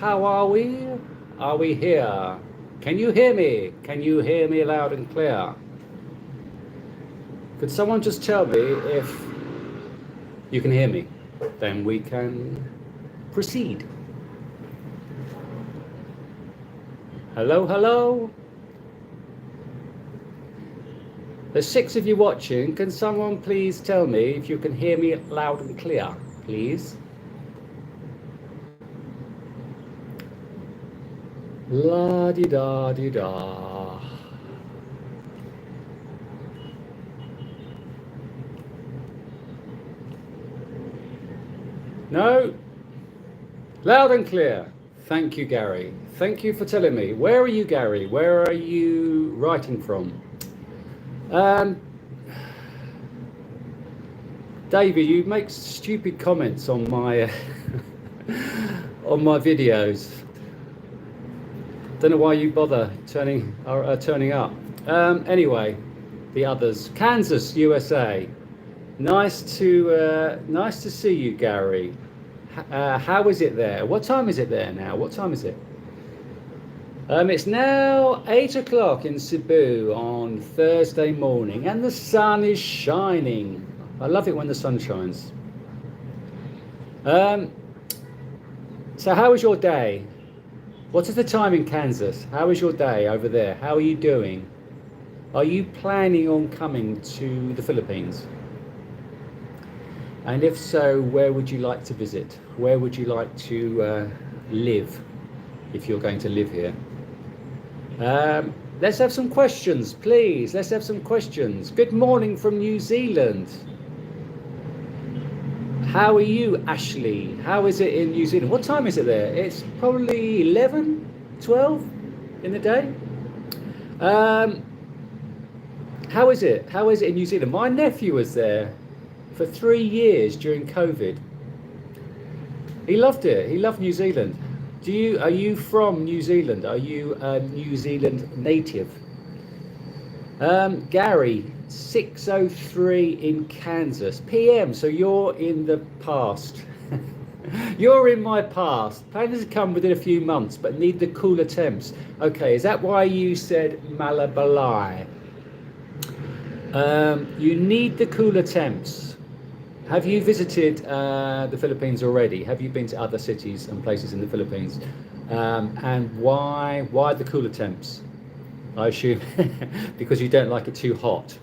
How are we? Are we here? Can you hear me? Can you hear me loud and clear? Could someone just tell me if you can hear me? Then we can proceed. Hello, hello. There's 6 of you watching. Can someone please tell me if you can hear me loud and clear, please? La di da di da. No? Loud and clear. Thank you, Gary. Thank you for telling me. Where are you, Gary? Where are you writing from? David, you make stupid comments on my on my videos. Don't know why you bother turning up. Anyway, the others. Kansas, USA. Nice to see you, Gary. How is it there? What time is it there now? What time is it? It's now 8 o'clock in Cebu on Thursday morning, and the sun is shining. I love it when the sun shines. So how was your day? What is the time in Kansas? How is your day over there? How are you doing? Are you planning on coming to the Philippines? And if so, where would you like to visit? Where would you like to live if you're going to live here? Let's have some questions, please. Let's have some questions. Good morning from New Zealand. How are you, Ashley? How is it in New Zealand? What time is it there? It's probably 11, 12 in the day. How is it? How is it in New Zealand? My nephew was there for 3 years during COVID. He loved it. He loved New Zealand. Are you from New Zealand? Are you a New Zealand native? Gary, 6:03 in Kansas PM. So you're in the past. You're in my past. Planning to come within a few months, but need the cooler temps. Okay, is that why you said Malabalai? You need the cooler temps. Have you visited the Philippines already? Have you been to other cities and places in the Philippines? And why the cooler temps? I assume because you don't like it too hot.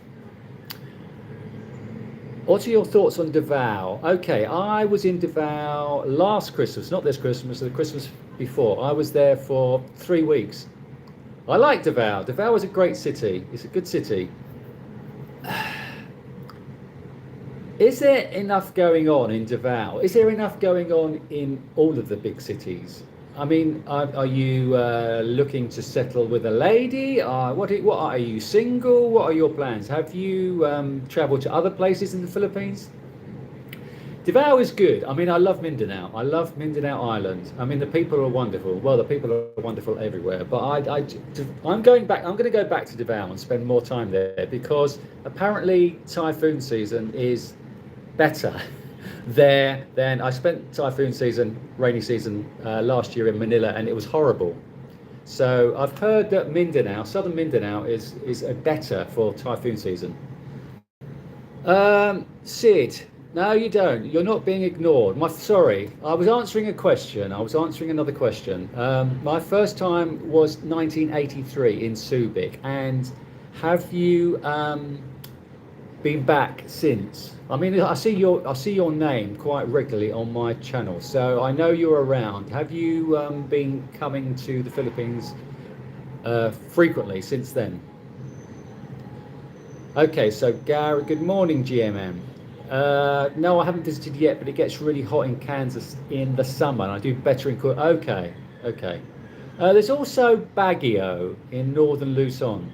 What are your thoughts on Davao? Okay, I was in Davao last Christmas, not this Christmas, the Christmas before. I was there for 3 weeks. I like Davao. Davao is a great city. It's a good city. Is there enough going on in Davao? Is there enough going on in all of the big cities? I mean, are you looking to settle with a lady? What are you single? What are your plans? Have you travelled to other places in the Philippines? Davao is good. I mean, I love Mindanao. I love Mindanao Island. I mean, the people are wonderful. Well, the people are wonderful everywhere. But I'm going back. I'm going to go back to Davao and spend more time there because apparently typhoon season is better there than I spent typhoon season, rainy season last year in Manila, and it was horrible. So I've heard that Mindanao, southern Mindanao, is better for typhoon season. Sid, no, you don't. You're not being ignored. Sorry, I was answering a question. I was answering another question. My first time was 1983 in Subic, and have you been back since? I mean, I see your name quite regularly on my channel, so I know you're around. Have you been coming to the Philippines frequently since then? Okay, so Gary, good morning, GMM. No, I haven't visited yet, but it gets really hot in Kansas in the summer, and I do better in Okay. There's also Baguio in northern Luzon,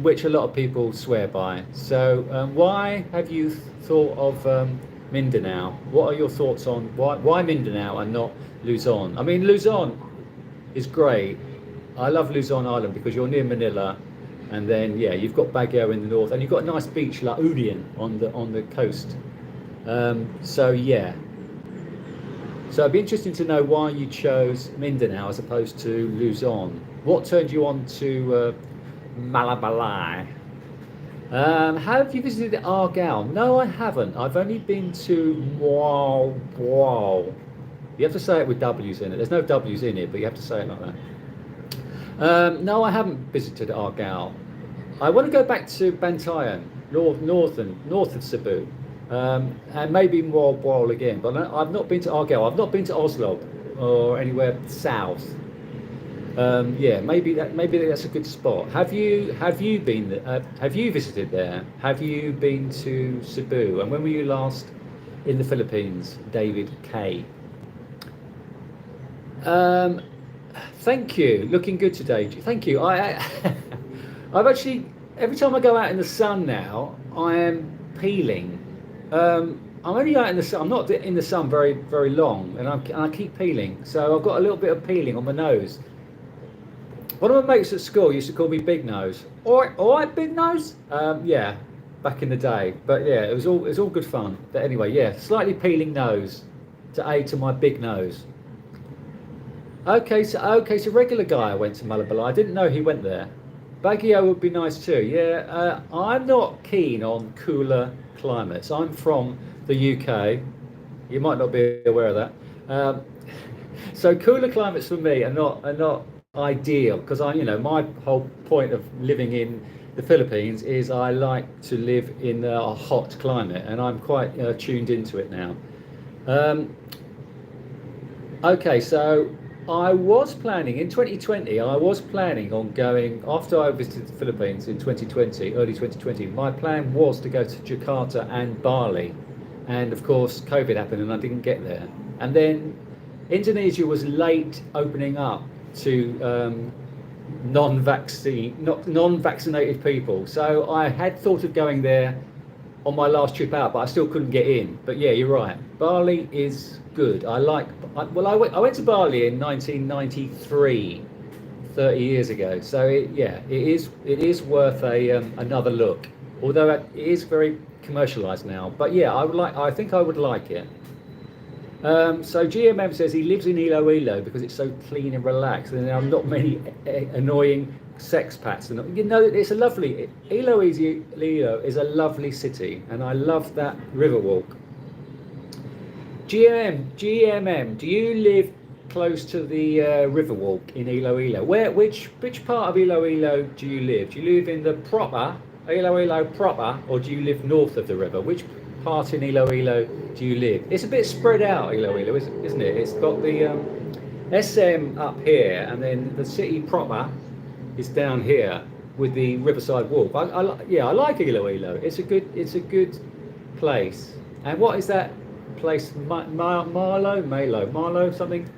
which a lot of people swear by. So why have you thought of Mindanao? What are your thoughts on why Mindanao and not Luzon? I mean, Luzon is great. I love Luzon Island because you're near Manila, and then yeah, you've got Baguio in the north, and you've got a nice beach, La Union, on the coast. So yeah. So it'd be interesting to know why you chose Mindanao as opposed to Luzon. What turned you on to Malabalai? Have you visited Argyle? No, I haven't. I've only been to Wow Wow. You have to say it with W's in it. There's no W's in it, but you have to say it like that. No, I haven't visited Argyle. I want to go back to Bantayan, north of Cebu, and maybe Wall again. But I've not been to Argyle. I've not been to Oslo or anywhere south. Yeah, maybe that's a good spot. Have you been? Have you visited there? Have you been to Cebu? And when were you last in the Philippines, David K? Um, Thank you. Looking good today. Thank you. I've actually every time I go out in the sun now, I am peeling. I'm only out in the sun. I'm not in the sun very long, and I keep peeling. So I've got a little bit of peeling on my nose. One of my mates at school used to call me Big Nose. All right, Big Nose. Yeah, back in the day. But yeah, it was all good fun. But anyway, yeah, slightly peeling nose to aid to my big nose. Okay, so regular guy went to Malabar. I didn't know he went there. Baguio would be nice too. Yeah, I'm not keen on cooler climates. I'm from the UK. You might not be aware of that. So cooler climates for me are not ideal because my whole point of living in the Philippines is I like to live in a hot climate, and I'm quite tuned into it now. Um, okay, so I was planning in 2020. I was planning on going after I visited the Philippines in 2020, early 2020. My plan was to go to Jakarta and Bali, and of course, COVID happened, and I didn't get there. And then Indonesia was late opening up to non-vaccinated people. So I had thought of going there on my last trip out, but I still couldn't get in. But yeah, you're right. Bali is good. I went to Bali in 1993, 30 years ago. So it is worth another look. Although it is very commercialized now. But yeah, I think I would like it. So GMM says he lives in Iloilo because it's so clean and relaxed, and there are not many annoying sexpats. And it's a lovely Iloilo is a lovely city, and I love that Riverwalk. GMM, do you live close to the Riverwalk in Iloilo? Which part of Iloilo do you live? Do you live in the proper Iloilo proper, or do you live north of the river? Which part in Iloilo do you live? It's a bit spread out, Iloilo, isn't it? It's got the SM up here, and then the city proper is down here with the Riverside Walk. I like Iloilo. It's a good place. And what is that place? Marlow, something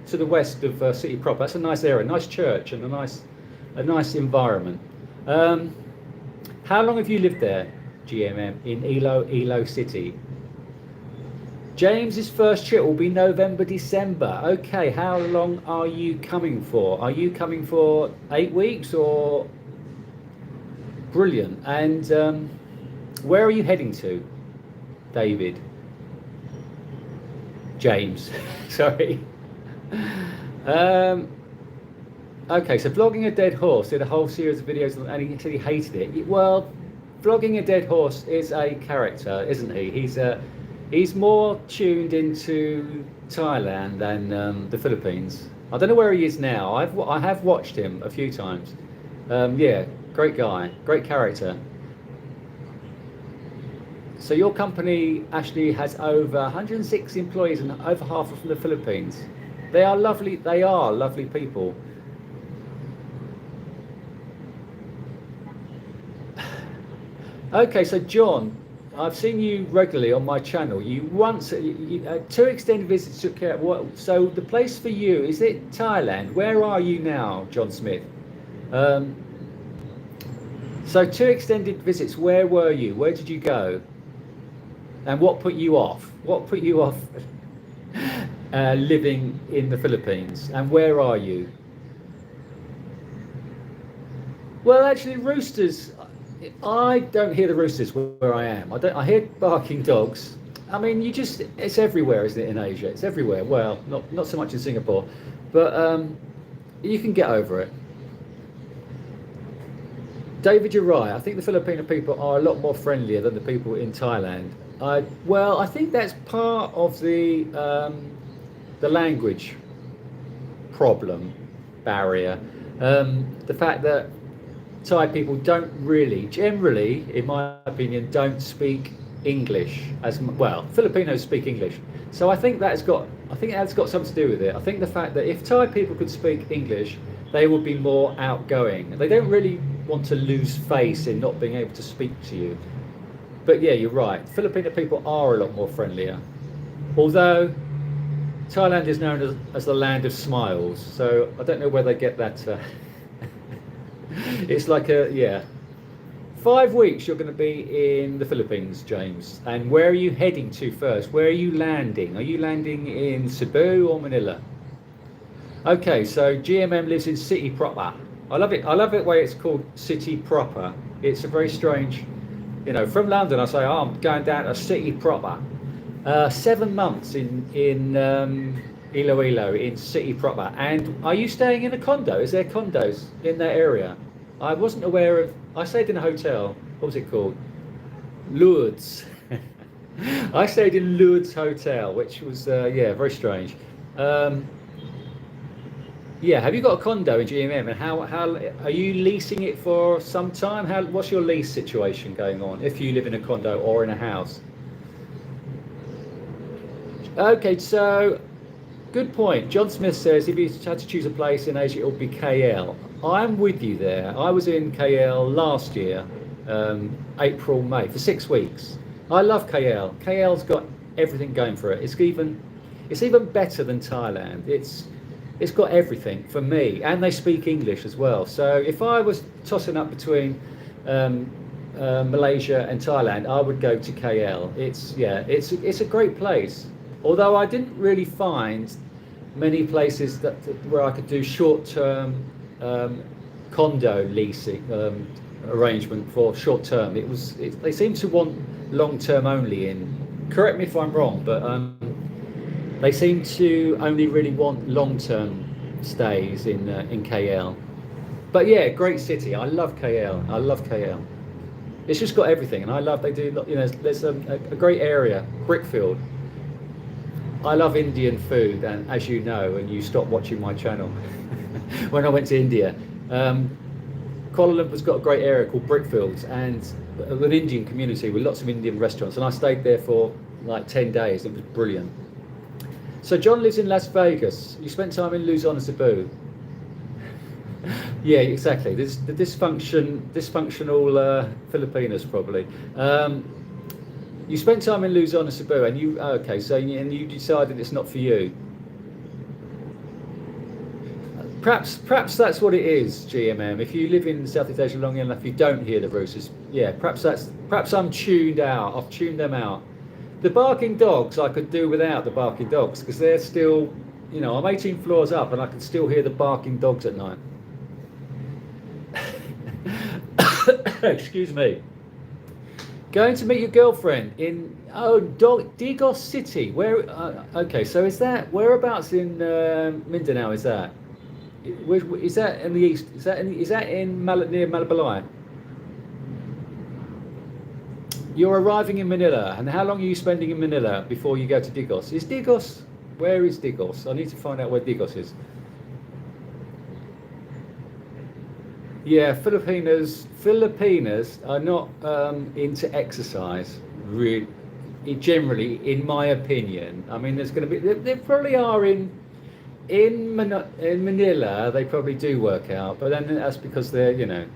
to the west of city proper. That's a nice area, nice church, and a nice environment. How long have you lived there, GMM, in Ilo City? James's first trip will be November, December. Okay, how long are you coming for? Are you coming for 8 weeks or? Brilliant. And where are you heading to, David? James, sorry. Okay, so Vlogging a Dead Horse did a whole series of videos and he said he hated it. Well, Vlogging a Dead Horse is a character, isn't he? He's more tuned into Thailand than the Philippines. I don't know where he is now. I have watched him a few times. Yeah, great guy, great character. So your company actually has over 106 employees, and over half are from the Philippines. They are lovely. They are lovely people. Okay, so John, I've seen you regularly on my channel. You once, 2 extended visits took care of what? So the place for you, is it Thailand? Where are you now, John Smith? So 2 extended visits, where were you? Where did you go? And what put you off? What put you off living in the Philippines? And where are you? Well, actually, roosters. I don't hear the roosters where I am. I hear barking dogs, I mean, it's everywhere, isn't it, in Asia? It's everywhere. Well, not so much in Singapore, but you can get over it. David, you're right. I think the Filipino people are a lot more friendlier than the people in Thailand. Well, I think that's part of the language problem barrier. The fact that Thai people don't really, generally, in my opinion, don't speak English as well. Filipinos speak English, so I think that's got something to do with it. I think the fact that if Thai people could speak English, they would be more outgoing. They don't really want to lose face in not being able to speak to you. But yeah, you're right. Filipino people are a lot more friendlier. Although Thailand is known as the land of smiles, so I don't know where they get that. It's like yeah. 5 weeks you're going to be in the Philippines, James. And where are you heading to first? Where are you landing? Are you landing in Cebu or Manila? Okay, so GMM lives in city proper. I love it. I love it way it's called city proper. It's a very strange, from London I say, I'm going down to city proper. 7 months in Iloilo, in city proper. And are you staying in a condo? Is there condos in that area? I wasn't aware of. I stayed in a hotel. What was it called? Lourdes. I stayed in Lourdes Hotel, which was very strange. Yeah, have you got a condo in GMM? And how are you leasing it for some time? What's your lease situation going on if you live in a condo or in a house? Okay, so good point. John Smith says if you had to choose a place in Asia, it would be KL. I'm with you there. I was in KL last year, April, May, for 6 weeks. I love KL. KL's got everything going for it. It's even better than Thailand. It's got everything for me, and they speak English as well. So if I was tossing up between Malaysia and Thailand, I would go to KL. It's a great place. Although I didn't really find many places where I could do short-term condo leasing arrangement for short-term. They seem to want long-term only in. Correct me if I'm wrong, but they seem to only really want long-term stays in KL. But yeah, great city. I love KL. I love KL. It's just got everything, and there's a great area, Brickfield. I love Indian food, and as you know, and you stopped watching my channel when I went to India, Kuala Lumpur's got a great area called Brickfields, and an Indian community with lots of Indian restaurants, and I stayed there for like 10 days. It was brilliant. So John lives in Las Vegas. You spent time in Luzon and Cebu. Yeah, exactly. The dysfunctional Filipinos probably. You spent time in Luzon and Cebu, and you decided it's not for you. Perhaps that's what it is, GMM. If you live in Southeast Asia long enough, you don't hear the roosters. Yeah, perhaps I'm tuned out. I've tuned them out. The barking dogs, I could do without the barking dogs because they're still, I'm 18 floors up and I can still hear the barking dogs at night. Excuse me. Going to meet your girlfriend in Digos City. Where? Okay, so whereabouts in Mindanao is that? Is that in the east? Is that near Malabalai? You're arriving in Manila, and how long are you spending in Manila before you go to Digos? Where is Digos? I need to find out where Digos is. Yeah, Filipinos are not into exercise, really, generally, in my opinion. I mean, there's going to be, they probably are in Manila, they probably do work out, but then that's because they're,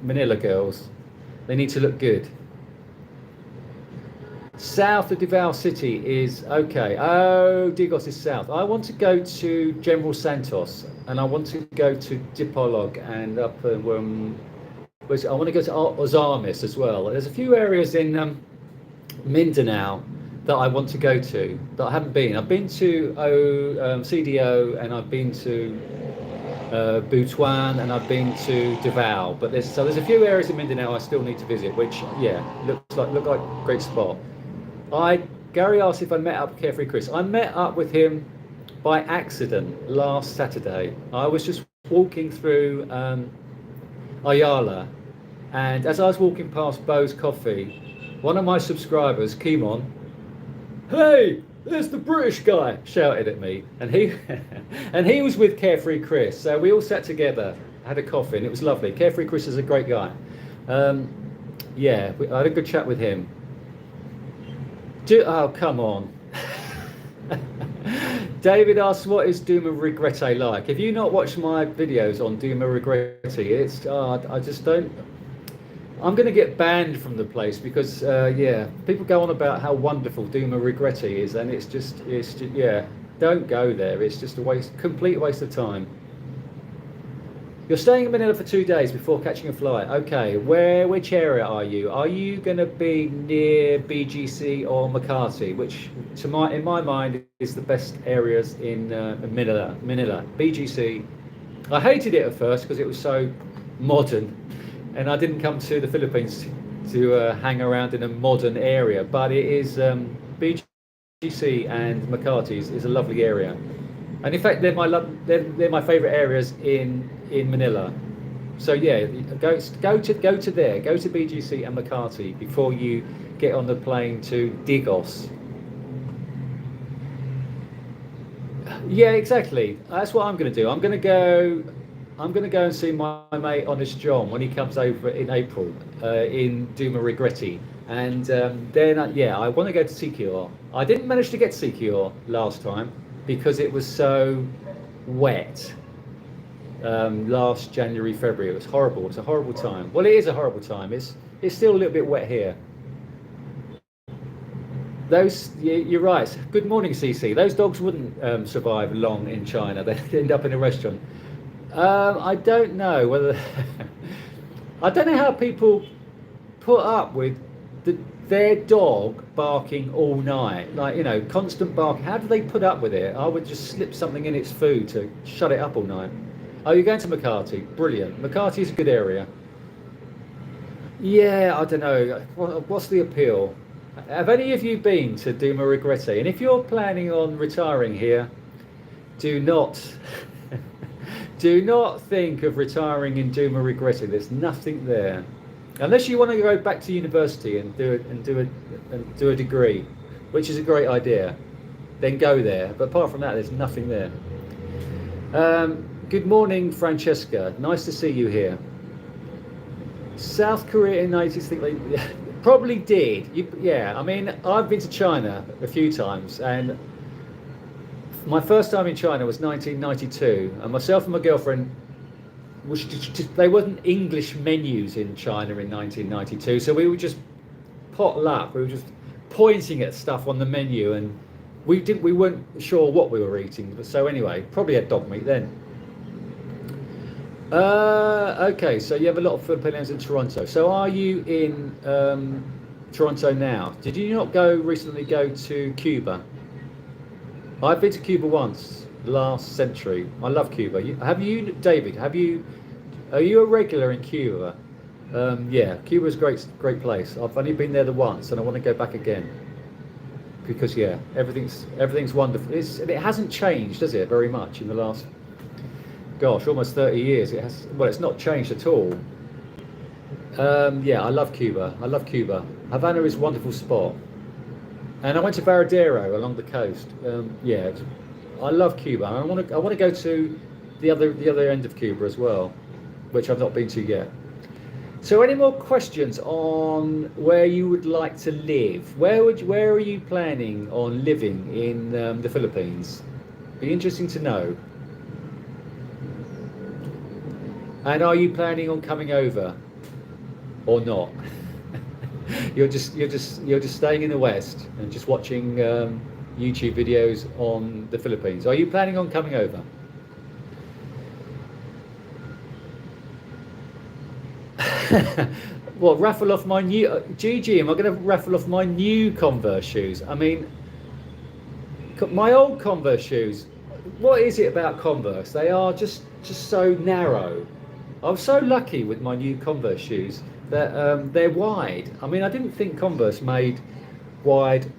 Manila girls. They need to look good. South of Davao City is okay. Oh, Digos is south. I want to go to General Santos, and I want to go to Dipolog, and up I want to go to Ozamis as well. There's a few areas in Mindanao that I want to go to that I haven't been. I've been to CDO, and I've been to Butuan, and I've been to Davao. But there's a few areas in Mindanao I still need to visit, which look like a great spot. Gary asked if I met up with Carefree Chris. I met up with him by accident last Saturday. I was just walking through Ayala, and as I was walking past Bo's Coffee, one of my subscribers, Kimon, "Hey, there's the British guy," shouted at me, and he and he was with Carefree Chris. So we all sat together, had a coffee, and it was lovely. Carefree Chris is a great guy. Yeah, I had a good chat with him. Oh, come on. David asks, what is Duma Regrette like? Have you not watched my videos on Duma Regrette? It's, I just don't, I'm going to get banned from the place because, yeah, people go on about how wonderful Duma Regrette is, and it's just, yeah, don't go there. It's just a complete waste of time. You're staying in Manila for 2 days before catching a flight. Okay, which area are you? Are you going to be near BGC or Makati, which, in my mind, is the best areas in Manila. BGC. I hated it at first because it was so modern, and I didn't come to the Philippines to hang around in a modern area. But it is BGC and Makati is a lovely area. And in fact, they're my favourite areas in Manila. So yeah, go to there. Go to BGC and Makati before you get on the plane to Digos. Yeah, exactly. That's what I'm going to do. I'm going to go and see my mate Honest John when he comes over in April in Duma Regrette. And then yeah, I want to go to Sikihor. I didn't manage to get to Sikihor last time because it was so wet last January, February. It was horrible. It's a horrible time. Well, it is a horrible time. It's still a little bit wet here. You're right. Good morning, CC. Those dogs wouldn't survive long in China. They'd end up in a restaurant. I don't know whether I don't know how people put up with their dog barking all night, like, you know, constant bark. How do they put up with it? I would just slip something in its food to shut it up all night. Oh, you're going to Makati? Brilliant. Makati is a good area. Yeah, I don't know. What's the appeal? Have any of you been to Duma Regrette? And if you're planning on retiring here, do not think of retiring in Duma Regrette. There's nothing there. Unless you want to go back to university and do a degree, which is a great idea, then go there. But apart from that, there's nothing there. Good morning, Francesca. Nice to see you here. South Korea in 1960, probably did. Yeah, I mean, I've been to China a few times, and my first time in China was 1992, and myself and my girlfriend, they wasn't English menus in China in 1992, so we were just potluck. We were just pointing at stuff on the menu, and we weren't sure what we were eating. But so anyway, probably had dog meat then. Okay, so you have a lot of Filipinos in Toronto. So are you in Toronto now? Did you not recently go to Cuba? I've been to Cuba once last century. I love Cuba. Have you, David? Are you a regular in Cuba? Yeah, Cuba's a great place. I've only been there the once, and I want to go back again because yeah, everything's wonderful. It hasn't changed, has it, very much in the last, gosh, almost 30 years. It has. Well, it's not changed at all. Yeah, I love Cuba. Havana is a wonderful spot. And I went to Varadero along the coast. Yeah, I love Cuba. I want to go to the other end of Cuba as well, which I've not been to yet. So, any more questions on where you would like to live? Where are you planning on living in the Philippines? Be interesting to know. And are you planning on coming over, or not? You're just staying in the West and just watching YouTube videos on the Philippines. Are you planning on coming over? What, raffle off my new GG? Am I going to raffle off my new Converse shoes? I mean, my old Converse shoes. What is it about Converse? They are just so narrow. I was so lucky with my new Converse shoes that they're wide. I mean, I didn't think Converse made wide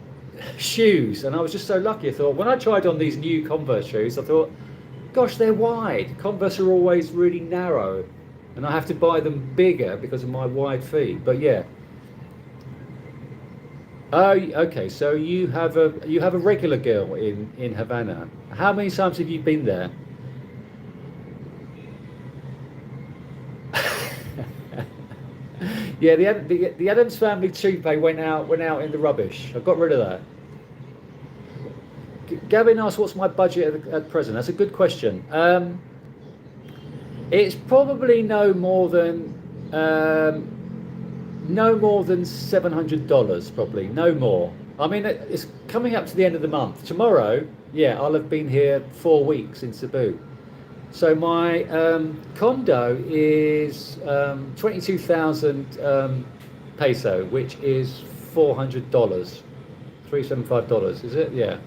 shoes, and I was just so lucky. I thought when I tried on these new Converse shoes, I thought, gosh, they're wide. Converse are always really narrow, and I have to buy them bigger because of my wide feet. But yeah. Oh, okay. So you have a regular girl in Havana. How many times have you been there? Yeah, the Adams family toupee went out in the rubbish. I got rid of that. Gavin asked, "What's my budget at present?" That's a good question. It's probably no more than $700. Probably no more. I mean, it's coming up to the end of the month. Tomorrow, yeah, I'll have been here 4 weeks in Cebu. So my condo is 22,000 peso, which is $400, $375. Is it? Yeah.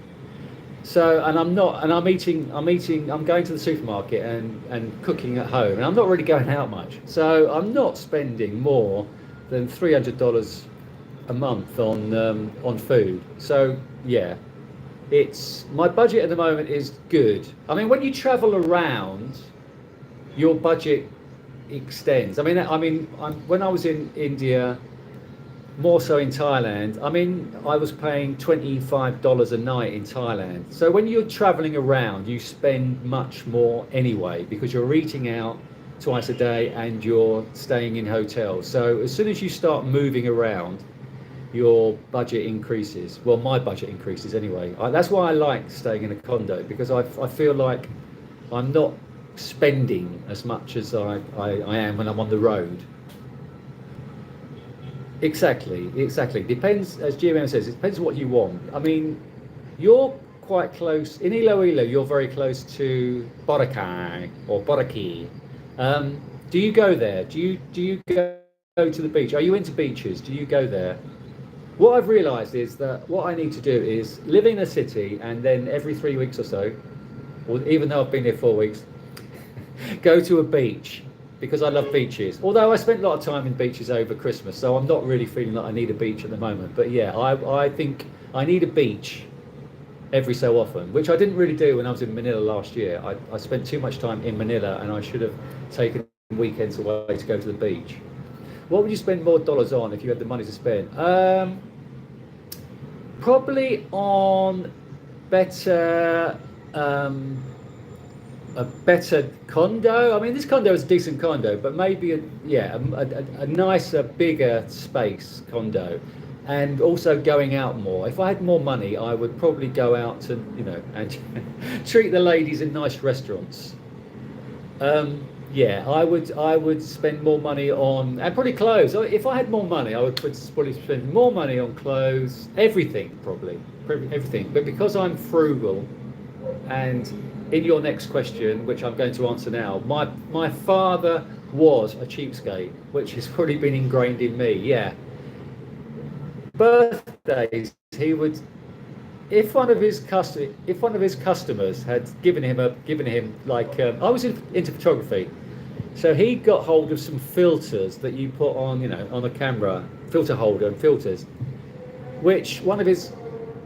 So, and I'm going to the supermarket and cooking at home, and I'm not really going out much. So I'm not spending more than $300 a month on food. So yeah, it's my budget at the moment is good. I mean, when you travel around, your budget extends. When I was in India, more so in Thailand. I mean, I was paying $25 a night in Thailand. So when you're traveling around, you spend much more anyway because you're eating out twice a day and you're staying in hotels. So as soon as you start moving around, your budget increases. Well, my budget increases anyway. That's why I like staying in a condo, because I feel like I'm not spending as much as I am when I'm on the road. Exactly. Depends, as GMM says, it depends what you want. I mean, you're quite close in Iloilo. You're very close to Boracay or Boracay. Do you go there? Do you go to the beach? Are you into beaches? Do you go there? What I've realised is that what I need to do is live in a city, and then every 3 weeks or so, or even though I've been here 4 weeks, go to a beach, because I love beaches. Although I spent a lot of time in beaches over Christmas, so I'm not really feeling like I need a beach at the moment. But yeah, I think I need a beach every so often, which I didn't really do when I was in Manila last year. I spent too much time in Manila, and I should have taken weekends away to go to the beach. What would you spend more dollars on if you had the money to spend? Probably on better a better condo. I mean, this condo is a decent condo, but maybe a nicer, bigger space condo, and also going out more. If I had more money, I would probably go out to and treat the ladies in nice restaurants. Yeah, I would spend more money on, and probably clothes. If I had more money, I would probably spend more money on clothes, everything probably, everything. But because I'm frugal, and in your next question, which I'm going to answer now, my father was a cheapskate, which has probably been ingrained in me. Yeah, birthdays, he would, if one of his customers had given him like I was into photography, so he got hold of some filters that you put on on a camera, filter holder and filters, which one of his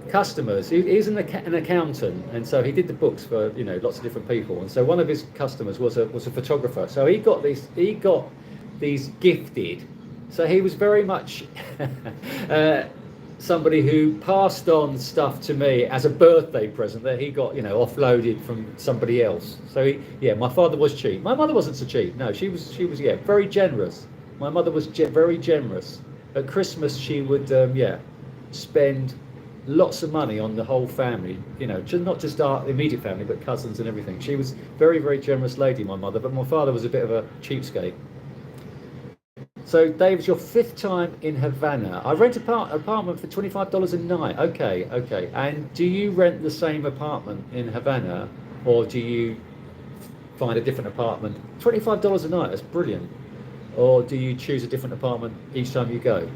customers, he's an accountant, and so he did the books for lots of different people, and so one of his customers was a photographer, so he got these gifted. So he was very much somebody who passed on stuff to me as a birthday present that he got offloaded from somebody else. So my father was cheap. My mother wasn't so cheap. No, she was very generous. My mother was very generous. At Christmas she would spend lots of money on the whole family, not just our immediate family, but cousins and everything. She was very, very generous lady, my mother, but my father was a bit of a cheapskate. So, Dave, it's your fifth time in Havana. I rent an apartment for $25 a night. Okay. And do you rent the same apartment in Havana, or do you find a different apartment? $25 a night, that's brilliant. Or do you choose a different apartment each time you go?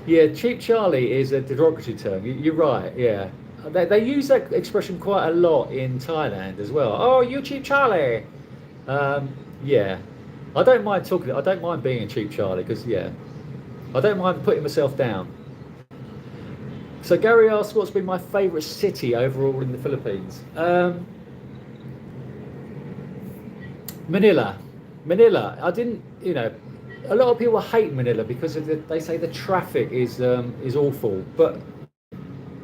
Yeah, cheap Charlie is a derogatory term. You're right. Yeah, they use that expression quite a lot in Thailand as well. Oh, you cheap Charlie. Yeah, I don't mind being a cheap Charlie because I don't mind putting myself down. So Gary asked, what's been my favourite city overall in the Philippines? Manila. Manila. I didn't, a lot of people hate Manila because they say the traffic is awful. But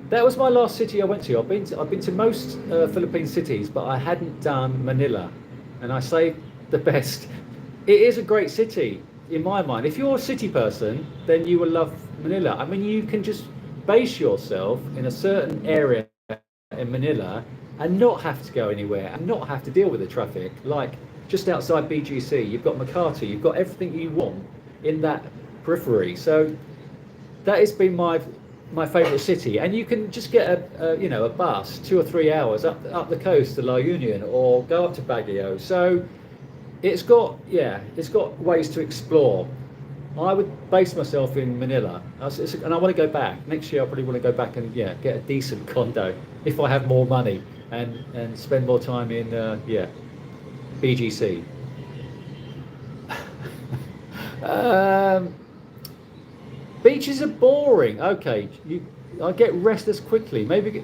that was my last city I went to. I've been to most Philippine cities, but I hadn't done Manila, and I say the best. It is a great city in my mind. If you're a city person, then you will love Manila. I mean, you can just base yourself in a certain area in Manila and not have to go anywhere and not have to deal with the traffic. Like just outside BGC, you've got Makati, you've got everything you want in that periphery. So that has been my favourite city, and you can just get a bus 2 or 3 hours up the coast to La Union or go up to Baguio. So it's got ways to explore. I would base myself in Manila, and I want to go back next year. I probably want to go back and get a decent condo if I have more money and spend more time in BGC. Beaches are boring. Okay, I get restless quickly. Maybe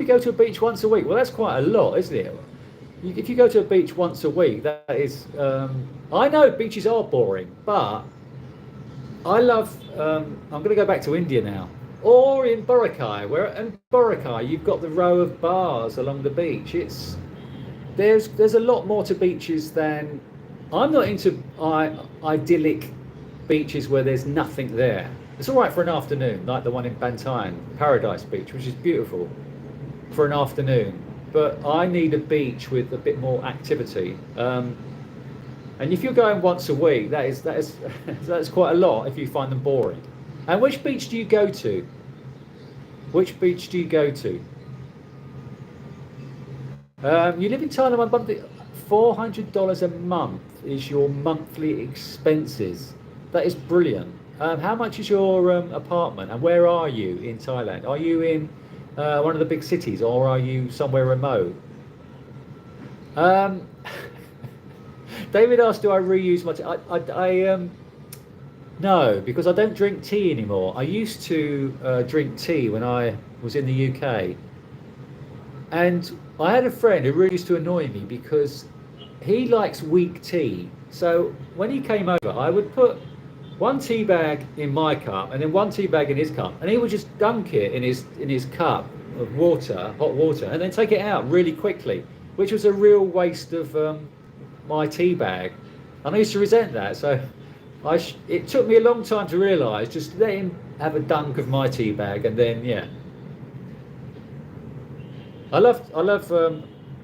go to a beach once a week. Well, that's quite a lot, isn't it? If you go to a beach once a week, that is. I know beaches are boring, but I love. I'm going to go back to India now, or in Boracay. Where in Boracay you've got the row of bars along the beach. There's a lot more to beaches than. I'm not into idyllic beaches where there's nothing there. It's all right for an afternoon, like the one in Bantayan, Paradise Beach, which is beautiful for an afternoon. But I need a beach with a bit more activity. And if you're going once a week, that is that's quite a lot if you find them boring. And which beach do you go to? Which beach do you go to? You live in Thailand. $400 a month is your monthly expenses. That is brilliant. How much is your apartment, and where are you in Thailand? Are you in one of the big cities, or are you somewhere remote? David asked, do I reuse my tea? No, because I don't drink tea anymore. I used to drink tea when I was in the UK. And I had a friend who really used to annoy me because he likes weak tea. So when he came over, I would put one tea bag in my cup and then one tea bag in his cup, and he would just dunk it in his cup of water, hot water, and then take it out really quickly, which was a real waste of my tea bag. And I used to resent that. So it took me a long time to realise, just let him have a dunk of my tea bag, and then I love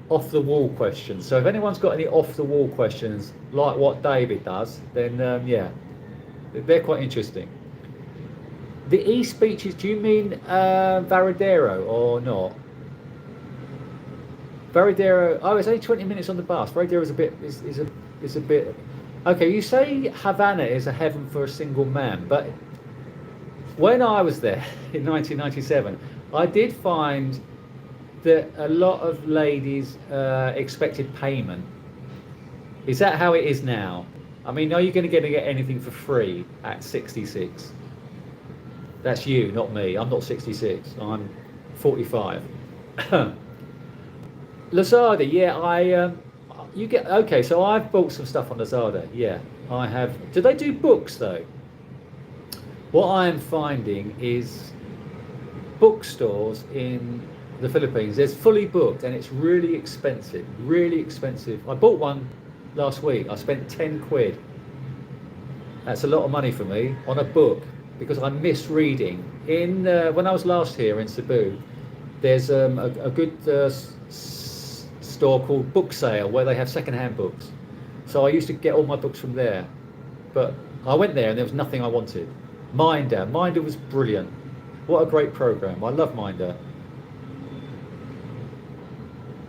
off the wall questions. So if anyone's got any off the wall questions like what David does, then they're quite interesting. The East Beaches, do you mean Varadero or not? Varadero, it's only 20 minutes on the bus. Varadero is a bit. Okay, you say Havana is a heaven for a single man, but when I was there in 1997, I did find that a lot of ladies expected payment. Is that how it is now? I mean, are you going to get anything for free at 66? That's you, not me. I'm not 66. I'm 45. Lazada, you get okay. So I've bought some stuff on Lazada. Yeah, I have. Do they do books though? What I am finding is bookstores in the Philippines. There's fully booked, and it's really expensive. Really expensive. I bought one last week. I spent 10 quid. That's a lot of money for me on a book because I miss reading. When I was last here in Cebu, there's a good store called Book Sale where they have second-hand books. So I used to get all my books from there. But I went there and there was nothing I wanted. Minder was brilliant. What a great program. I love Minder.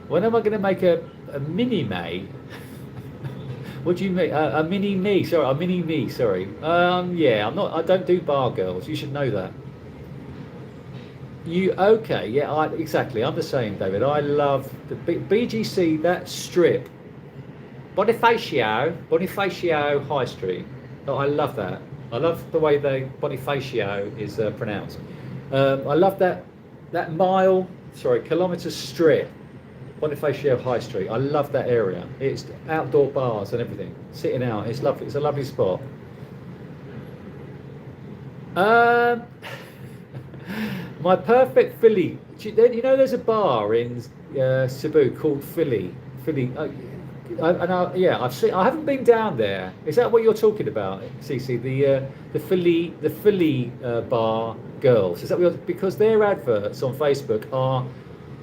When am I going to make a mini May? What do you mean? A mini me? Sorry, a mini me. Sorry. I'm not. I don't do bar girls. You should know that. You okay? Yeah, exactly. I'm the same, David. I love the BGC. That strip, Bonifacio High Street. Oh, I love that. I love the way the Bonifacio is pronounced. I love that kilometre strip, Bonifacio High Street. I love that area. It's outdoor bars and everything. Sitting out, it's lovely. It's a lovely spot. Um, my perfect Philly. You know, there's a bar in Cebu called Philly. Philly. Yeah, I've seen. I haven't been down there. Is that what you're talking about, CC? The Philly bar girls. Is that what because their adverts on Facebook are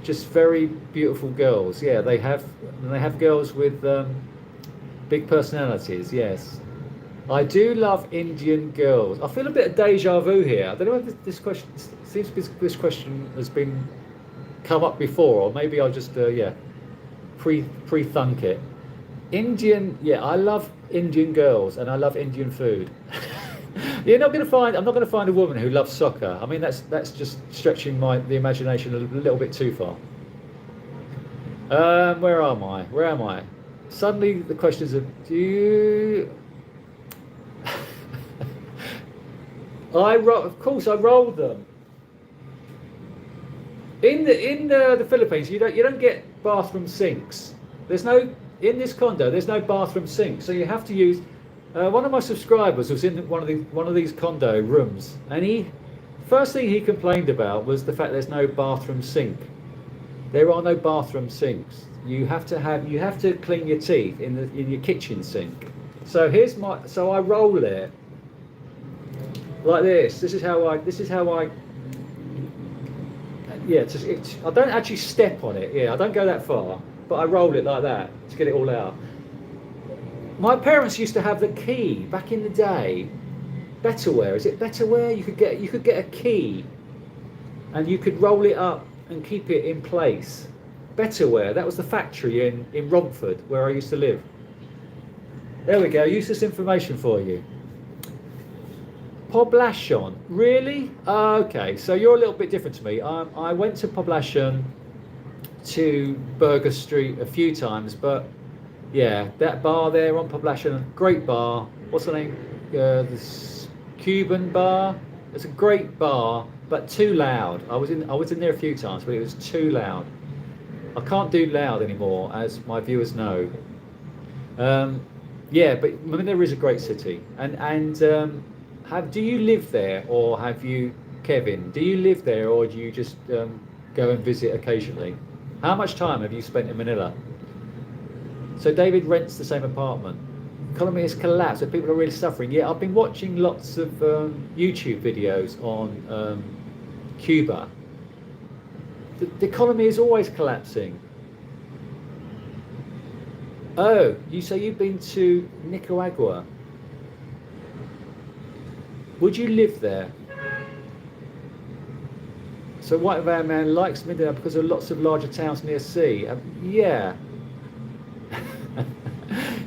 just very beautiful girls. Yeah, they have girls with big personalities. Yes, I do love Indian girls. I feel a bit of deja vu here. I don't know if this question seems this question has been come up before, or maybe I'll just pre-thunk it. Indian, yeah, I love Indian girls and I love Indian food. I'm not going to find a woman who loves soccer. I mean, that's just stretching the imagination a little bit too far. Where am I? Where am I? Suddenly the questions of do you? Of course, I rolled them. In the Philippines, you don't get bathroom sinks. There's no in this condo. There's no bathroom sink, so you have to use. One of my subscribers was in one of these condo rooms, and first thing he complained about was the fact there's no bathroom sink. There are no bathroom sinks. You have to clean your teeth in your kitchen sink. So I roll it like this. This is how I. Yeah, I don't actually step on it. Yeah, I don't go that far, but I roll it like that to get it all out. My parents used to have the key back in the day. Betterware, is it Betterware? You could get a key, and you could roll it up and keep it in place. Betterware, that was the factory in Romford where I used to live. There we go. Useless information for you. Poblacion, really? Okay, so you're a little bit different to me. I went to Poblacion, to Burger Street a few times, but yeah, that bar there on Poblacion, great bar. What's the name? This Cuban bar. It's a great bar, but too loud. I was in there a few times, but it was too loud. I can't do loud anymore, as my viewers know. Yeah, but Manila is a great city, and do you live there, or have you, Kevin? Do you live there, or do you just go and visit occasionally? How much time have you spent in Manila? So David rents the same apartment. Economy has collapsed, so people are really suffering. Yeah, I've been watching lots of YouTube videos on Cuba. The economy is always collapsing. Oh, you say you've been to Nicaragua. Would you live there? So White Van Man likes Mindanao because of lots of larger towns near sea. Yeah.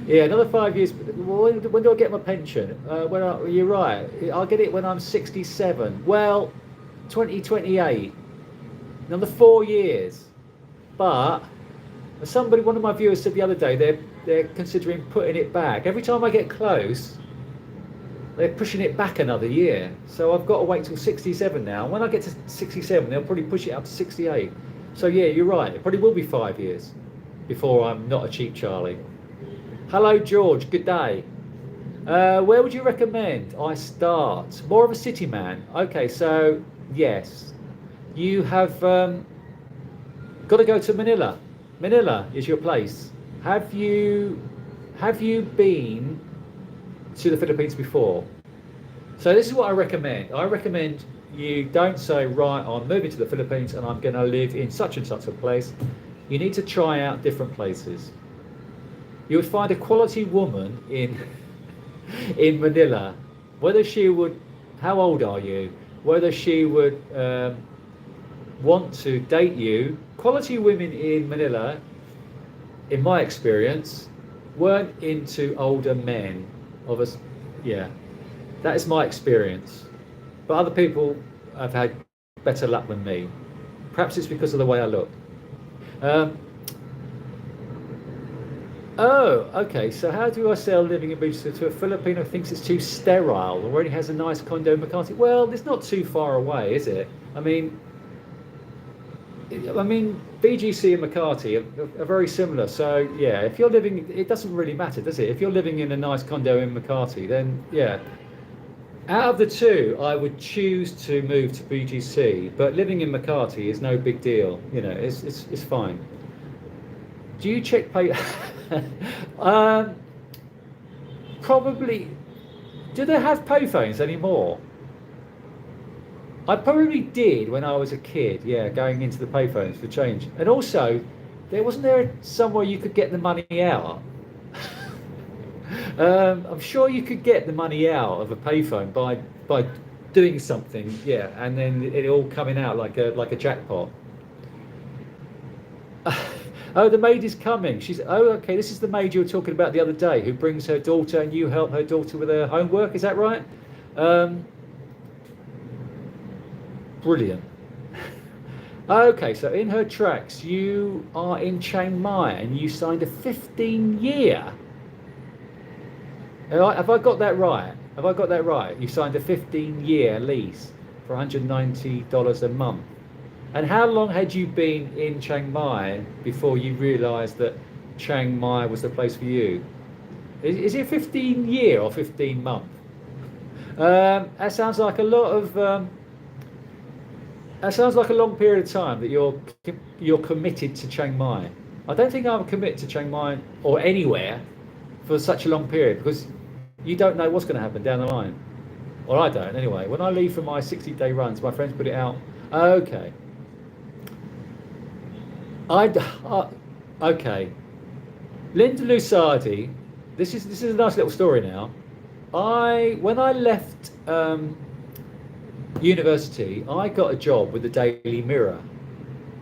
Yeah, another 5 years. When do I get my pension? You're right. I'll get it when I'm 67. Well, 2028. Another 4 years. But one of my viewers said the other day, they're considering putting it back. Every time I get close, they're pushing it back another year. So I've got to wait till 67 now. When I get to 67, they'll probably push it up to 68. So yeah, you're right. It probably will be 5 years before I'm not a cheap Charlie. Hello, George. Good day. Where would you recommend I start? More of a city man. Okay, so yes, you have got to go to Manila. Manila is your place. Have you been to the Philippines before? So this is what I recommend. I recommend you don't say, right, I'm moving to the Philippines and I'm going to live in such and such a place. You need to try out different places. You would find a quality woman in Manila. Whether she would, how old are you? Whether she would want to date you. Quality women in Manila, in my experience, weren't into older men. Yeah, that is my experience. But other people have had better luck than me. Perhaps it's because of the way I look. Oh, okay. So how do I sell living in beach to a Filipino who thinks it's too sterile or already has a nice condo in Makati? Well, it's not too far away, is it? I mean, BGC and Makati are very similar. So yeah, if you're living, it doesn't really matter, does it? If you're living in a nice condo in Makati, then yeah. Out of the two, I would choose to move to BGC, but living in Makati is no big deal. You know, it's fine. Do you check pay? um, Probably. Do they have payphones anymore? I probably did when I was a kid. Yeah, going into the payphones for change, and also, wasn't there somewhere you could get the money out? I'm sure you could get the money out of a payphone by doing something, yeah, and then it all coming out like a jackpot. Oh, the maid is coming. Okay. This is the maid you were talking about the other day, who brings her daughter, and you help her daughter with her homework. Is that right? Um, Brilliant. Okay, so in her tracks, you are in Chiang Mai, and you signed a 15-year. Have I got that right? Have I got that right? You signed a 15-year lease for $190 a month. And how long had you been in Chiang Mai before you realised that Chiang Mai was the place for you? Is it 15 year or 15 month? That sounds like a lot of. That sounds like a long period of time that you're committed to Chiang Mai. I don't think I would commit to Chiang Mai or anywhere for such a long period, because you don't know what's going to happen down the line. Or I don't anyway. When I leave for my 60-day runs, my friends put it out. Okay. Okay. Linda Lusardi. This is a nice little story now. When I left university, I got a job with the Daily Mirror,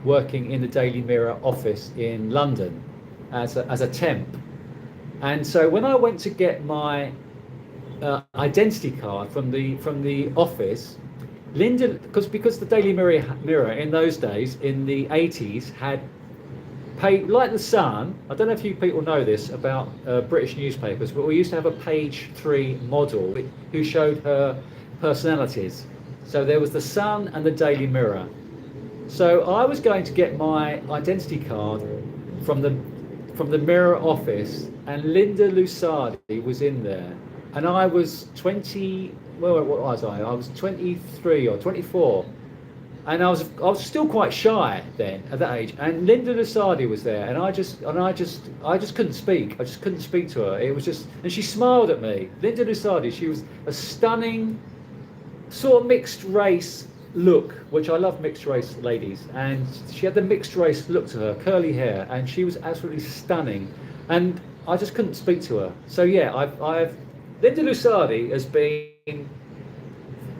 working in the Daily Mirror office in London as a temp. And so when I went to get my identity card from the office, Linda, because the Daily Mirror in those days, in the 80s, had paid, like the Sun. I don't know if you people know this about British newspapers, but we used to have a page 3 model who showed her personalities. So there was the Sun and the Daily Mirror. So I was going to get my identity card from the Mirror office, and Linda Lusardi was in there, and I was 20. Well, what was I? I was 23 or 24, and I was still quite shy then at that age. And Linda Lusardi was there, and I just couldn't speak. I just couldn't speak to her. It was just, and she smiled at me. Linda Lusardi. She was a stunning, sort of mixed race look, which I love mixed race ladies, and she had the mixed race look to her, curly hair, and she was absolutely stunning, and I just couldn't speak to her. So yeah, I've Linda Lusardi has been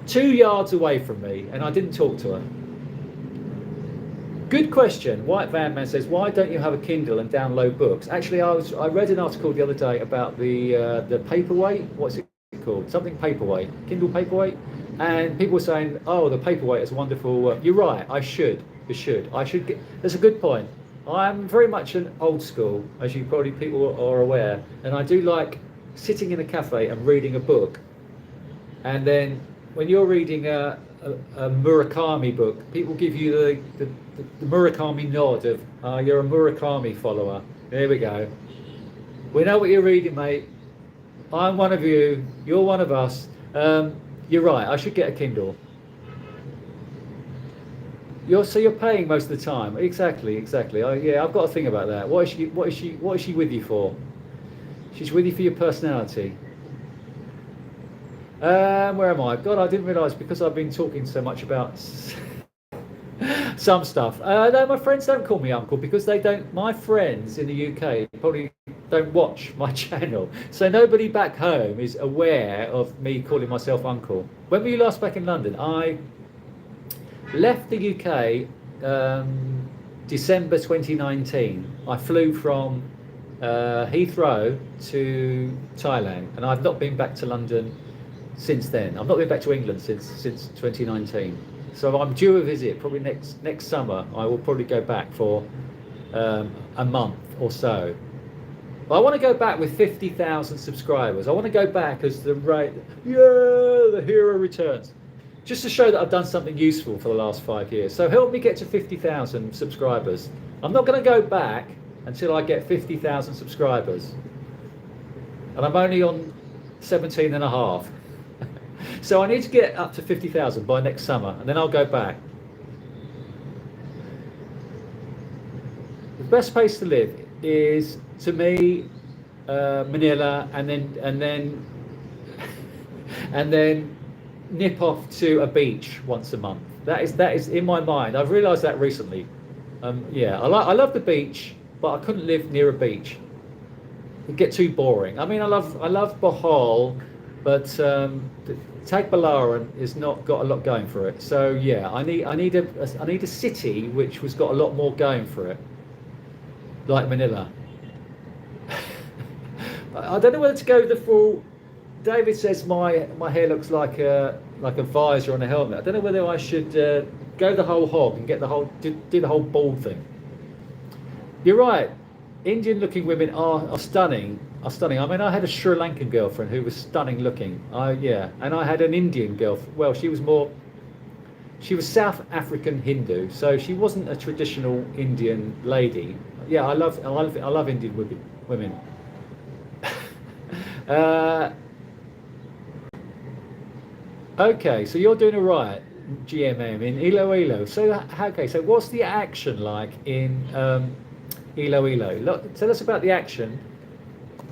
2 yards away from me, and I didn't talk to her. Good question. White Van Man says, why don't you have a Kindle and download books? Actually, I read an article the other day about the paperweight. What's it called? Something paperweight, Kindle paperweight. And people were saying, oh, the paperweight is wonderful. You're right, I should get. That's a good point. I'm very much an old school, as you probably people are aware, and I do like sitting in a cafe and reading a book. And then when you're reading a Murakami book, people give you the Murakami nod of, you're a Murakami follower. There we go. We know what you're reading, mate. I'm one of you, you're one of us. You're right, I should get a Kindle. So you're paying most of the time. Exactly. Yeah, I've got to think about that. What is she with you for? She's with you for your personality. Where am I? God, I didn't realise, because I've been talking so much about some stuff. No, my friends don't call me uncle, because they don't. My friends in the UK probably don't watch my channel, so nobody back home is aware of me calling myself uncle. When were you last back in London? I left the UK December 2019. I flew from Heathrow to Thailand, and I've not been back to London since then. I've not been back to England since 2019. So I'm due a visit probably next summer. I will probably go back for a month or so. I want to go back with 50,000 subscribers. I want to go back as the rate, yeah, the hero returns. Just to show that I've done something useful for the last 5 years. So help me get to 50,000 subscribers. I'm not going to go back until I get 50,000 subscribers. And I'm only on 17 and a half. So I need to get up to 50,000 by next summer, and then I'll go back. The best place to live is, to me, Manila, and then nip off to a beach once a month. That is in my mind. I've realised that recently. Yeah, I love the beach, but I couldn't live near a beach. It'd get too boring. I mean, I love Bohol, but Tagbilaran is not got a lot going for it. So yeah, I need a city which has got a lot more going for it, like Manila. I don't know whether to go the full. David says my hair looks like a visor on a helmet. I don't know whether I should go the whole hog and get do the whole bald thing. You're right. Indian-looking women are stunning. I mean, I had a Sri Lankan girlfriend who was stunning looking. Yeah, and I had an Indian girlfriend. Well, she was South African Hindu, so she wasn't a traditional Indian lady. Yeah, I love Indian women. Okay, so you're doing all right, GMM, in Iloilo. So okay, so what's the action like in Iloilo? Look, tell us about the action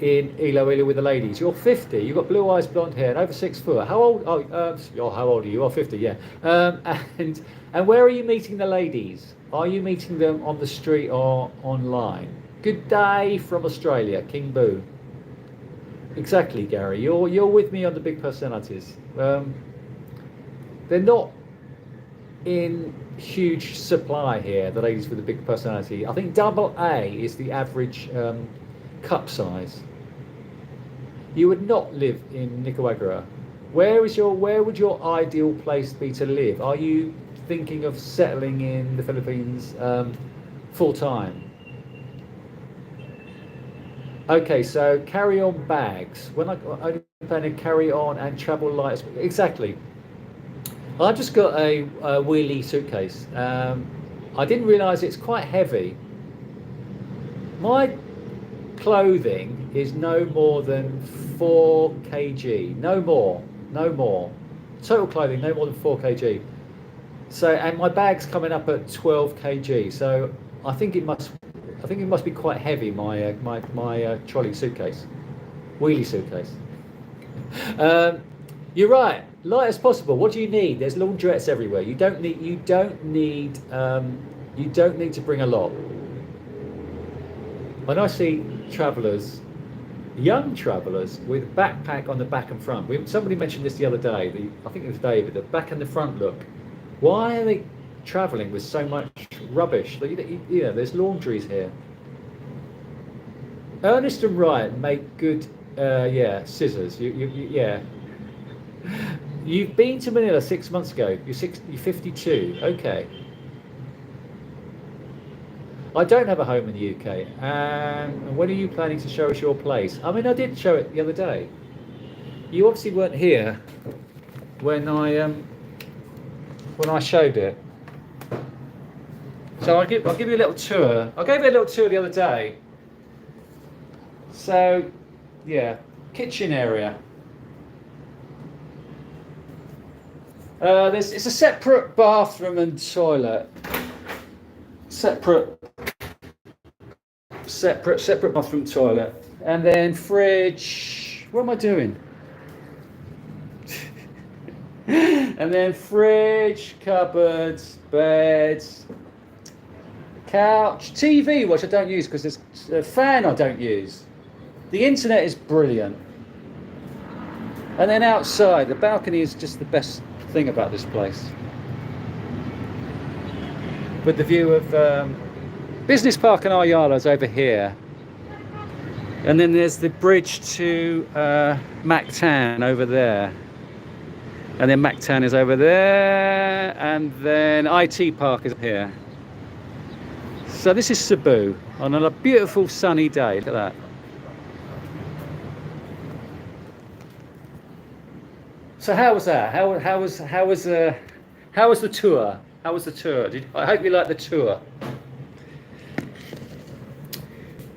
in Iloilo with the ladies. You're 50. You've got blue eyes, blonde hair, and over 6 foot. How old? How old are you? You're 50. Yeah. And where are you meeting the ladies? Are you meeting them on the street or online? Good day from Australia, King Boo. Exactly, Gary. You're with me on the big personalities. They're not in huge supply here, the ladies with the big personality. I think double A is the average cup size. You would not live in Nicaragua. Where would your ideal place be to live? Are you thinking of settling in the Philippines full time? Okay, so carry-on bags. When I plan to carry on and travel light, exactly. I just got a wheelie suitcase. I didn't realise it's quite heavy. My clothing is no more than 4 kg. No more. Total clothing, no more than 4 kg. So, and my bag's coming up at 12 kg. So I think it must be quite heavy. My trolley suitcase, wheelie suitcase. You're right. Light as possible. What do you need? There's laundrettes everywhere. You don't need to bring a lot. When I see travellers, young travellers with a backpack on the back and front. Somebody mentioned this the other day. I think it was David. The back and the front look. Why are they travelling with so much rubbish? Yeah, there's laundries here. Ernest and Ryan make good, scissors. Yeah. You've been to Manila 6 months ago. You're 52. Okay. I don't have a home in the UK. And when are you planning to show us your place? I mean, I did show it the other day. You obviously weren't here when I showed it. So I'll give you a little tour. I gave you a little tour the other day. So, yeah, kitchen area. It's a separate bathroom and toilet. Separate bathroom, toilet, and then fridge. What am I doing? And then fridge, cupboards, beds, couch, TV, which I don't use because there's a fan I don't use. The internet is brilliant. And then outside, the balcony is just the best thing about this place. With the view of Business Park and Ayala's over here. And then there's the bridge to Mactan over there. And then Mactan is over there. And then IT Park is here. So this is Cebu on a beautiful sunny day. Look at that. So how was that? How was the tour? How was the tour? I hope you liked the tour.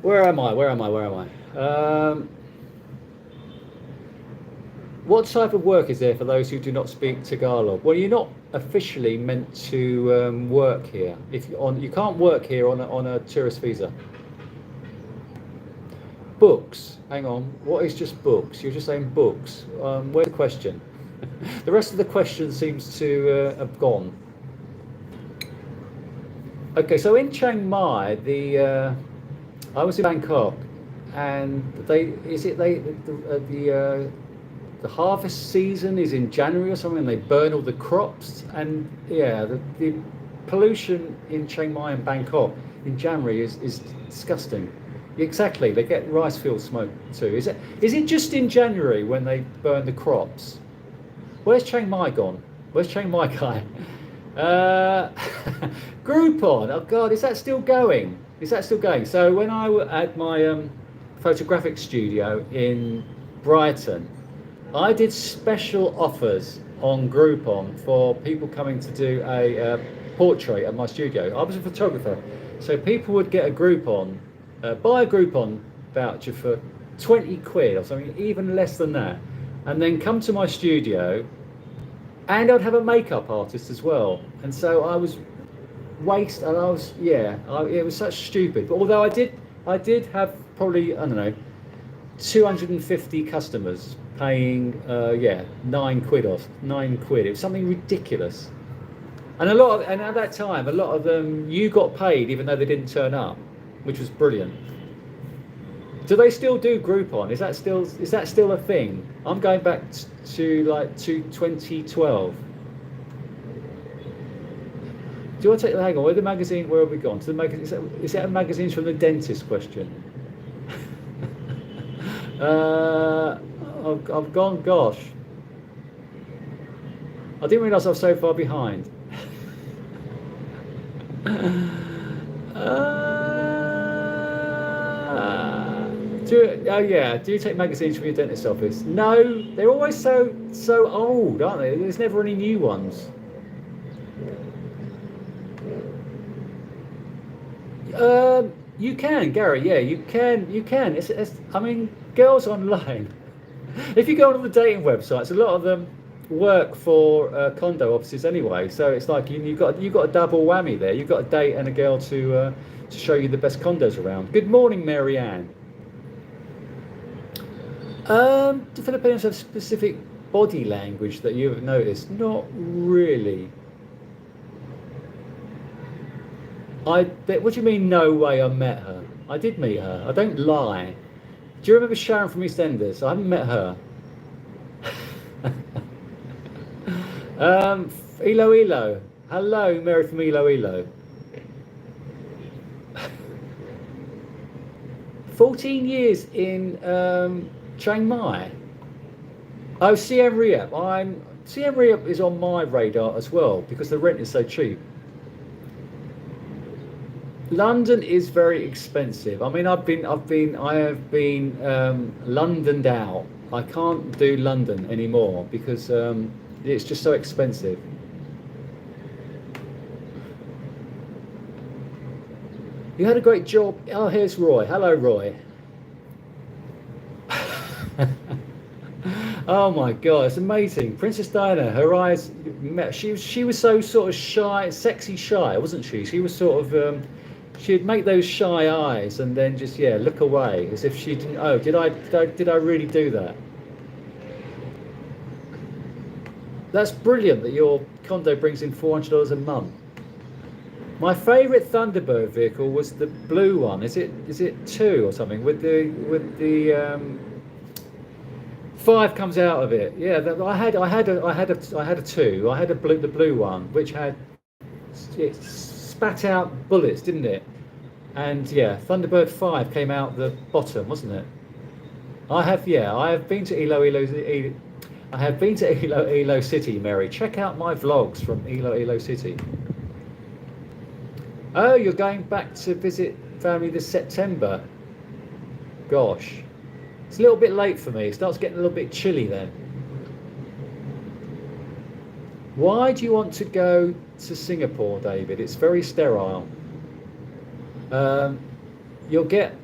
Where am I? What type of work is there for those who do not speak Tagalog? Well, you're not officially meant to work here. You can't work here on a tourist visa. Books. Hang on. What is just books? You're just saying books. Where's the question? The rest of the question seems to have gone. Okay, so in Chiang Mai, I was in Bangkok, and the harvest season is in January or something, and they burn all the crops, and yeah, the pollution in Chiang Mai and Bangkok in January is disgusting. Exactly, they get rice field smoke too. Is it just in January when they burn the crops? Where's Chiang Mai gone? Where's Chiang Mai guy? Groupon. Oh God, is that still going? So when I had my photographic studio in Brighton, I did special offers on Groupon for people coming to do a portrait at my studio. I was a photographer, so people would get a Groupon, buy a Groupon voucher for 20 quid or something, even less than that, and then come to my studio, and I'd have a makeup artist as well. And so I was it was such stupid. But although I did have probably, I don't know, 250 customers paying 9 quid. It was something ridiculous. And at that time, a lot of them, you got paid even though they didn't turn up, which was brilliant. Do they still do Groupon? Is that still a thing? I'm going back to 2012. Do I take? Hang on. Where have we gone? To the magazine? Is that a magazine from the dentist question? I've gone. Gosh, I didn't realise I was so far behind. Do you take magazines from your dentist office? No, they're always so old, aren't they? There's never any new ones. You can, Gary. Yeah, you can. I mean, girls online. If you go on the dating websites, a lot of them work for condo offices anyway. So it's like you've got a double whammy there. You've got a date and a girl to show you the best condos around. Good morning, Mary Ann. Do Filipinos have specific body language that you have noticed? Not really. What do you mean, no way I met her? I did meet her. I don't lie. Do you remember Sharon from EastEnders? I haven't met her. Ilo. Hello, Mary from Ilo. 14 years in Chiang Mai. Oh, Siem Reap. Siem Reap is on my radar as well because the rent is so cheap. London is very expensive. I mean, I have been Londoned out. I can't do London anymore because it's just so expensive. You had a great job. Oh, here's Roy. Hello, Roy. Oh my God, it's amazing. Princess Diana, her eyes, she was so sort of shy, sexy shy, wasn't she? She was sort of, she'd make those shy eyes and then just, look away as if she didn't, oh, did I really do that? That's brilliant that your condo brings in $400 a month. My favourite Thunderbird vehicle was the blue one. Is it 2 or something with the 5 comes out of it. Yeah, I had a 2. I had the blue one, which had it spat out bullets, didn't it? And Thunderbird 5 came out the bottom, wasn't it? I have been to Ilo City, Mary. Check out my vlogs from Ilo City. Oh, you're going back to visit family this September. Gosh. It's a little bit late for me. It starts getting a little bit chilly then. Why do you want to go to Singapore, David? It's very sterile. Um, you'll get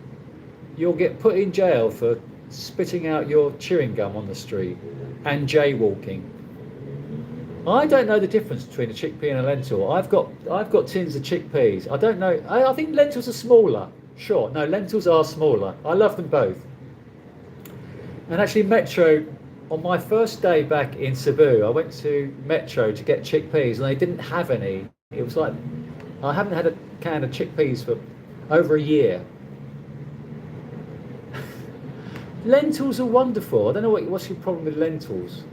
you'll get put in jail for spitting out your chewing gum on the street and jaywalking. I don't know the difference between a chickpea and a lentil. I've got tins of chickpeas. I don't know. I think lentils are smaller. Sure, no, lentils are smaller. I love them both. And actually, Metro, on my first day back in Cebu, I went to Metro to get chickpeas, and they didn't have any. It was like I haven't had a can of chickpeas for over a year. Lentils are wonderful. I don't know what's your problem with lentils.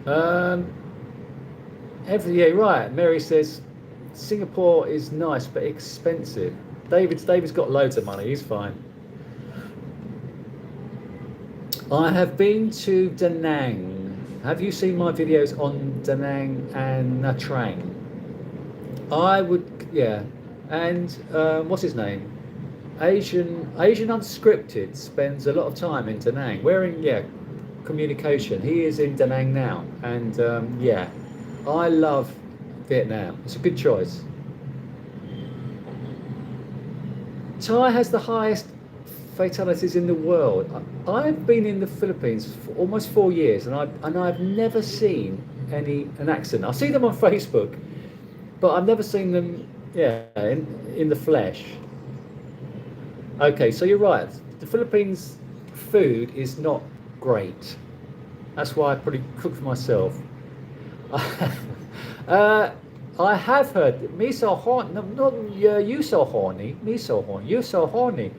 Um, yeah, right. Mary says Singapore is nice but expensive. David's got loads of money. He's fine. I have been to Da Nang. Have you seen my videos on Da Nang and Nha Trang? I would, yeah. And what's his name? Asian Unscripted spends a lot of time in Da Nang. We're in, yeah, communication. He is in Da Nang now, and yeah, I love Vietnam. It's a good choice. Thai has the highest fatalities in the world. I've been in the Philippines for almost 4 years, and I've never seen an accident. I see them on Facebook, but I've never seen them, yeah, in the flesh. Okay, so you're right. The Philippines food is not great. That's why I probably cook for myself. I have heard me so horny. No, not you so horny. Me so horny. You so horny.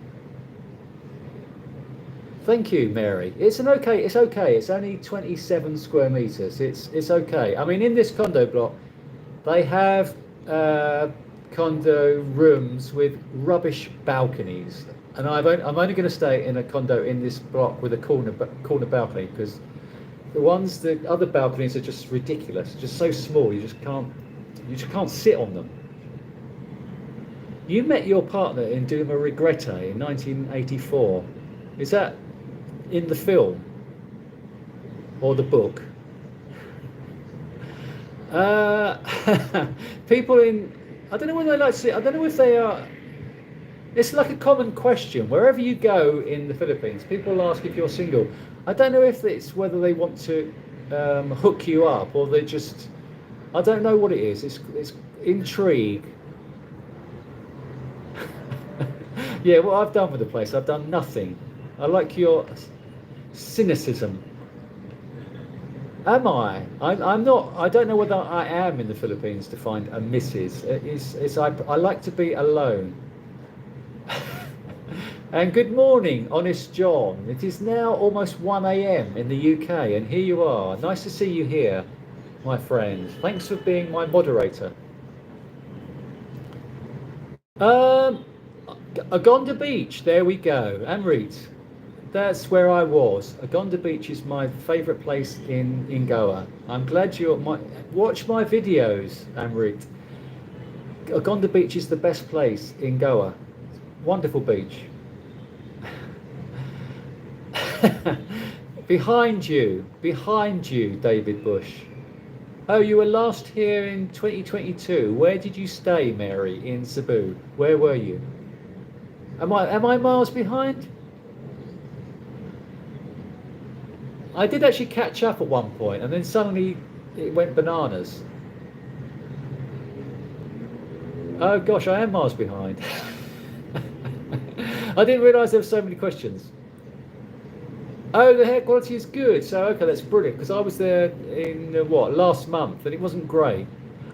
Thank you, Mary. It's okay. It's okay. It's only 27 square meters. It's okay. I mean, in this condo block, they have condo rooms with rubbish balconies, and I'm only going to stay in a condo in this block with a corner balcony, because the other balconies are just ridiculous, just so small you just can't sit on them. You met your partner in Duma Regrette in 1984. Is that in the film or the book? People in, I don't know whether they like to see, I don't know if they are, it's like a common question. Wherever you go in the Philippines, people ask if you're single. I don't know if it's whether they want to hook you up, or they just, I don't know what it is. It's intrigue. Yeah, what I've done with the place, I've done nothing. I like your cynicism. Am I? I'm not. I don't know whether I am in the Philippines to find a missus. I like to be alone. And good morning, honest John. It is now almost 1 a.m. in the UK, and here you are. Nice to see you here, my friend. Thanks for being my moderator. Agonda Beach. There we go. Amrit. That's where I was. Agonda Beach is my favourite place in Goa. I'm glad watch my videos, Amrit. Agonda Beach is the best place in Goa. Wonderful beach. Behind you, David Bush. Oh, you were last here in 2022. Where did you stay, Mary? In Cebu. Where were you? Am I miles behind? I did actually catch up at one point, and then suddenly it went bananas. Oh gosh, I am miles behind. I didn't realise there were so many questions. Oh, the hair quality is good. So okay, that's brilliant, because I was there in last month, and it wasn't great.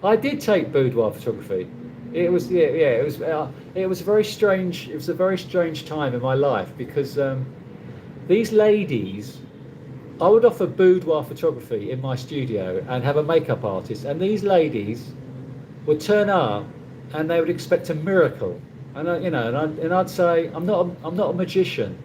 I did take boudoir photography. It was it was a very strange. It was a very strange time in my life, because these ladies, I would offer boudoir photography in my studio and have a makeup artist, and these ladies would turn up and they would expect a miracle, and I'd say I'm not a magician.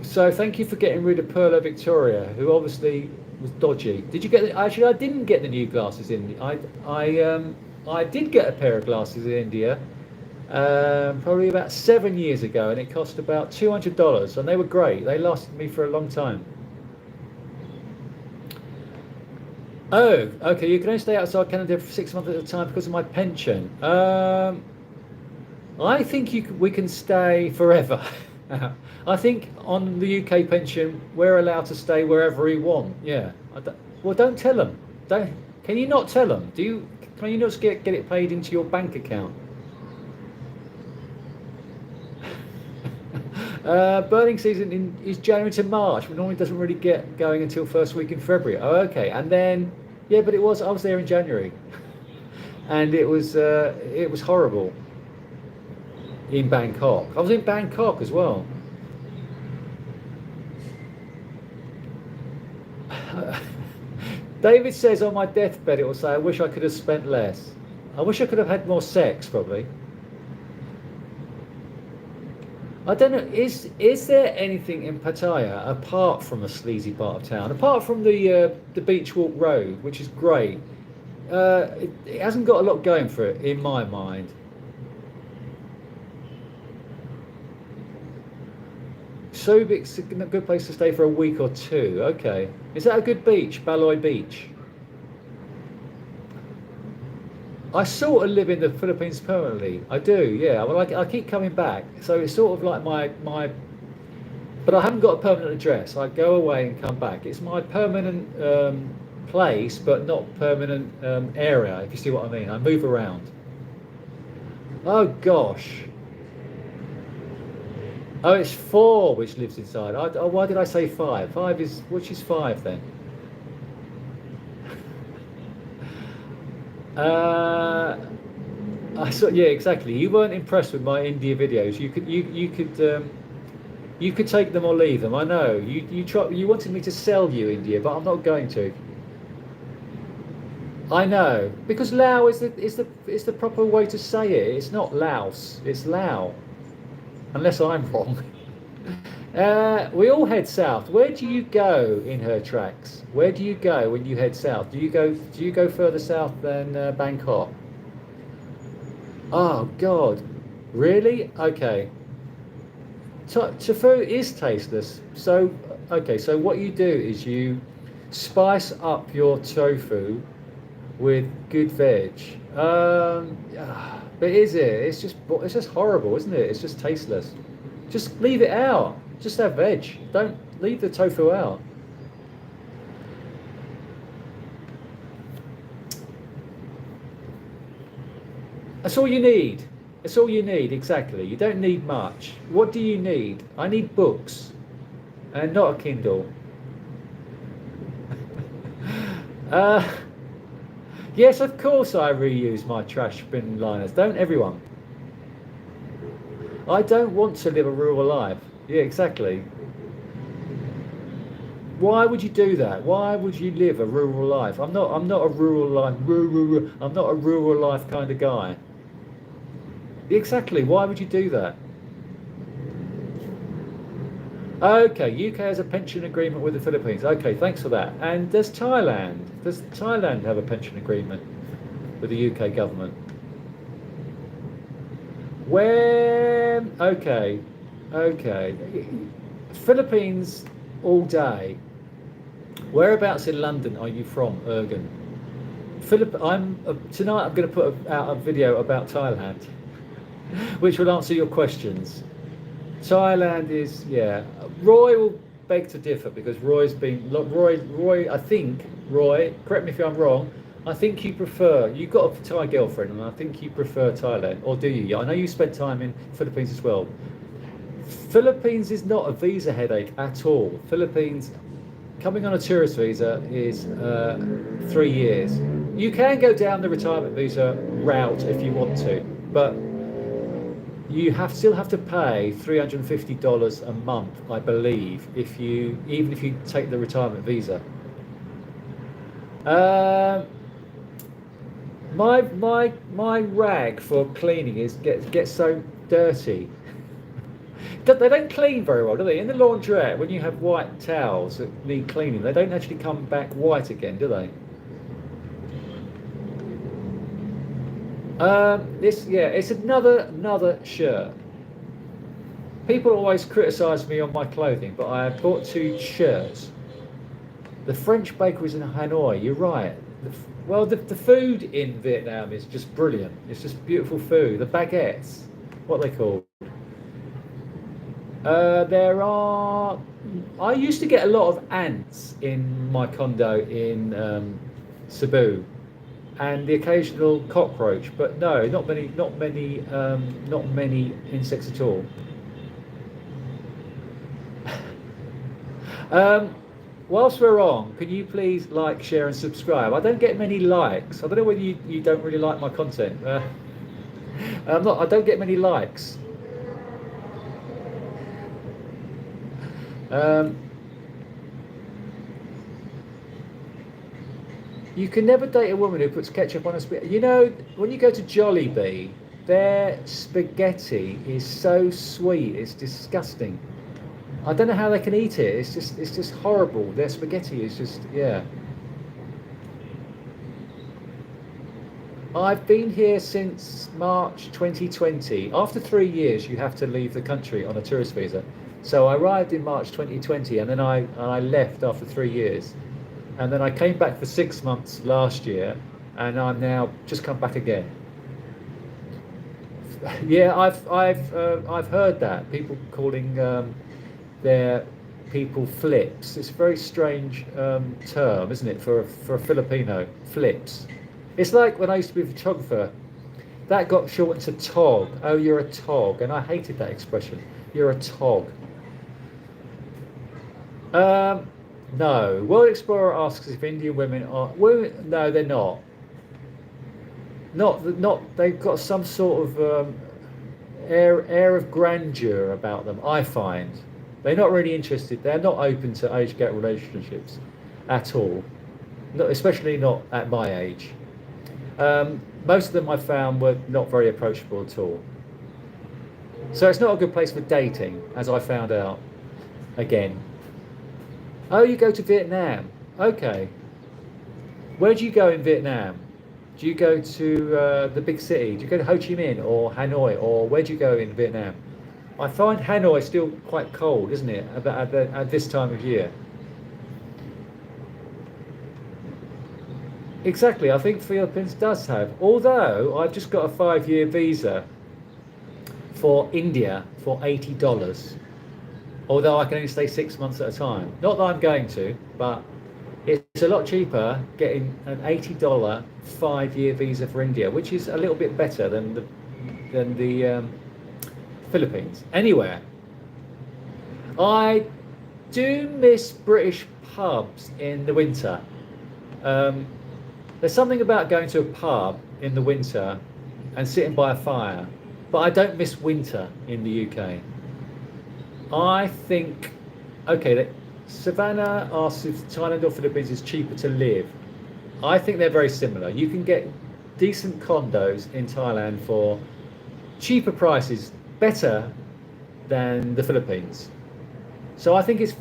So thank you for getting rid of Perla Victoria, who obviously was dodgy. Did you get actually? I didn't get the new glasses in. I did get a pair of glasses in India. probably about 7 years ago, and it cost about $200, and they were great. They lasted me for a long time. Oh, okay. You can only stay outside Canada for 6 months at a time because of my pension. I think we can stay forever. I think on the UK pension, we're allowed to stay wherever we want. Yeah. Well, don't tell them. Don't. Can you not tell them? Do you? Can you not get it paid into your bank account? Burning season is January to March, but normally doesn't really get going until first week in February. Oh, okay. And then, yeah, but I was there in January, and it was horrible in Bangkok. I was in Bangkok as well. David says on my deathbed it will say, I wish I could have spent less. I wish I could have had more sex, probably. I don't know, is there anything in Pattaya apart from a sleazy part of town, apart from the Beach Walk Road, which is great? It hasn't got a lot going for it, in my mind. Sobik's a good place to stay for a week or two. Okay. Is that a good beach, Baloy Beach? I sort of live in the Philippines permanently. I do, yeah. Well, I keep coming back. So it's sort of like my but I haven't got a permanent address. I go away and come back. It's my permanent place, but not permanent area, if you see what I mean. I move around. Oh, gosh. Oh, it's 4 which lives inside. Why did I say 5? Which is 5 then? Yeah, exactly. You weren't impressed with my India videos. You could take them or leave them. I know. You wanted me to sell you India, but I'm not going to. I know, because Lao is the proper way to say it. It's not Laos. It's Lao. Unless I'm wrong. We all head south. Where do you go in her tracks? Where do you go when you head south? Do you go further south than Bangkok? Oh God, really? Okay. Tofu is tasteless. So okay, so what you do is you spice up your tofu with good veg. But is it? It's just horrible, isn't it? It's just tasteless. Just leave it out. Just have veg. Don't leave the tofu out. That's all you need. That's all you need, exactly. You don't need much. What do you need? I need books, and not a Kindle. Yes, of course I reuse my trash bin liners. Don't everyone? I don't want to live a rural life. Yeah, exactly. Why would you do that? Why would you live a rural life? I'm not a rural life. I'm not a rural life kind of guy. Exactly. Why would you do that? Okay, UK has a pension agreement with the Philippines. Okay, thanks for that. And does Thailand have a pension agreement with the UK government? Okay. Philippines all day. Whereabouts in London are you from, Ergen? Tonight I'm going to put out a video about Thailand, which will answer your questions. Thailand is, yeah. Roy will beg to differ because Roy, correct me if I'm wrong, I think you've got a Thai girlfriend and I think you prefer Thailand, or do you? I know you spent time in Philippines as well. Philippines is not a visa headache at all. Philippines, coming on a tourist visa is 3 years. You can go down the retirement visa route if you want to, but you still have to pay $350 a month, I believe, even if you take the retirement visa. My rag for cleaning gets so dirty. They don't clean very well, do they? In the laundrette, when you have white towels that need cleaning, they don't actually come back white again, do they? It's another shirt. People always criticise me on my clothing, but I have bought two shirts. The French bakeries in Hanoi. You're right. The food in Vietnam is just brilliant. It's just beautiful food. The baguettes, what they call. There are. I used to get a lot of ants in my condo in Cebu, and the occasional cockroach. But no, not many insects at all. Um, Whilst we're on, can you please like, share, and subscribe? I don't get many likes. I don't know whether you don't really like my content. I don't get many likes. Um, you can never date a woman who puts ketchup on a spaghetti. You know, when you go to Jollibee, their spaghetti is so sweet. It's disgusting. I don't know how they can eat it. It's just horrible. Their spaghetti is just, yeah. I've been here since March 2020. After 3 years, you have to leave the country on a tourist visa. So I arrived in March 2020, and then I left after 3 years, and then I came back for 6 months last year, and I'm now just come back again. Yeah, I've heard that people calling their people flips. It's a very strange term, isn't it, for a Filipino, flips. It's like when I used to be a photographer, that got shortened to tog. Oh, you're a tog, and I hated that expression. You're a tog. No. World Explorer asks if Indian women are women. No, they're not. Not. They've got some sort of air of grandeur about them. I find they're not really interested. They're not open to age gap relationships at all. Not, especially not at my age. Most of them I found were not very approachable at all. So it's not a good place for dating, as I found out again. Oh, you go to Vietnam. Okay. Where do you go in Vietnam? Do you go to the big city? Do you go to Ho Chi Minh or Hanoi, or where do you go in Vietnam? I find Hanoi still quite cold, isn't it, at this time of year? Exactly, I think Philippines does have. Although I've just got a 5-year visa for India for $80. Although I can only stay 6 months at a time. Not that I'm going to, but it's a lot cheaper getting an $80 5-year visa for India, which is a little bit better than the Philippines. Anyway, I do miss British pubs in the winter. There's something about going to a pub in the winter and sitting by a fire, but I don't miss winter in the UK. I think, okay, Savannah asks if Thailand or Philippines is cheaper to live. I think they're very similar. You can get decent condos in Thailand for cheaper prices, better than the Philippines. So I think it's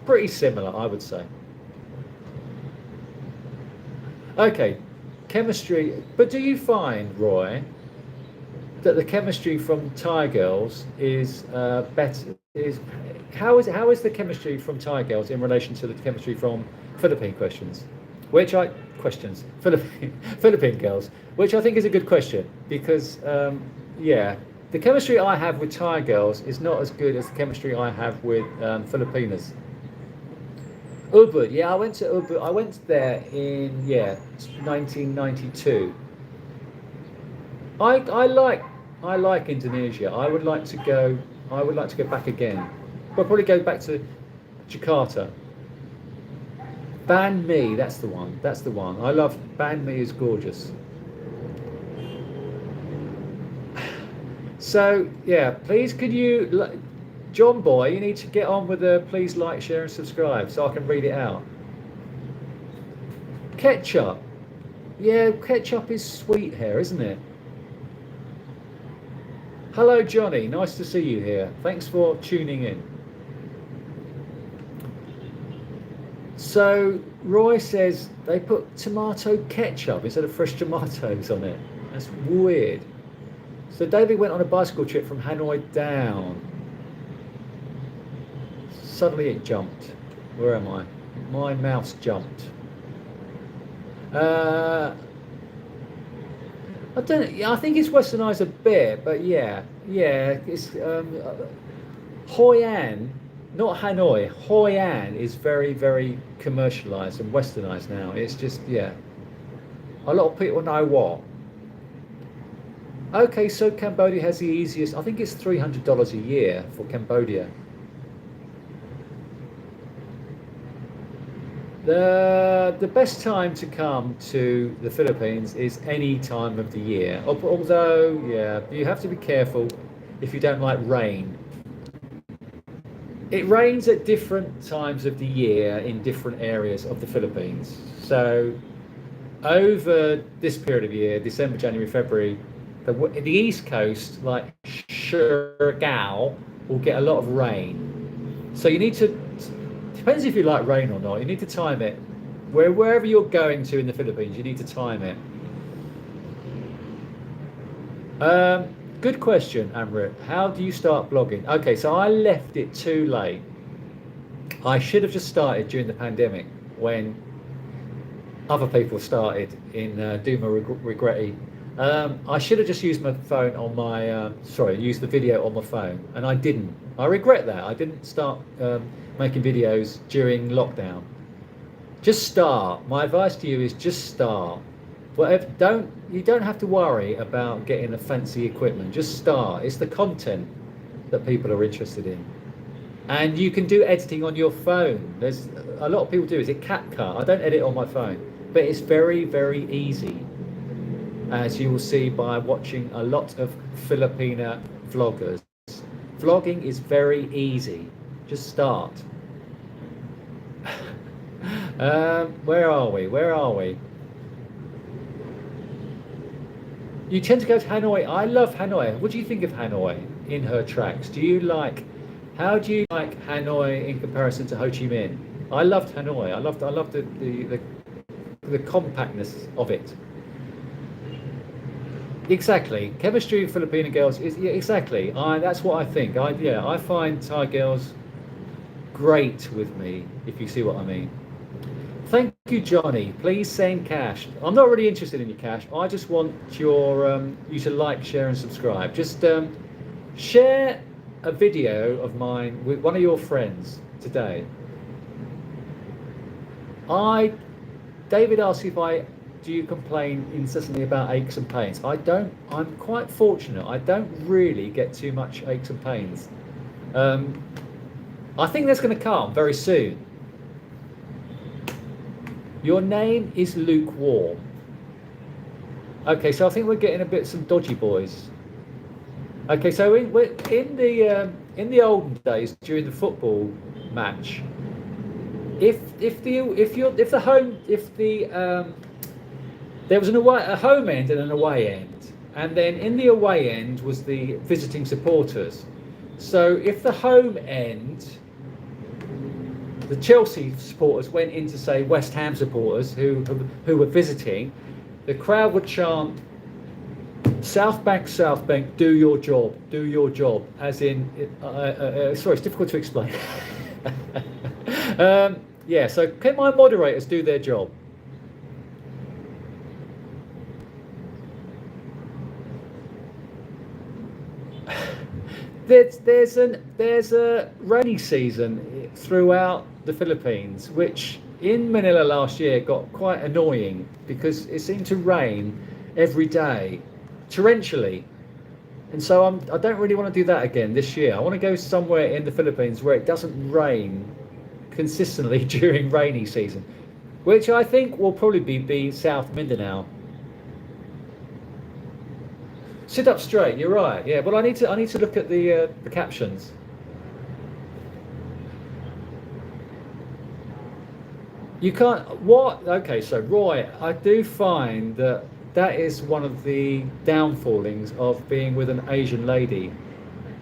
pretty similar, I would say. Okay, chemistry. But do you find, Roy, that the chemistry from Thai girls is better? How is the chemistry from Thai girls in relation to the chemistry from Philippine questions? Philippine girls, which I think is a good question because the chemistry I have with Thai girls is not as good as the chemistry I have with Filipinas. Ubud, yeah, I went to Ubud. I went there in 1992. I like Indonesia. I would like to go. I would like to go back again. I'll probably go back to Jakarta. Banh Mi, that's the one. That's the one. I love Banh Mi is gorgeous. So yeah, please could you, John Boy, you need to get on with the please like, share, and subscribe so I can read it out. Ketchup, yeah, ketchup is sweet here, isn't it? Hello, Johnny. Nice to see you here. Thanks for tuning in. So Roy says they put tomato ketchup instead of fresh tomatoes on it. That's weird. So David went on a bicycle trip from Hanoi down. Suddenly it jumped. Where am I? My mouse jumped. Uh, I don't. Yeah, I think it's westernized a bit, but yeah. It's Hoi An, not Hanoi. Hoi An is very, very commercialized and westernized now. It's just yeah. A lot of people know what. Okay, so Cambodia has the easiest. I think it's $300 a year for Cambodia. The best time to come to the Philippines is any time of the year. Although, yeah, you have to be careful if you don't like rain. It rains at different times of the year in different areas of the Philippines. So over this period of year, December, January, February, the East Coast, like Siargao, will get a lot of rain. So you need to, depends if you like rain or not, you need to time it. Wherever you're going to in the Philippines, you need to time it. Good question, Amrit. How do you start blogging? Okay, so I left it too late. I should have just started during the pandemic when other people started in Duma Regretti. I should have just used my phone on my, used the video on my phone, and I didn't. I regret that. I didn't start making videos during lockdown. Just start. My advice to you is just start. Whatever, you don't have to worry about getting a fancy equipment. Just start. It's the content that people are interested in. And you can do editing on your phone. There's a lot of people do. Is it CapCut? I don't edit on my phone, but it's very, very easy, as you will see by watching a lot of Filipina vloggers. Vlogging is very easy. Just start. Where are we? You tend to go to Hanoi. I love Hanoi. What do you think of Hanoi in her tracks? How do you like Hanoi in comparison to Ho Chi Minh? I loved Hanoi. I loved the compactness of it. Exactly. Chemistry of Filipino girls is exactly. That's what I think. I find Thai girls great with me, if you see what I mean. Thank you, Johnny. Please send cash. I'm not really interested in your cash. I just want you to like, share, and subscribe. Just share a video of mine with one of your friends today. David asked do you complain incessantly about aches and pains? I don't. I'm quite fortunate. I don't really get too much aches and pains. I think that's going to come very soon. Your name is lukewarm. Okay, so I think we're getting a bit some dodgy boys. Okay, so in the olden days during the football match, there was a home end and an away end, and then in the away end was the visiting supporters. So if the home end, the Chelsea supporters went in to say West Ham supporters who were visiting, the crowd would chant, South Bank, do your job, as in, sorry, it's difficult to explain. So can my moderators do their job? There's a rainy season throughout the Philippines, which in Manila last year got quite annoying because it seemed to rain every day, torrentially. And so I don't really want to do that again this year. I want to go somewhere in the Philippines where it doesn't rain consistently during rainy season, which I think will probably be South Mindanao. Sit up straight. You're right. Yeah, but I need to look at the captions. You can't. What? Okay, so Roy, I do find that is one of the downfallings of being with an Asian lady.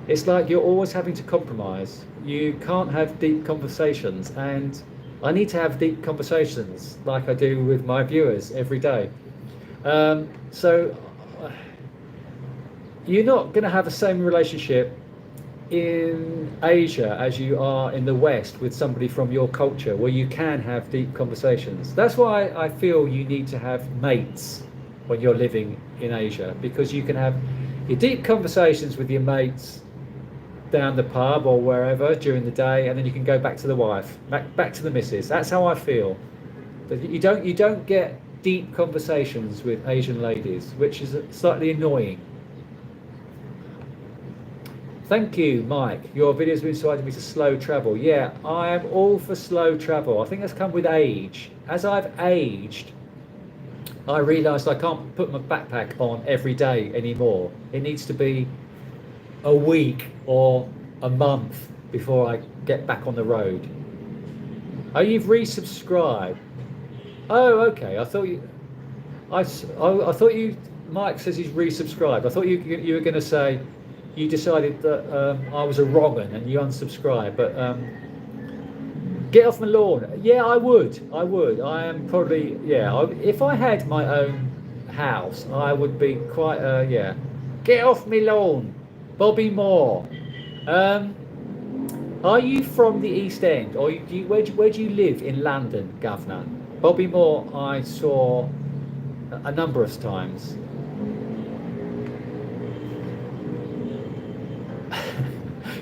It's like you're always having to compromise. You can't have deep conversations, and I need to have deep conversations like I do with my viewers every day. So you're not going to have the same relationship in Asia as you are in the West with somebody from your culture where you can have deep conversations. That's why I feel you need to have mates when you're living in Asia, because you can have your deep conversations with your mates down the pub or wherever during the day, and then you can go back to the wife, back to the missus. That's how I feel. But you don't get deep conversations with Asian ladies, which is slightly annoying. Thank you, Mike. Your video's been inspiring me to slow travel. Yeah, I am all for slow travel. I think that's come with age. As I've aged, I realised I can't put my backpack on every day anymore. It needs to be a week or a month before I get back on the road. Oh, you've resubscribed. Oh, okay. I thought you. Mike says he's resubscribed. I thought you were going to say you decided that I was a wrong un and you unsubscribed. But get off my lawn. Yeah, I would. I am probably, yeah. If I had my own house, I would be quite, yeah. Get off my lawn, Bobby Moore. Are you from the East End, or where do you live in London, Governor? Bobby Moore, I saw a number of times.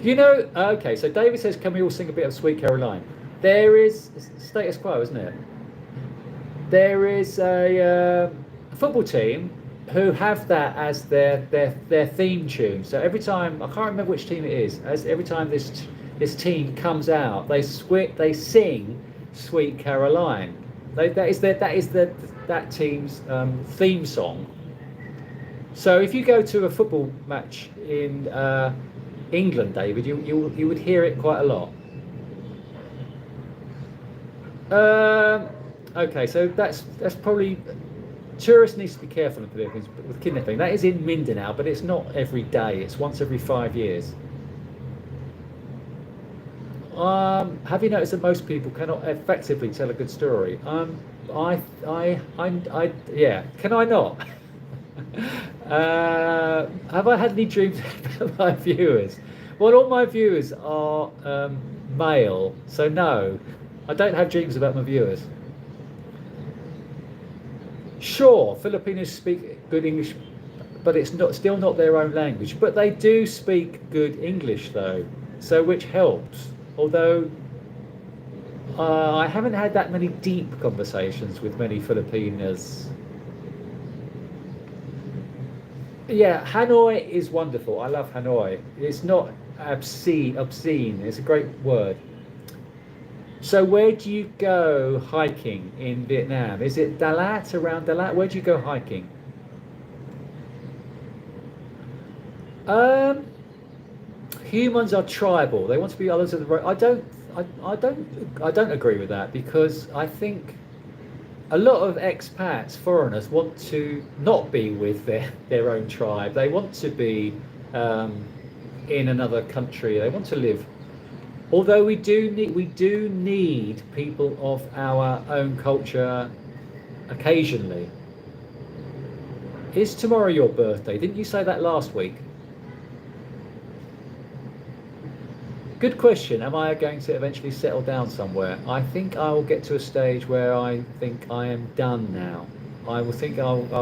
You know, okay, so David says, can we all sing a bit of Sweet Caroline? There is status quo, isn't it? There is a football team who have that as their theme tune. So every time, I can't remember which team it is, as every time this team comes out, they sing Sweet Caroline. That is that team's theme song. So if you go to a football match in England, David, you would hear it quite a lot. Okay, so that's probably, tourists need to be careful in the Philippines with kidnapping. That is in Mindanao, but it's not every day. It's once every 5 years. Have you noticed that most people cannot effectively tell a good story? Yeah. Can I not? Have I had any dreams about my viewers? Well, all my viewers are male, so no, I don't have dreams about my viewers. Sure, Filipinos speak good English, but it's still not their own language. But they do speak good English, though, so which helps. Although I haven't had that many deep conversations with many Filipinos. Yeah, Hanoi is wonderful. I love Hanoi. It's not obscene. It's a great word. So where do you go hiking in Vietnam? Is it Dalat, around Dalat? Where do you go hiking? Humans are tribal. They want to be others of the road. I don't agree with that, because I think a lot of expats, foreigners, want to not be with their own tribe. They want to be in another country. They want to live. Although we do need people of our own culture occasionally. Is tomorrow your birthday? Didn't you say that last week? Good question. Am I going to eventually settle down somewhere? I think I will get to a stage where I think I am done now. I'll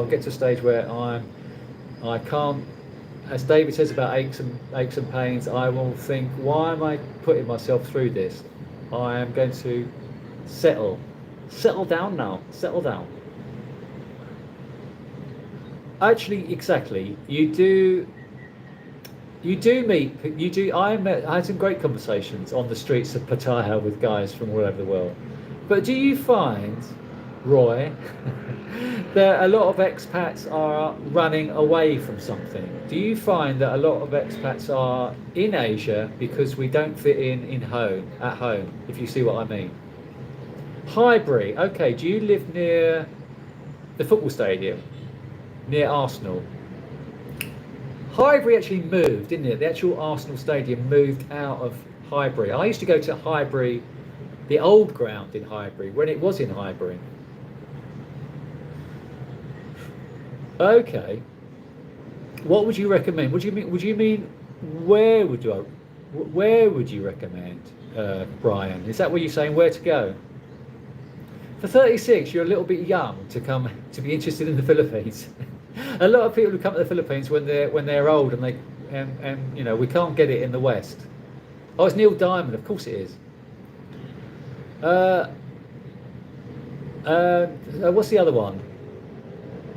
get to a stage where I can't, as David says about aches and pains, I will think, why am I putting myself through this? I am going to settle down now. Settle down. Actually, exactly. I had some great conversations on the streets of Pattaya with guys from all over the world. But do you find, Roy, that a lot of expats are running away from something? Do you find that a lot of expats are in Asia because we don't fit at home, if you see what I mean? Highbury, okay, do you live near the football stadium, near Arsenal? Highbury actually moved, didn't it? The actual Arsenal stadium moved out of Highbury. I used to go to Highbury, the old ground in Highbury, when it was in Highbury. Okay. What would you recommend? Would you mean? Would you mean where would you where would you recommend, Brian? Is that what you're saying? Where to go? For 36, you're a little bit young to come to be interested in the Philippines. A lot of people who come to the Philippines when they're old and you know we can't get it in the West. Oh, it's Neil Diamond. Of course it is. Uh, what's the other one?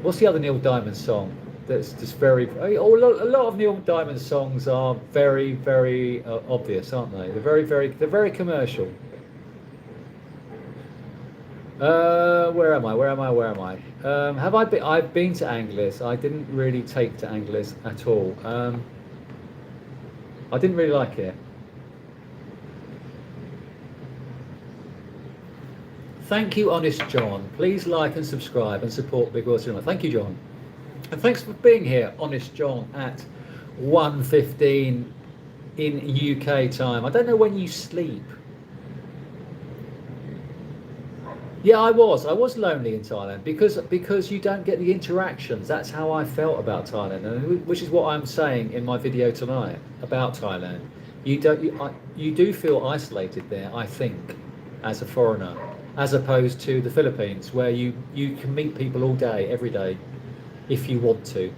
What's the other Neil Diamond song? That's just very. Oh, a lot of Neil Diamond songs are very obvious, aren't they? They're very commercial. Where am I? Where am I? Where am I? Have I been? I've been to Anglers. I didn't really take to Anglers at all. I didn't really like it. Thank you, Honest John. Please like and subscribe and support Big World Cinema. Thank you, John. And thanks for being here, Honest John, at 1:15 in UK time. I don't know when you sleep. Yeah, I was lonely in Thailand because you don't get the interactions. That's how I felt about Thailand, and which is what I'm saying in my video tonight about Thailand. You do feel isolated there, I think, as a foreigner, as opposed to the Philippines, where you can meet people all day, every day, if you want to.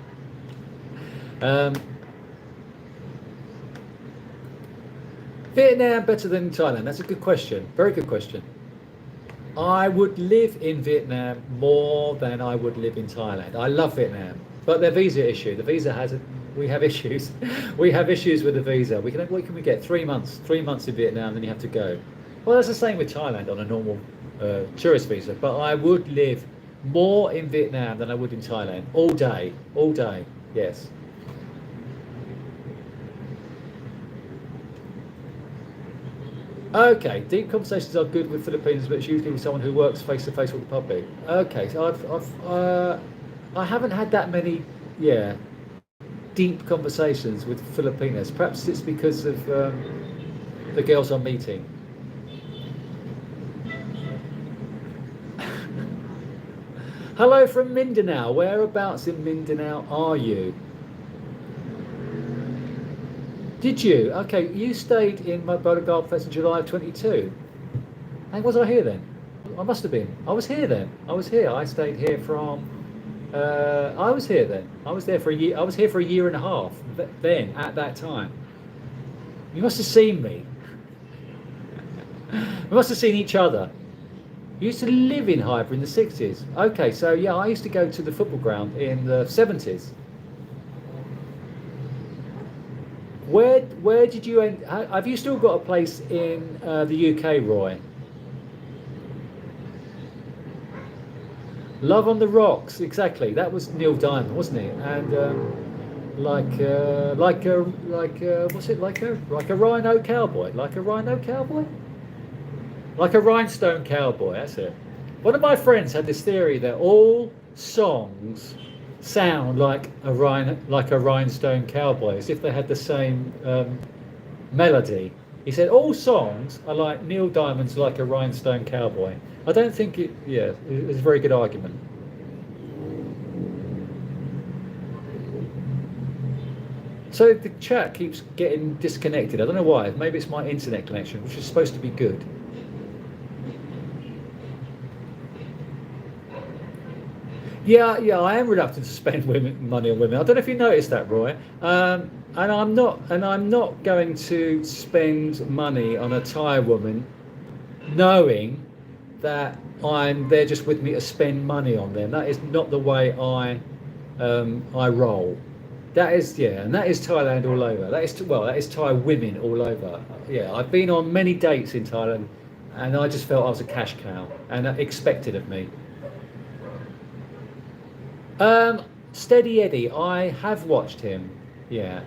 Vietnam better than Thailand? That's a good question. Very good question. I would live in Vietnam more than I would live in Thailand. I love Vietnam, but their visa issue. The visa has we have issues. We have issues with the visa. What can we get? 3 months. 3 months in Vietnam, then you have to go. Well, that's the same with Thailand on a normal tourist visa. But I would live more in Vietnam than I would in Thailand. All day. All day. Yes. Okay, deep conversations are good with Filipinos, but it's usually with someone who works face to face with the public. Okay, so I haven't had that many, yeah, deep conversations with Filipinos. Perhaps it's because of the girls I'm meeting. Hello from Mindanao. Whereabouts in Mindanao are you? Did you? Okay, you stayed in Mobola Garden Fest in July of 22. And was I here then? I must have been. I was here then. I was here. I stayed here from. I was here then. I was there for a year. I was here for a year and a half. Then at that time, you must have seen me. We must have seen each other. You used to live in Highbury in the 60s. Okay, so yeah, I used to go to the football ground in the 70s. Where did you end? Have you still got a place in the UK, Roy? Love on the Rocks, exactly. That was Neil Diamond, wasn't it? And what's it like a rhino cowboy? Like a rhino cowboy? Like a rhinestone cowboy. That's it. One of my friends had this theory that all songs sound like a rhinestone cowboy, as if they had the same melody. He said all songs are like Neil Diamond's Like a Rhinestone Cowboy. I don't think it. Yeah, it's a very good argument. So the chat keeps getting disconnected. I don't know why. Maybe it's my internet connection, which is supposed to be good. Yeah, I am reluctant to spend money on women. I don't know if you noticed that, Roy. And I'm not going to spend money on a Thai woman, knowing that they're just with me to spend money on them. That is not the way I roll. That is and that is Thailand all over. That is Thai women all over. Yeah, I've been on many dates in Thailand, and I just felt I was a cash cow, and expected of me. Steady Eddie, I have watched him. Yeah.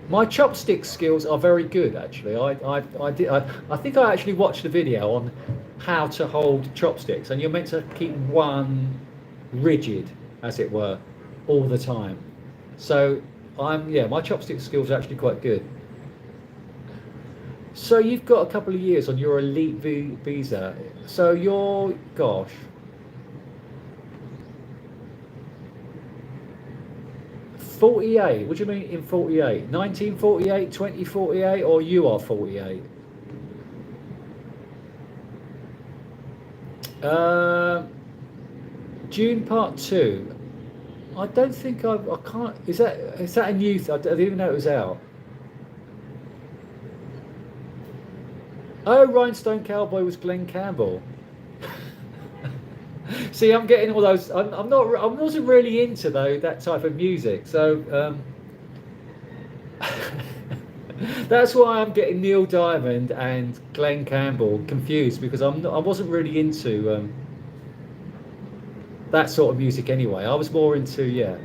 My chopstick skills are very good, actually. I think I actually watched a video on how to hold chopsticks, and you're meant to keep one rigid, as it were, all the time. So my chopstick skills are actually quite good. So you've got a couple of years on your elite visa. So gosh. 48. What do you mean in 48? 1948, 2048, or you are 48? June Part 2. I don't think I can't. Is that a new? I didn't even know it was out. Oh, Rhinestone Cowboy was Glenn Campbell. See, I'm getting all those. I'm not. I wasn't really into that type of music. So that's why I'm getting Neil Diamond and Glenn Campbell confused, because I wasn't really into that sort of music anyway. I was more into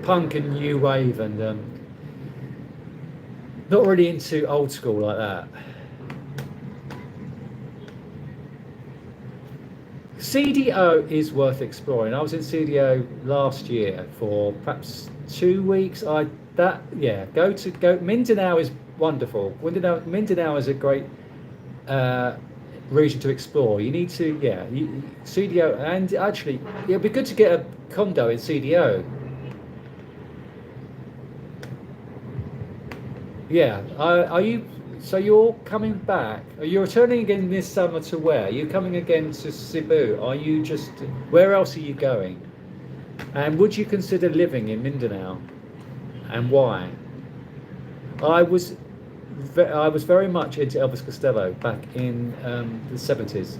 punk and new wave, and not really into old school like that. CDO is worth exploring. I was in CDO last year for perhaps 2 weeks. Go Mindanao is wonderful. Mindanao is a great region to explore. You need to CDO, and actually it'll be good to get a condo in CDO. Are you? So you're coming back? Are you returning again this summer to where? Are you coming again to Cebu? Are you just? Where else are you going? And would you consider living in Mindanao? And why? I was very much into Elvis Costello back in the 70s.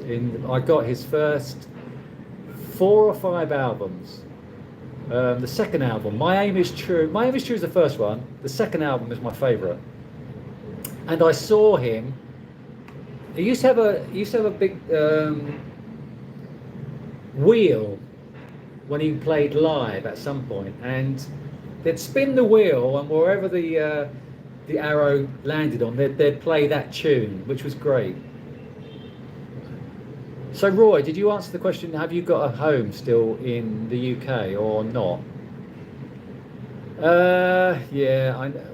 I got his first 4 or 5 albums. The second album, My Aim Is True. My Aim Is True is the first one. The second album is my favourite. And I saw him. He used to have a big wheel when he played live at some point, and they'd spin the wheel, and wherever the arrow landed on, they'd play that tune, which was great. So Roy, did you answer the question? Have you got a home still in the UK or not? Yeah, I know.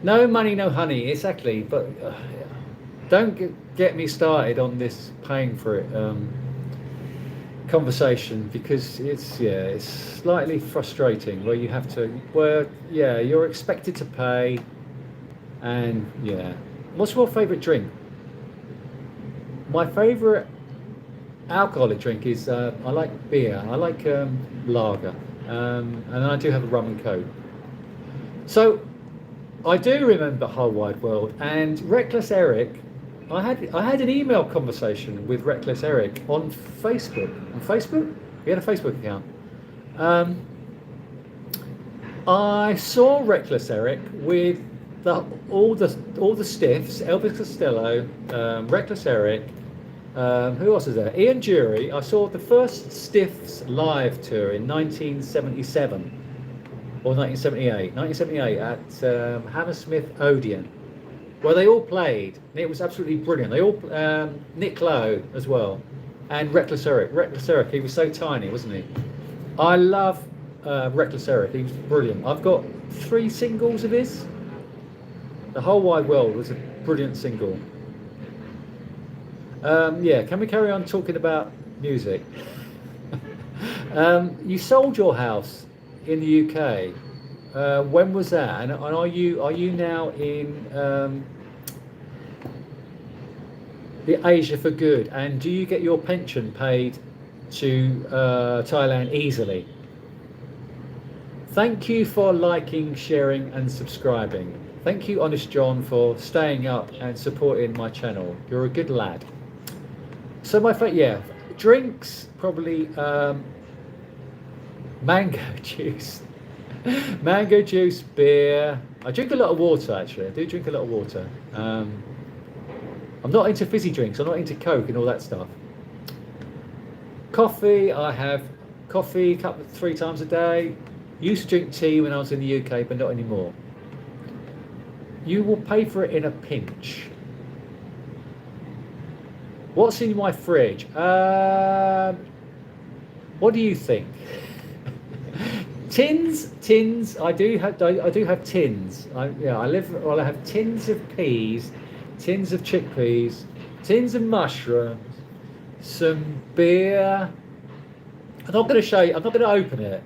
No money, no honey, exactly. But don't get me started on this paying for it conversation, because it's slightly frustrating where you have to, you're expected to pay, and What's your favourite drink? My favourite alcoholic drink is I like beer. I like lager, and I do have a rum and coke. So I do remember Whole Wide World and Reckless Eric. I had an email conversation with Reckless Eric on Facebook. On Facebook, he had a Facebook account. I saw Reckless Eric with all the stiffs: Elvis Costello, Reckless Eric. Who else is there? Ian Jury. I saw the first Stiffs live tour in 1977 or 1978. 1978 at Hammersmith Odeon, where they all played. And it was absolutely brilliant. They all Nick Lowe as well, and Reckless Eric. Reckless Eric. He was so tiny, wasn't he? I love Reckless Eric. He was brilliant. I've got 3 singles of his. The Whole Wide World was a brilliant single. Can we carry on talking about music? You sold your house in the UK. When was that? And are you now in the Asia for good? And do you get your pension paid to Thailand easily? Thank you for liking, sharing, and subscribing. Thank you, Honest John, for staying up and supporting my channel. You're a good lad. So my drinks, probably mango juice. Mango juice, beer. I drink a lot of water, actually. I do drink a lot of water. I'm not into fizzy drinks. I'm not into Coke and all that stuff. Coffee, I have coffee 3 times a day. Used to drink tea when I was in the UK, but not anymore. You will pay for it in a pinch. What's in my fridge? What do you think? Tins. I do have tins. I have tins of peas, tins of chickpeas, tins of mushrooms, some beer. I'm not going to show you. I'm not going to open it.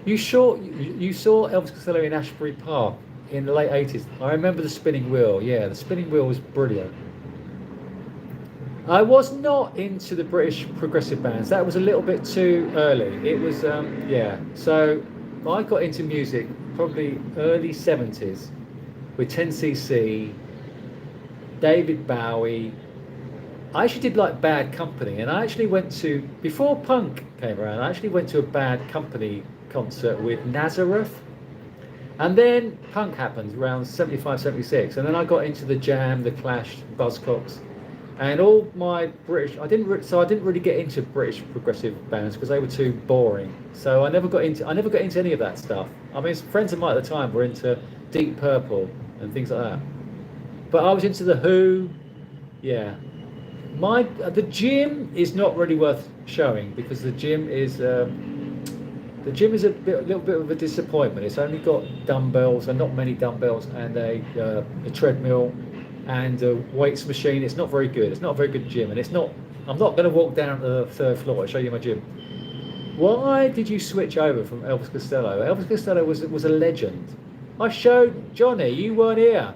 You saw Elvis Costello in Ashbury Park in the late 80s. I remember the spinning wheel. Yeah, the spinning wheel was brilliant. I was not into the British progressive bands. That was a little bit too early. It was, yeah. So I got into music probably early 70s with 10cc, David Bowie. I actually did like Bad Company, and I actually went to, before punk came around, I actually went to a Bad Company concert with Nazareth. And then punk happened around 75, 76. And then I got into the Jam, the Clash, Buzzcocks. And all my British, I didn't really get into British progressive bands because they were too boring. So I never got into any of that stuff. I mean, friends of mine at the time were into Deep Purple and things like that. But I was into the Who. Yeah, the gym is not really worth showing because the gym is a little bit of a disappointment. It's only got dumbbells and not many dumbbells and a treadmill and a weights machine. It's not very good. It's not a very good gym, and it's not. I'm not going to walk down to the third floor and show you my gym. Why did you switch over from Elvis Costello? Elvis Costello was a legend. I showed Johnny. You weren't here.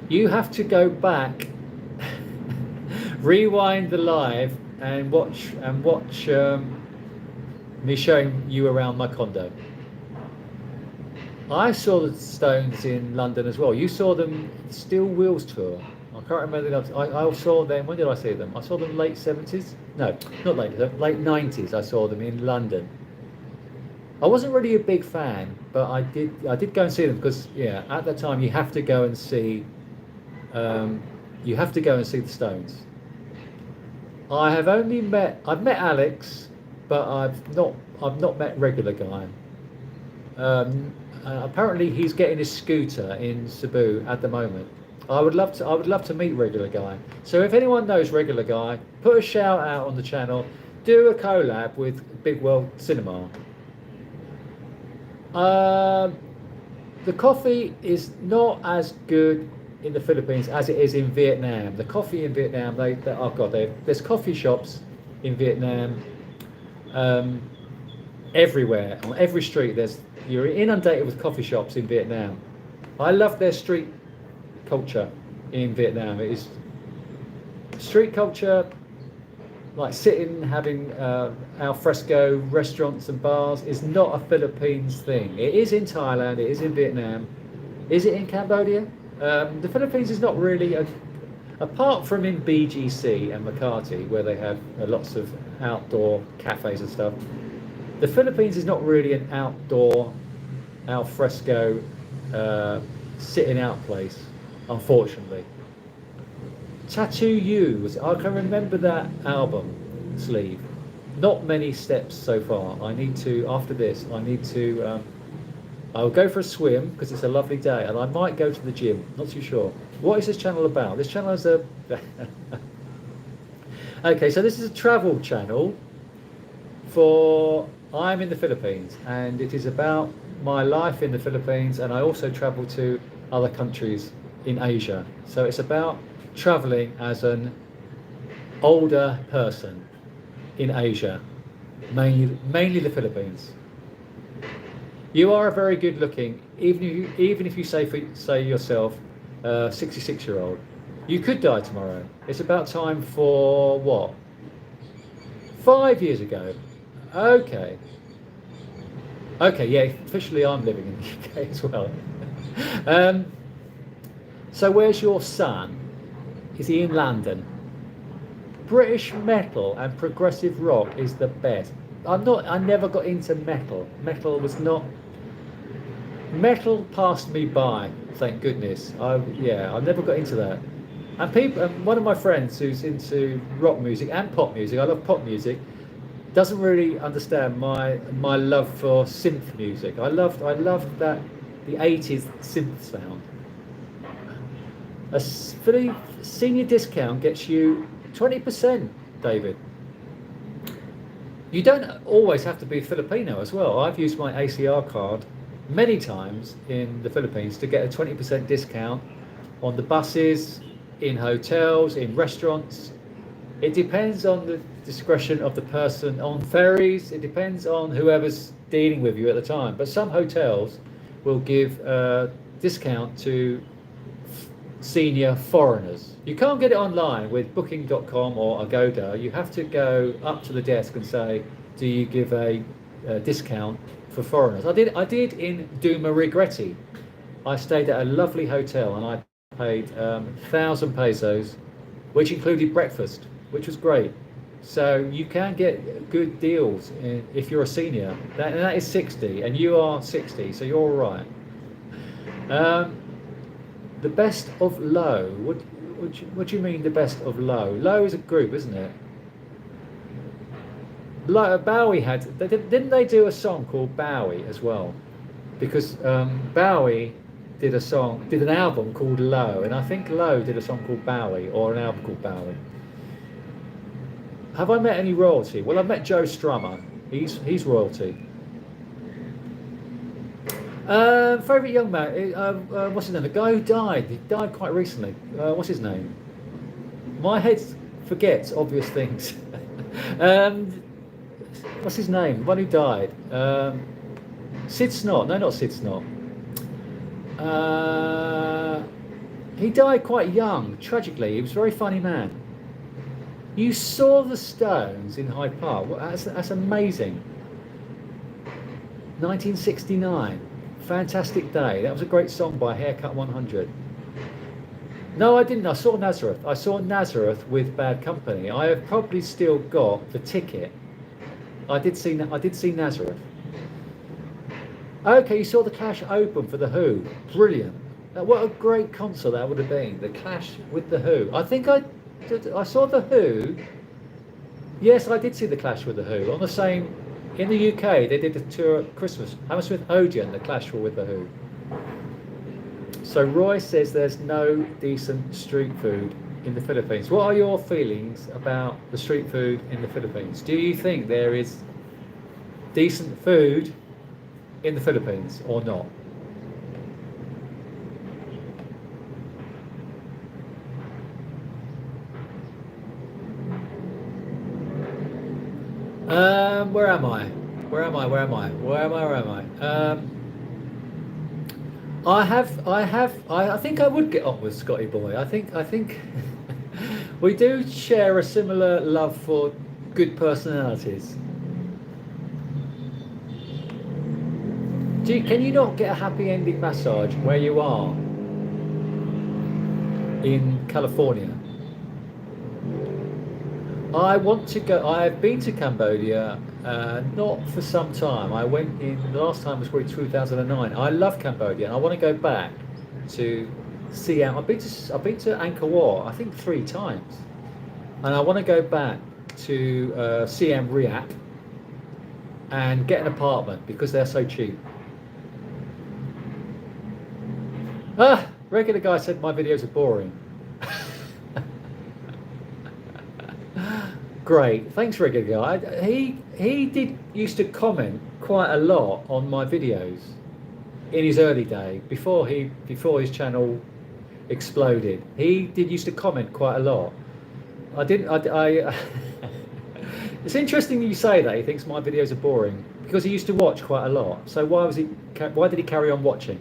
You have to go back, rewind the live, and watch me showing you around my condo. I saw the Stones in London as well. You saw them Steel Wheels tour. I can't remember. I saw them. When did I see them? I saw them late 70s. No, not late 90s. I saw them in London. I wasn't really a big fan, but I did go and see them because yeah, at that time you have to go and see the Stones. I've met Alex, but I've not met Regular Guy. Apparently he's getting his scooter in Cebu at the moment. I would love to meet Regular Guy. So if anyone knows Regular Guy, put a shout out on the channel. Do a collab with Big World Cinema. The coffee is not as good in the Philippines as it is in Vietnam. The coffee in Vietnam, there's coffee shops in Vietnam everywhere. On every street, you're inundated with coffee shops in Vietnam. I love their street culture in Vietnam. It is street culture, like sitting, having al fresco restaurants and bars, is not a Philippines thing. It is in Thailand, it is in Vietnam. Is it in Cambodia? The Philippines is not really, apart from in BGC and Makati, where they have lots of outdoor cafes and stuff, the Philippines is not really an outdoor, al fresco, sitting out place, unfortunately. Tattoo You, I can remember that album sleeve. Not many steps so far. After this, I'll go for a swim because it's a lovely day, and I might go to the gym, not too sure. What is this channel about? This channel is a... Okay, so this is a travel channel I'm in the Philippines, and it is about my life in the Philippines, and I also travel to other countries in Asia. So it's about traveling as an older person in Asia, mainly the Philippines. You are a very good looking, even if you say yourself, 66-year-old. You could die tomorrow. It's about time for what? 5 years ago. Okay, yeah, officially I'm living in the UK as well. So where's your son? Is he in London? British metal and progressive rock is the best. I never got into metal. Metal passed me by, thank goodness. I never got into that. And one of my friends who's into rock music and pop music, I love pop music, doesn't really understand my love for synth music. I loved that, the 80s synth sound. A senior discount gets you 20%, David. You don't always have to be Filipino as well. I've used my ACR card many times in the Philippines to get a 20% discount on the buses, in hotels, in restaurants. It depends on the discretion of the person. On ferries, it depends on whoever's dealing with you at the time. But some hotels will give a discount to senior foreigners. You can't get it online with booking.com or Agoda. You have to go up to the desk and say, do you give a discount for foreigners? I did in Dumaregretti. I stayed at a lovely hotel and I paid 1,000 pesos, which included breakfast, which was great. So you can get good deals if you're a senior. That is 60, and you are 60, so you're all right. The best of low. What do you mean the best of low? Low is a group, isn't it? Bowie didn't they do a song called Bowie as well? Because Bowie did an album called Low, and I think Low did a song called Bowie, or an album called Bowie. Have I met any royalty? Well, I've met Joe Strummer. He's royalty. Favourite young man? What's his name? The guy who died. He died quite recently. What's his name? My head forgets obvious things. What's his name? The one who died. Sid Snott. No, not Sid Snott. He died quite young, tragically. He was a very funny man. You saw the Stones in Hyde Park. That's amazing. 1969. Fantastic Day. That was a great song by Haircut 100. No, I didn't. I saw Nazareth. I saw Nazareth with Bad Company. I have probably still got the ticket. I did see Nazareth. Okay, you saw the Clash open for the Who. Brilliant. What a great concert that would have been. The Clash with the Who. I think I saw the Who. Yes, I did see the Clash with the Who. On the same, in the UK, they did a tour at Christmas. Hammersmith Odeon, the Clash were with the Who. So Roy says there's no decent street food in the Philippines. What are your feelings about the street food in the Philippines? Do you think there is decent food in the Philippines or not? Where am I? I think I would get on with Scotty Boy. I think we do share a similar love for good personalities. Can you not get a happy ending massage where you are in California? I want to go. I've been to Cambodia, not for some time. I went in, the last time was probably 2009. I love Cambodia and I want to go back to Siam. I've been to Angkor Wat, I think 3 times. And I want to go back to Siam Reap and get an apartment because they're so cheap. Regular guy said my videos are boring. Great, thanks regular guy. He used to comment quite a lot on my videos in his early day before his channel exploded. He used to comment quite a lot. It's interesting you say that he thinks my videos are boring because he used to watch quite a lot. So why did he carry on watching?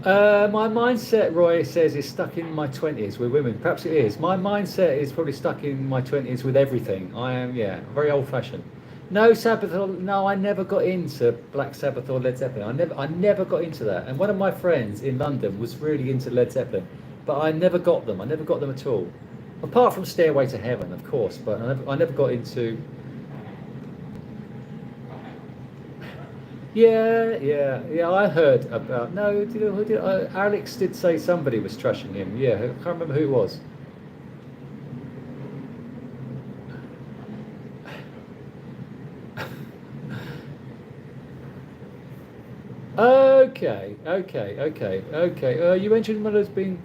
My mindset, Roy says, is stuck in my 20s with women. Perhaps it is. My mindset is probably stuck in my 20s with everything. I am, very old-fashioned. No Sabbath. No, I never got into Black Sabbath or Led Zeppelin. I never got into that. And one of my friends in London was really into Led Zeppelin, but I never got them. I never got them at all. Apart from Stairway to Heaven, of course, but I never got into. Yeah. I heard about. No, Alex did say somebody was trashing him. Yeah, I can't remember who it was. Okay. You mentioned Manila's been.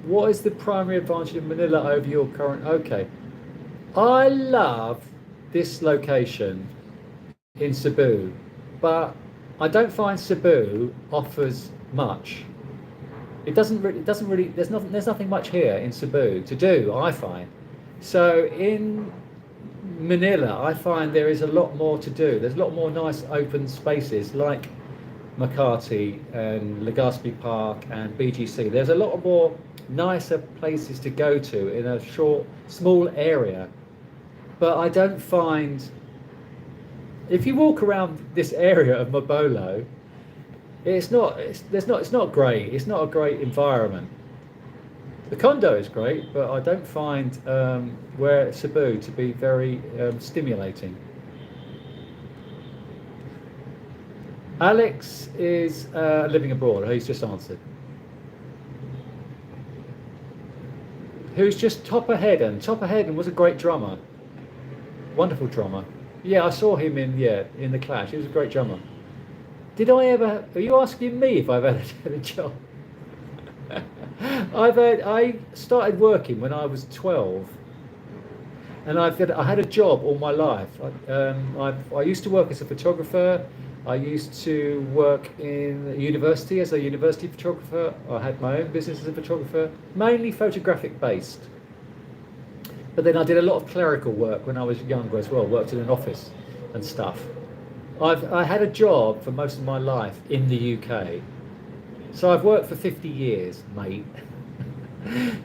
What is the primary advantage of Manila over your current? Okay, I love this location in Cebu, but I don't find Cebu offers much. It doesn't really. There's nothing much here in Cebu to do, I find. So in Manila, I find there is a lot more to do. There's a lot more nice open spaces like Makati and Legazpi Park and BGC. There's a lot more nicer places to go to in a small area. But I don't find, if you walk around this area of Mobolo, it's not great. It's not a great environment. The condo is great, but I don't find where Cebu to be very stimulating. Alex is living abroad. He's just answered. Who's just Topper Hedden? Topper Hedden was a great drummer, wonderful drummer. Yeah, I saw him in the Clash. He was a great drummer. Did I ever? Are you asking me if I've ever had a job? I started working when I was 12, and I had a job all my life. I used to work as a photographer. I used to work in university as a university photographer. I had my own business as a photographer, mainly photographic based. But then I did a lot of clerical work when I was younger as well. Worked in an office and stuff. I had a job for most of my life in the UK. So I've worked for 50 years, mate.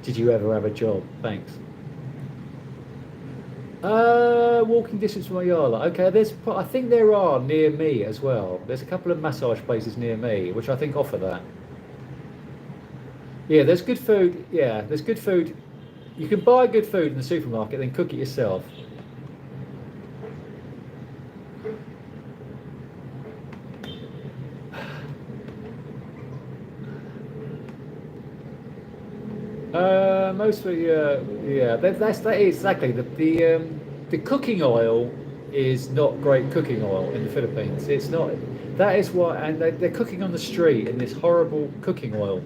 Did you ever have a job? Thanks. Walking distance from Ayala. Okay, I think there are near me as well. There's a couple of massage places near me, which I think offer that. Yeah, there's good food. Yeah, there's good food. You can buy good food in the supermarket, then cook it yourself. Mostly, yeah. That is exactly the cooking oil is not great cooking oil in the Philippines. It's not. That is why, and they're cooking on the street in this horrible cooking oil,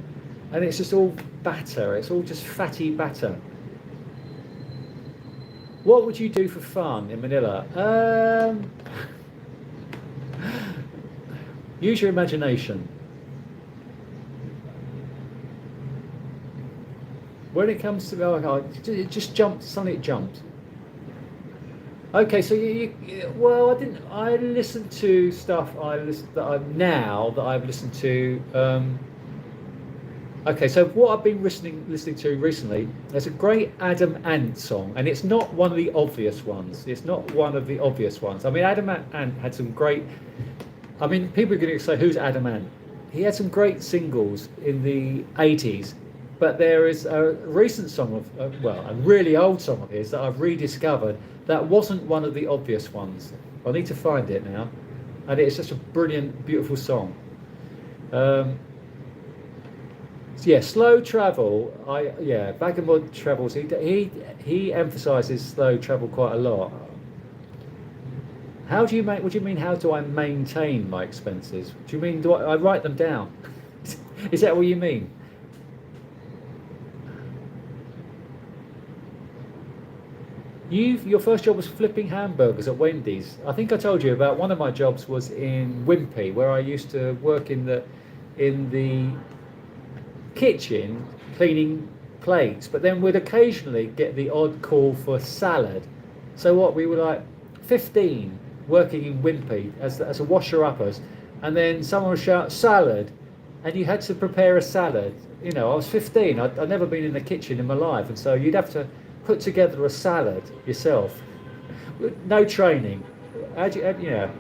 and it's just all batter. It's all just fatty batter. What would you do for fun in Manila? Use your imagination. When it comes to it just jumped. Suddenly it jumped. Okay, so well, I listened to stuff. Now that I've listened to. Okay, so what I've been listening to recently, there's a great Adam Ant song, and it's not one of the obvious ones. It's not one of the obvious ones. I mean, Adam Ant had some great. I mean, people are going to say, who's Adam Ant? He had some great singles in the 80s. But there is a recent song a really old song of his that I've rediscovered that wasn't one of the obvious ones. I need to find it now, and it's just a brilliant, beautiful song. Yeah, slow travel. Vagabond travels. He emphasises slow travel quite a lot. What do you mean? How do I maintain my expenses? Do you mean I write them down? Is that what you mean? Your first job was flipping hamburgers at Wendy's. I think I told you about one of my jobs was in Wimpy, where I used to work in the kitchen cleaning plates, but then we'd occasionally get the odd call for salad. So we were like 15 working in Wimpy as a washer-uppers, and then someone would shout salad, and you had to prepare a salad. You know, I was 15. I'd never been in the kitchen in my life, and so you'd have to put together a salad yourself. No training. Yeah.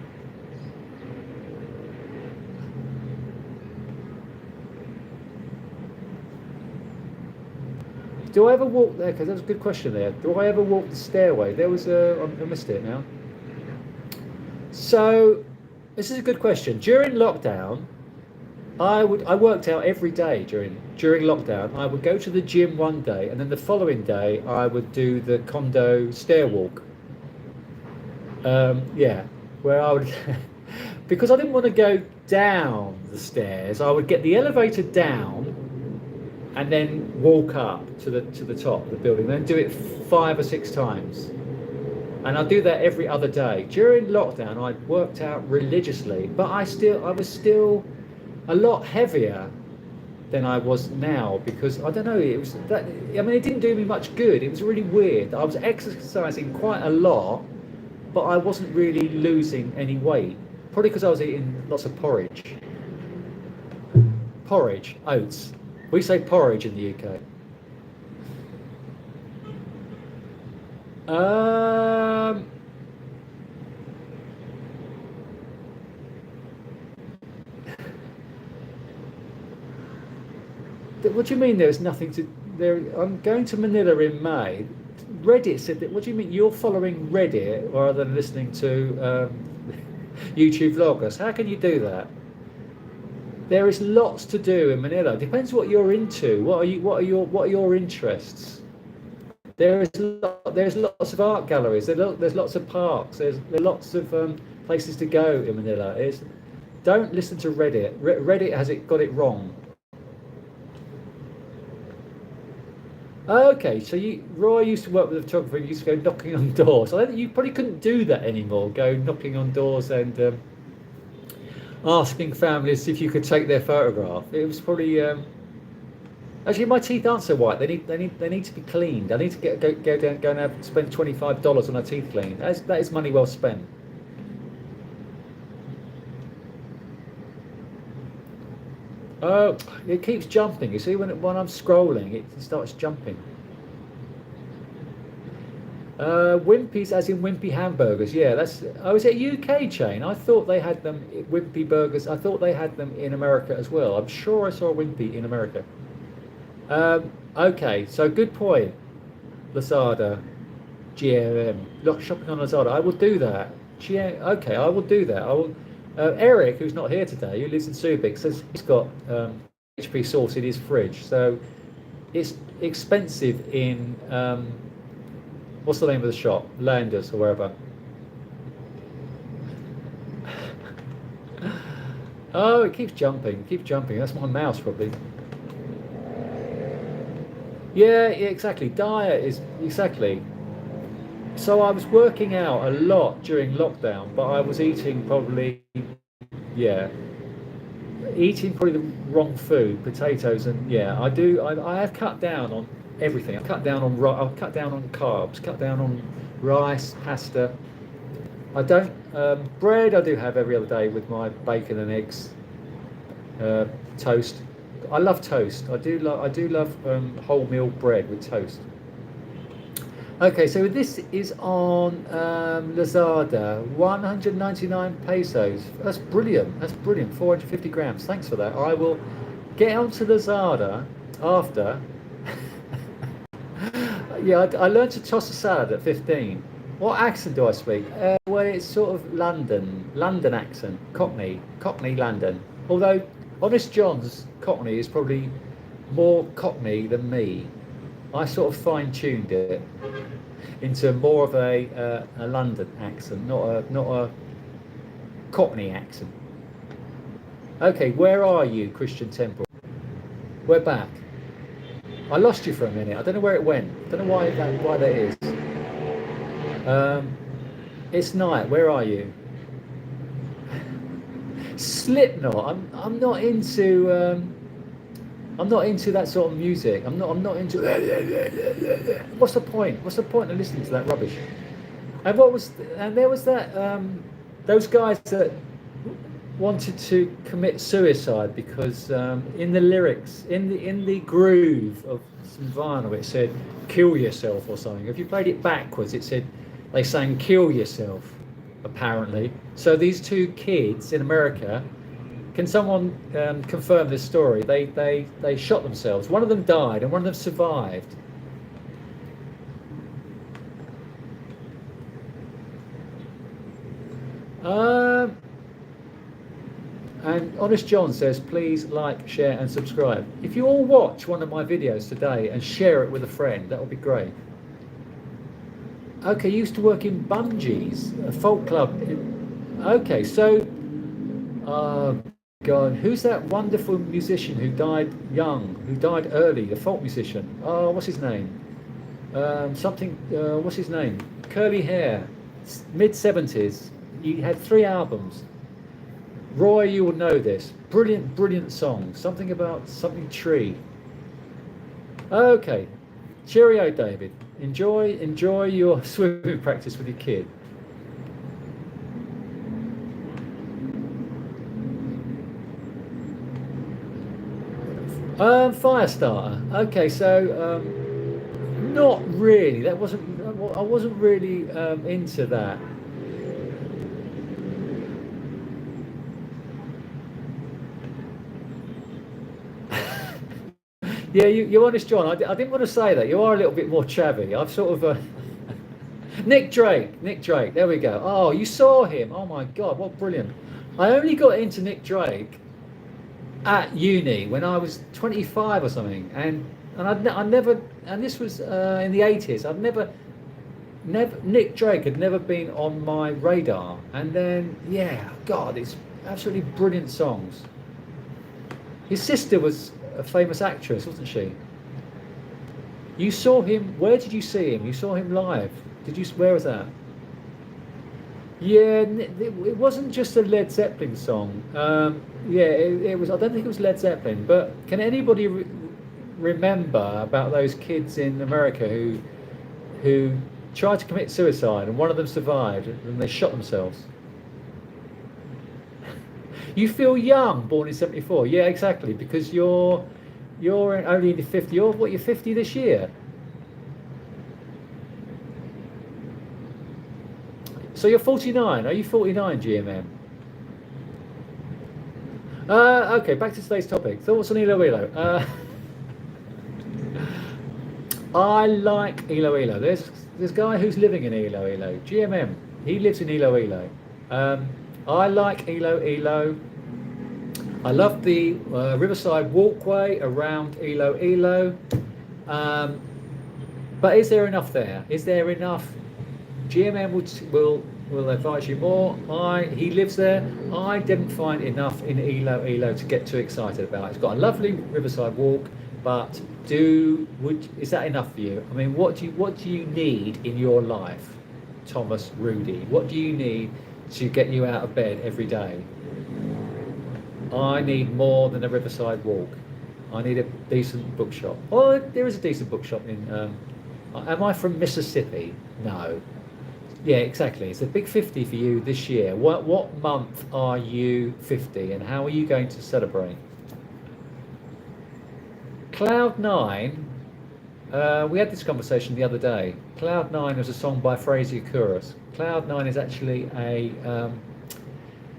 Do I ever walk there? Because that was a good question there. Do I ever walk the stairway? There was I missed it now. So, this is a good question. During lockdown, I worked out every day during lockdown. I would go to the gym one day, and then the following day I would do the condo stair walk. Where I would, because I didn't want to go down the stairs, I would get the elevator down, and then walk up to the top of the building. Then do it 5 or 6 times, and I'd do that every other day. During lockdown, I worked out religiously, but I was still a lot heavier than I was now, because I don't know, it was that, I mean, it didn't do me much good. It was really weird. I was exercising quite a lot, but I wasn't really losing any weight. Probably because I was eating lots of porridge. Porridge, oats. We say porridge in the UK. Um, what do you mean there's nothing to there? I'm going to Manila in May. Reddit said that. What do you mean you're following Reddit rather than listening to YouTube vloggers? How can you do that? There is lots to do in Manila. Depends what you're into. What are your interests? There's lots of art galleries. There's lots of parks. There's lots of places to go in Manila. Don't listen to Reddit. Reddit has got it wrong. Okay, so Roy used to work with a photographer. He used to go knocking on doors. I think you probably couldn't do that anymore. Go knocking on doors and asking families if you could take their photograph. It was probably actually my teeth aren't so white. They need to be cleaned. I need to go and spend $25 on a teeth clean. That is money well spent. Oh, it keeps jumping. You see, when I'm scrolling, it starts jumping. Wimpy's, as in Wimpy hamburgers. Yeah, that's. Oh, is it a UK chain? I thought they had them. Wimpy burgers. I thought they had them in America as well. I'm sure I saw Wimpy in America. Okay, so good point. Lazada, GMM. Look, shopping on Lazada. I will do that. Okay, I will do that. I will. Eric, who's not here today, who lives in Subic, says he's got HP sauce in his fridge. So it's expensive in what's the name of the shop? Landers or wherever. Oh, it keeps jumping. Keeps jumping. That's my mouse probably. Yeah, exactly. Diet is exactly. So I was working out a lot during lockdown, but I was eating probably, yeah, eating probably the wrong food, potatoes, and yeah, I have cut down on everything. I've cut down on I've cut down on carbs, cut down on rice, pasta. I don't bread. I do have every other day with my bacon and eggs, toast. I love toast. I do love wholemeal bread with toast. Okay, so this is on Lazada, 199 pesos. That's brilliant. That's brilliant. 450 grams. Thanks for that. I will get onto Lazada after. Yeah, I learned to toss a salad at 15. What accent do I speak? Well, it's sort of London accent, Cockney London. Although Honest John's Cockney is probably more Cockney than me. I sort of fine-tuned it into more of a London accent, not a Cockney accent. Okay, where are you, Christian Temple? We're back. I lost you for a minute. I don't know where it went. I don't know why that is. It's night. Where are you? Slipknot. I'm not into. I'm not into that sort of music. I'm not into. What's the point? What's the point of listening to that rubbish? And there was that those guys that wanted to commit suicide because in the lyrics, in the groove of some vinyl, it said "kill yourself" or something. If you played it backwards, it said they sang "kill yourself," apparently. So these two kids in America. Can someone confirm this story? They shot themselves. One of them died and one of them survived. And Honest John says, please like, share and subscribe. If you all watch one of my videos today and share it with a friend, that would be great. Okay, you used to work in Bungees, a folk club. Okay, so... God, who's that wonderful musician who died young, who died early, a folk musician? Oh, what's his name? What's his name? Curly hair, mid-70s. He had 3 albums. Roy, you will know this. Brilliant, brilliant song. Something about something tree. Okay. Cheerio, David. Enjoy your swimming practice with your kid. Firestarter. Okay, so not really. That wasn't. I wasn't really into that. Yeah, you're honest, John. I didn't want to say that. You are a little bit more chavvy. I've sort of Nick Drake. Nick Drake. There we go. Oh, you saw him. Oh my God, what brilliant! I only got into Nick Drake at uni when I was 25 or something, and I never. And this was in the 80s. I'd never. Nick Drake had never been on my radar, and then yeah, God, it's absolutely brilliant songs. His sister was a famous actress, wasn't she? You saw him. Where did you see him? You saw him live. Did you? Where was that? Yeah, it wasn't just a Led Zeppelin song. Yeah, it was. I don't think it was Led Zeppelin. But can anybody remember about those kids in America who tried to commit suicide and one of them survived and they shot themselves? You feel young, born in '74. Yeah, exactly. Because only in the 50. You're 50 this year. So you're 49. Are you 49, GMM? Okay, back to today's topic. Thoughts on Iloilo? I like Iloilo. There's a guy who's living in Iloilo. GMM. He lives in Iloilo. I like Iloilo. I love the Riverside Walkway around Iloilo. But is there enough there? Is there enough? GMM will advise you more. He lives there. I didn't find enough in Iloilo to get too excited about. It's got a lovely riverside walk, but is that enough for you? I mean, what do you need in your life, Thomas Rudy? What do you need to get you out of bed every day? I need more than a riverside walk. I need a decent bookshop. Oh, there is a decent bookshop in. Am I from Mississippi? No. Yeah, exactly. It's a big 50 for you this year. What month are you 50 and how are you going to celebrate? Cloud Nine, we had this conversation the other day. Cloud Nine was a song by Fraser Couros. Cloud Nine is actually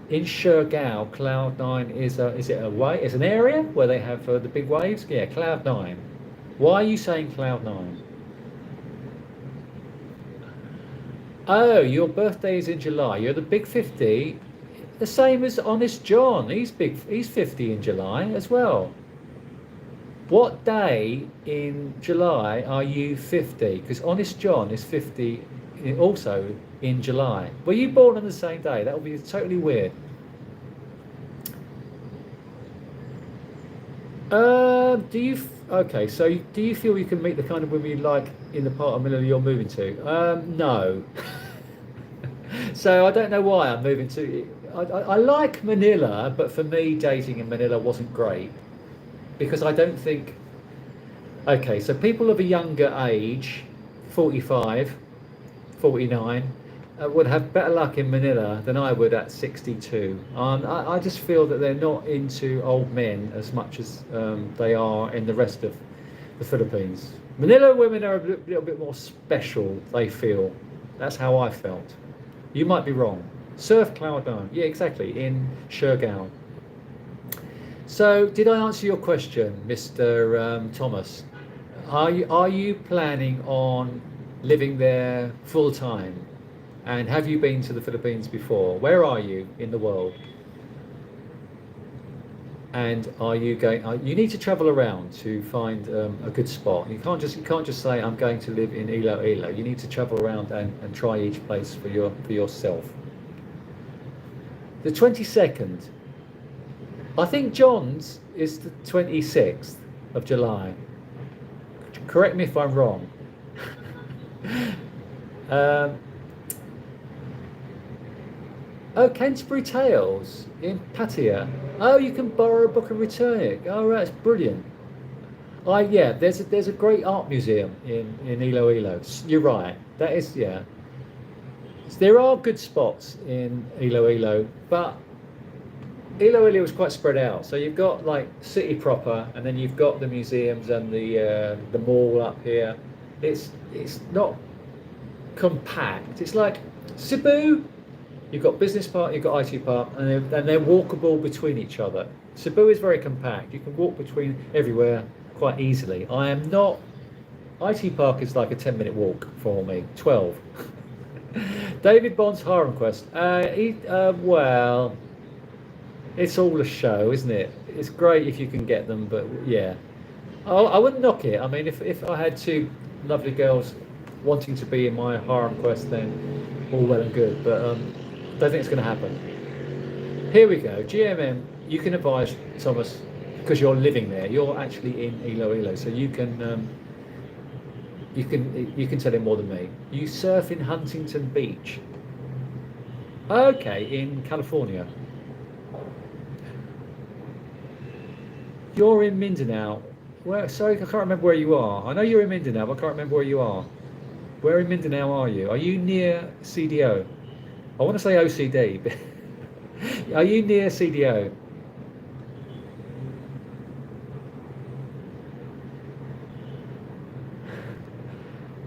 in Shergao. Cloud Nine is it's an area where they have the big waves. Yeah, Cloud Nine. Why are you saying Cloud Nine? Oh, your birthday is in July. You're the big 50, the same as Honest John. He's 50 in July as well. What day in July are you 50? Because Honest John is 50 also in July. Were you born on the same day? That would be totally weird. Okay, so do you feel you can meet the kind of women you like in the part of Manila you're moving to? No. So I don't know why I'm moving to. I like Manila, but for me, dating in Manila wasn't great because I don't think. Okay, so people of a younger age, 45, 49, would have better luck in Manila than I would at 62. I just feel that they're not into old men as much as they are in the rest of the Philippines. Manila women are a little bit more special, they feel. That's how I felt. You might be wrong. Surf Cloud Nine. Yeah, exactly, in Shergao. So, did I answer your question, Mr. Thomas? Are you planning on living there full time? And have you been to the Philippines before? Where are you in the world? And are you going? You need to travel around to find a good spot. You can't just say I'm going to live in Iloilo. You need to travel around and try each place for yourself. The 22nd. I think John's is the 26th of July. Correct me if I'm wrong. Oh, Canterbury Tales in Pattaya. Oh, you can borrow a book and return it. Oh, right, that's brilliant. Yeah, there's a great art museum in Iloilo. You're right. That is, yeah. There are good spots in Iloilo, but Iloilo was quite spread out. So you've got like city proper, and then you've got the museums and the mall up here. It's not compact. It's like Cebu. You've got business park, you've got IT park, and they're walkable between each other. Cebu is very compact. You can walk between everywhere quite easily. I am not. IT park is like a 10-minute walk for me. 12. David Bond's Harem Quest. Well, it's all a show, isn't it? It's great if you can get them, but yeah, I wouldn't knock it. I mean, if I had two lovely girls wanting to be in my Harem Quest, then all well and good. But don't think it's going to happen. Here we go. GMM. You can advise Thomas because you're living there. You're actually in Iloilo, so you can tell him more than me. You surf in Huntington Beach. Okay, in California. You're in Mindanao. Where? Sorry, I can't remember where you are. I know you're in Mindanao, but I can't remember where you are. Where in Mindanao are you? Are you near CDO? I want to say OCD, but are you near CDO?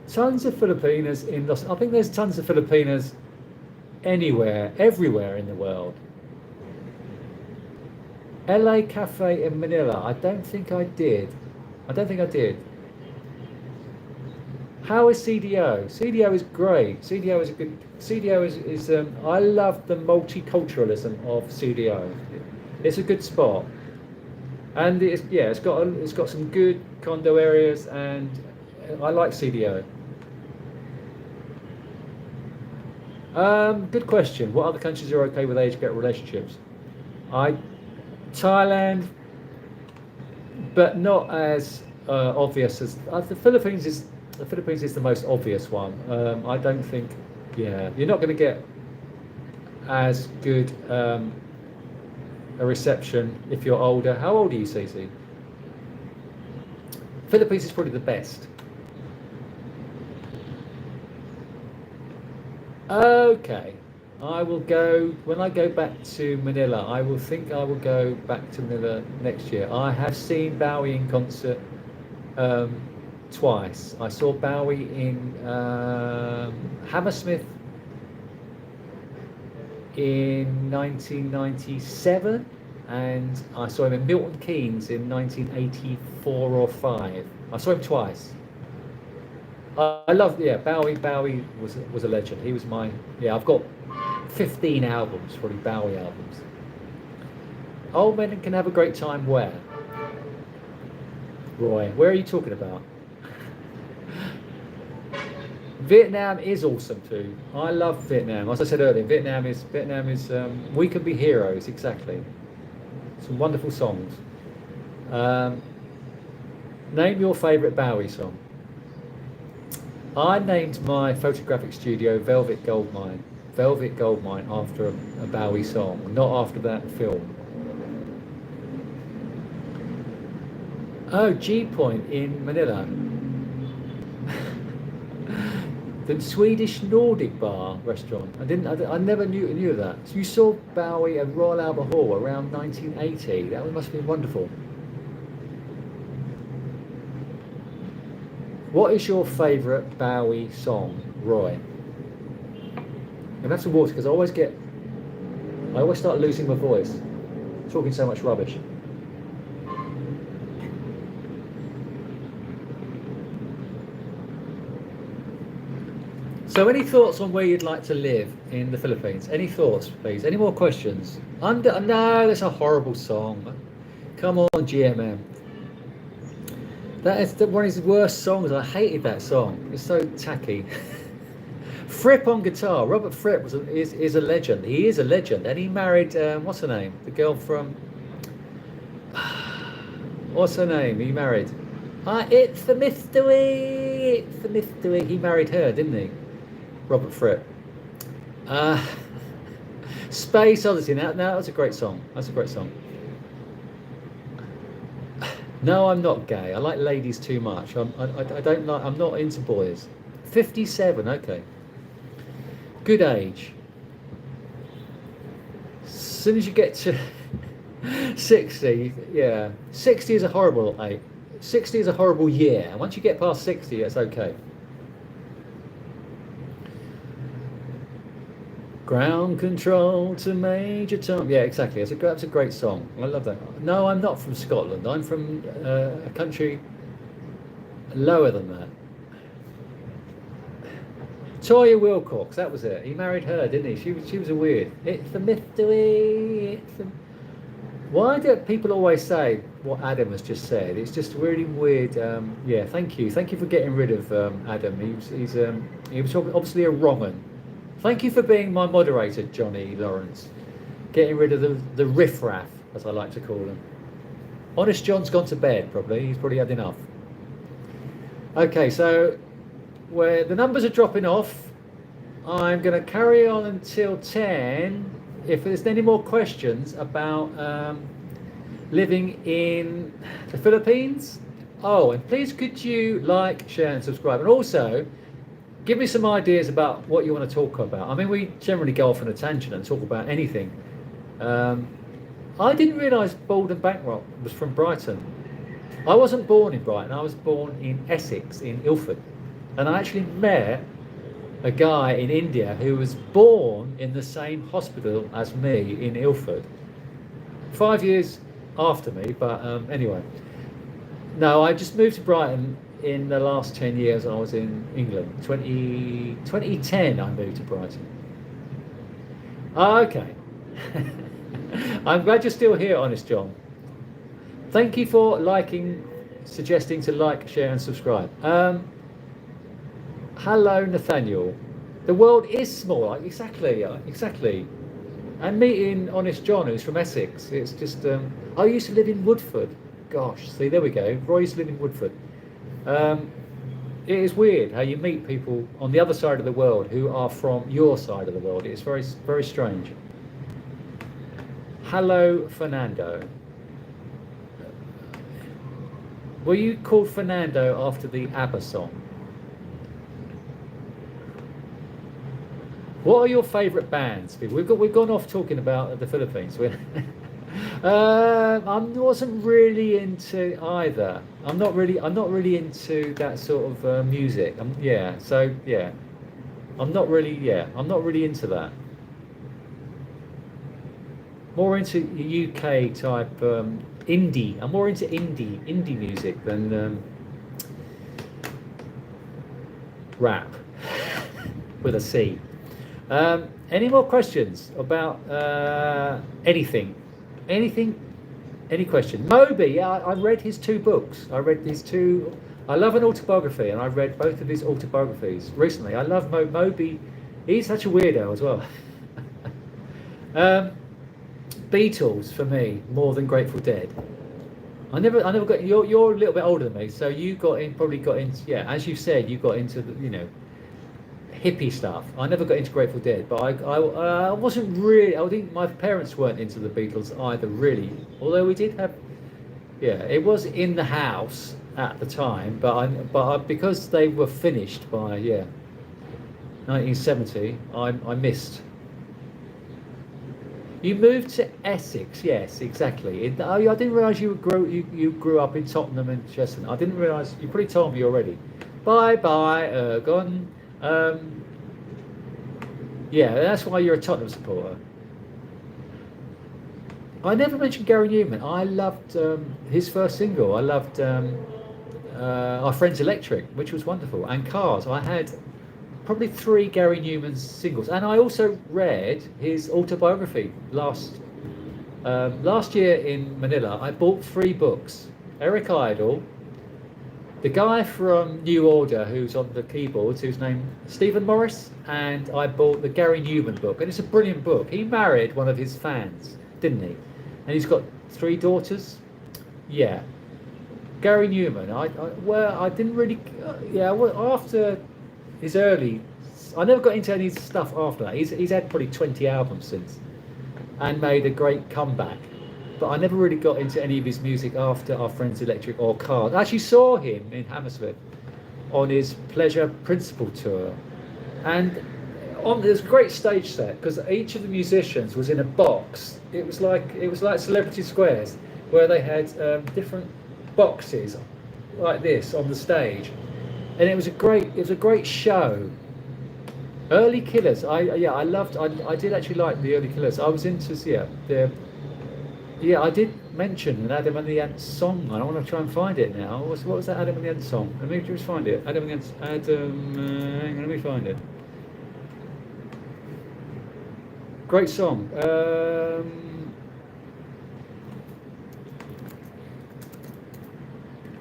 Tons of Filipinos in Los. I think there's tons of Filipinos anywhere, everywhere in the world. LA Cafe in Manila. I don't think I did. I don't think I did. How is CDO? CDO is great. CDO is a good. CDO is. I love the multiculturalism of CDO. It's a good spot, and it's got some good condo areas, and I like CDO. Good question. What other countries are okay with age-gap relationships? Thailand, but not as obvious as the Philippines is. The Philippines is the most obvious one. I don't think. Yeah, you're not going to get as good a reception if you're older. How old are you, Cece? Philippines is probably the best. Okay, I will go when I go back to Manila. I will go back to Manila next year. I have seen Bowie in concert twice. I saw Bowie in Hammersmith in 1997, and I saw him in Milton Keynes in 1984 or 5. I saw him twice. I love, Bowie. Bowie was a legend. He was I've got 15 albums, probably Bowie albums. Old men can have a great time where? Roy, where are you talking about? Vietnam is awesome too. I love Vietnam. As I said earlier, Vietnam is we can be heroes, exactly. Some wonderful songs. Name your favourite Bowie song. I named my photographic studio Velvet Goldmine. Velvet Goldmine after a Bowie song, not after that film. Oh, G Point in Manila. The Swedish Nordic bar restaurant. I never knew of that. So you saw Bowie at Royal Albert Hall around 1980. That must have been wonderful. What is your favourite Bowie song, Roy? I'm gonna have some water because I always start losing my voice, talking so much rubbish. So any thoughts on where you'd like to live in the Philippines? Any thoughts, please? Any more questions? No, that's a horrible song. Come on, GMM. That is one of his worst songs. I hated that song. It's so tacky. Fripp on guitar. Robert Fripp is a legend. He is a legend. And he married, what's her name? The girl from... What's her name? He married... it's the mystery. It's the mystery. He married her, didn't he? Robert Fripp. Space Odyssey. Now that was a great song. That's a great song. No, I'm not gay. I like ladies too much. I don't like. I'm not into boys. 57. Okay. Good age. As soon as you get to 60, yeah. 60 is a horrible age. 60 is a horrible year. And once you get past 60, it's okay. Ground control to Major Tom. Yeah, exactly. That's a great song. I love that. No, I'm not from Scotland. I'm from a country lower than that. Toya Wilcox, that was it. He married her, didn't he? She was a weird. It's a mystery. Why do people always say what Adam has just said? It's just really weird. Yeah, thank you for getting rid of Adam. He was obviously a wrong 'un. Thank you for being my moderator, Johnny Lawrence. Getting rid of the riffraff, as I like to call them. Honest John's gone to bed, probably. He's probably had enough. Okay, so where the numbers are dropping off, I'm going to carry on until 10. If there's any more questions about living in the Philippines, and please could you like, share and subscribe, and also give me some ideas about what you want to talk about. I mean, we generally go off on a tangent and talk about anything. I didn't realise Bald and Bankrock was from Brighton. I wasn't born in Brighton. I was born in Essex, in Ilford. And I actually met a guy in India who was born in the same hospital as me in Ilford. 5 years after me, but anyway. No, I just moved to Brighton in the last 10 years. I was in England. 2010 I moved to Brighton. Okay. I'm glad you're still here, Honest John. Thank you for suggesting to like, share and subscribe. Hello, Nathaniel. The world is small. Exactly. And meeting Honest John, who's from Essex. It's just, I used to live in Woodford. Gosh, see, there we go. Roy used to live in Woodford. It is weird how you meet people on the other side of the world who are from your side of the world. It's very, very strange. Hello, Fernando. Were you called Fernando after the ABBA song? What are your favourite bands? We've gone off talking about the Philippines. I wasn't really into either. I'm not really into that sort of music. I'm not really into that. More into UK type indie. I'm more into indie music than rap with a C. Any more questions about anything? Any question? Moby, yeah, I read his 2 books. I love an autobiography, and I read both of his autobiographies recently. I love Moby. He's such a weirdo as well. Beatles for me, more than Grateful Dead. I never got. You're a little bit older than me, so you probably got into. Yeah, as you said, you got into the hippie stuff. I never got into Grateful Dead, but I wasn't really. I think my parents weren't into the Beatles either, really. Although we did have, it was in the house at the time, but because they were finished by 1970, I missed. You moved to Essex, yes, exactly. I didn't realise you grew up in Tottenham and Cheshunt. I didn't realise. You probably told me already. Bye, Ergon. That's why you're a Tottenham supporter. I never mentioned Gary Newman. I loved his first single. I loved Our Friends Electric, which was wonderful, and Cars. I had probably 3 Gary Newman singles, and I also read his autobiography last year in Manila. I bought 3 books. Eric Idle, the guy from New Order who's on the keyboards, who's named Stephen Morris, and I bought the Gary Newman book, and it's a brilliant book. He married one of his fans, didn't he? And he's got 3 daughters. Yeah, Gary Newman. I didn't really. After his early, I never got into any stuff after that. He's had probably 20 albums since, and made a great comeback. But I never really got into any of his music after Our Friends Electric or Cars. I actually saw him in Hammersmith on his Pleasure Principle tour, and there's a great stage set because each of the musicians was in a box. It was like Celebrity Squares, where they had different boxes like this on the stage, and it was a great show. Early Killers, I loved. I did actually like the Early Killers. I was into I did mention an Adam and the Ants song. I want to try and find it now. What was that Adam and the Ants song? Let me just find it. Adam and the Ants. Hang on, let me find it. Great song.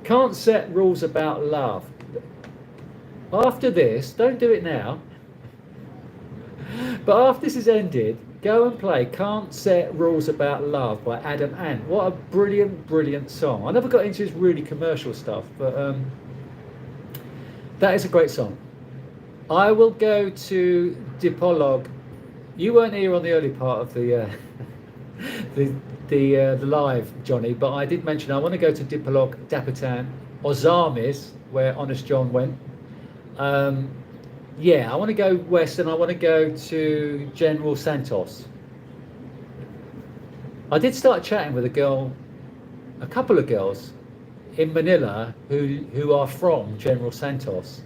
Can't set rules about love. After this, don't do it now. But after this is ended, go and play Can't Set Rules About Love by Adam Ant. What a brilliant, brilliant song. I never got into his really commercial stuff, but that is a great song. I will go to Dipolog. You weren't here on the early part of the the live, Johnny, but I did mention I want to go to Dipolog, Dapitan, Ozamis, where Honest John went. Yeah, I want to go west, and I want to go to General Santos. I did start chatting with a couple of girls in Manila who are from General Santos.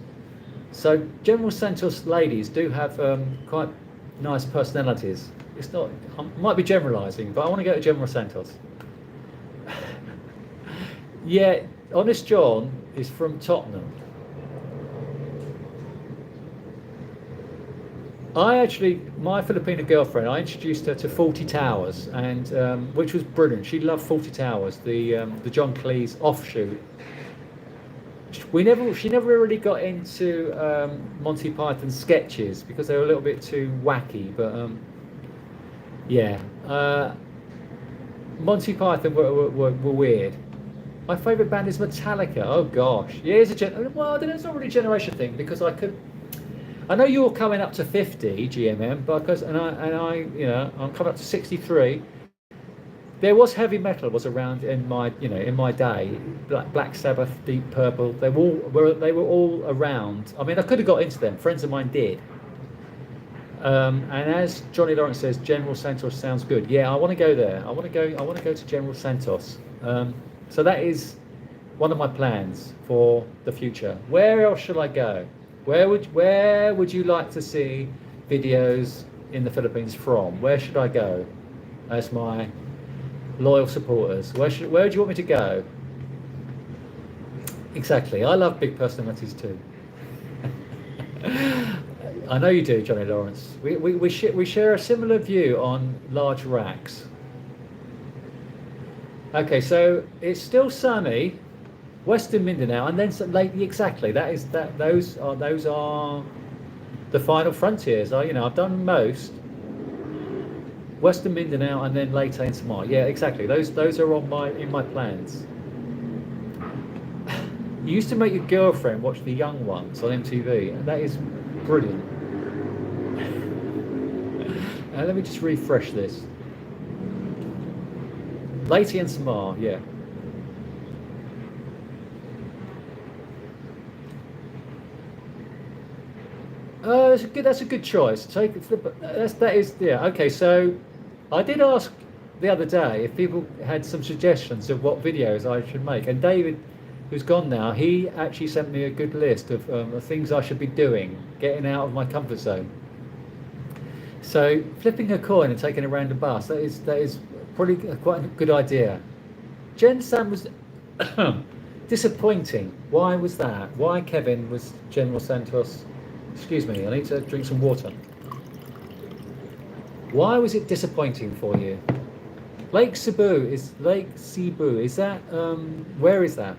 So General Santos ladies do have quite nice personalities. It's not, I might be generalising, but I want to go to General Santos. Yeah, Honest John is from Tottenham. My Filipino girlfriend, I introduced her to 40 Towers, and which was brilliant. She loved 40 Towers, the John Cleese offshoot. She never really got into Monty Python sketches because they were a little bit too wacky. But yeah, Monty Python were weird. My favourite band is Metallica. Oh gosh, yeah, well, I don't know, it's not really a generation thing because I know you're coming up to 50 GMM, because I'm coming up to 63. There was heavy metal was around in my day. Black Sabbath, Deep Purple, they were all around. I mean, I could have got into them. Friends of mine did. And as Johnny Lawrence says, General Santos sounds good. Yeah, I want to go there. I want to go to General Santos. So that is one of my plans for the future. Where else should I go? Where would you like to see videos in the Philippines from? Where should I go as my loyal supporters? Where do you want me to go? Exactly. I love big personalities too. I know you do, Johnny Lawrence. We share a similar view on large racks. Okay, so it's still sunny. Western Mindanao, and then exactly those are the final frontiers. I've done most. Western Mindanao and then later in Samar. Yeah, exactly. Those are in my plans. You used to make your girlfriend watch The Young Ones on MTV, and that is brilliant. Let me just refresh this. Later in Samar, yeah. That's a good choice. Yeah. Okay, so I did ask the other day if people had some suggestions of what videos I should make, and David, who's gone now, he actually sent me a good list of things I should be doing, getting out of my comfort zone. So flipping a coin and taking a random bus, that is probably quite a good idea. Jen Sam was disappointing. Why was that? Why Kevin was General Santos? Excuse me, I need to drink some water. Why was it disappointing for you? Lake Cebu, is that, where is that?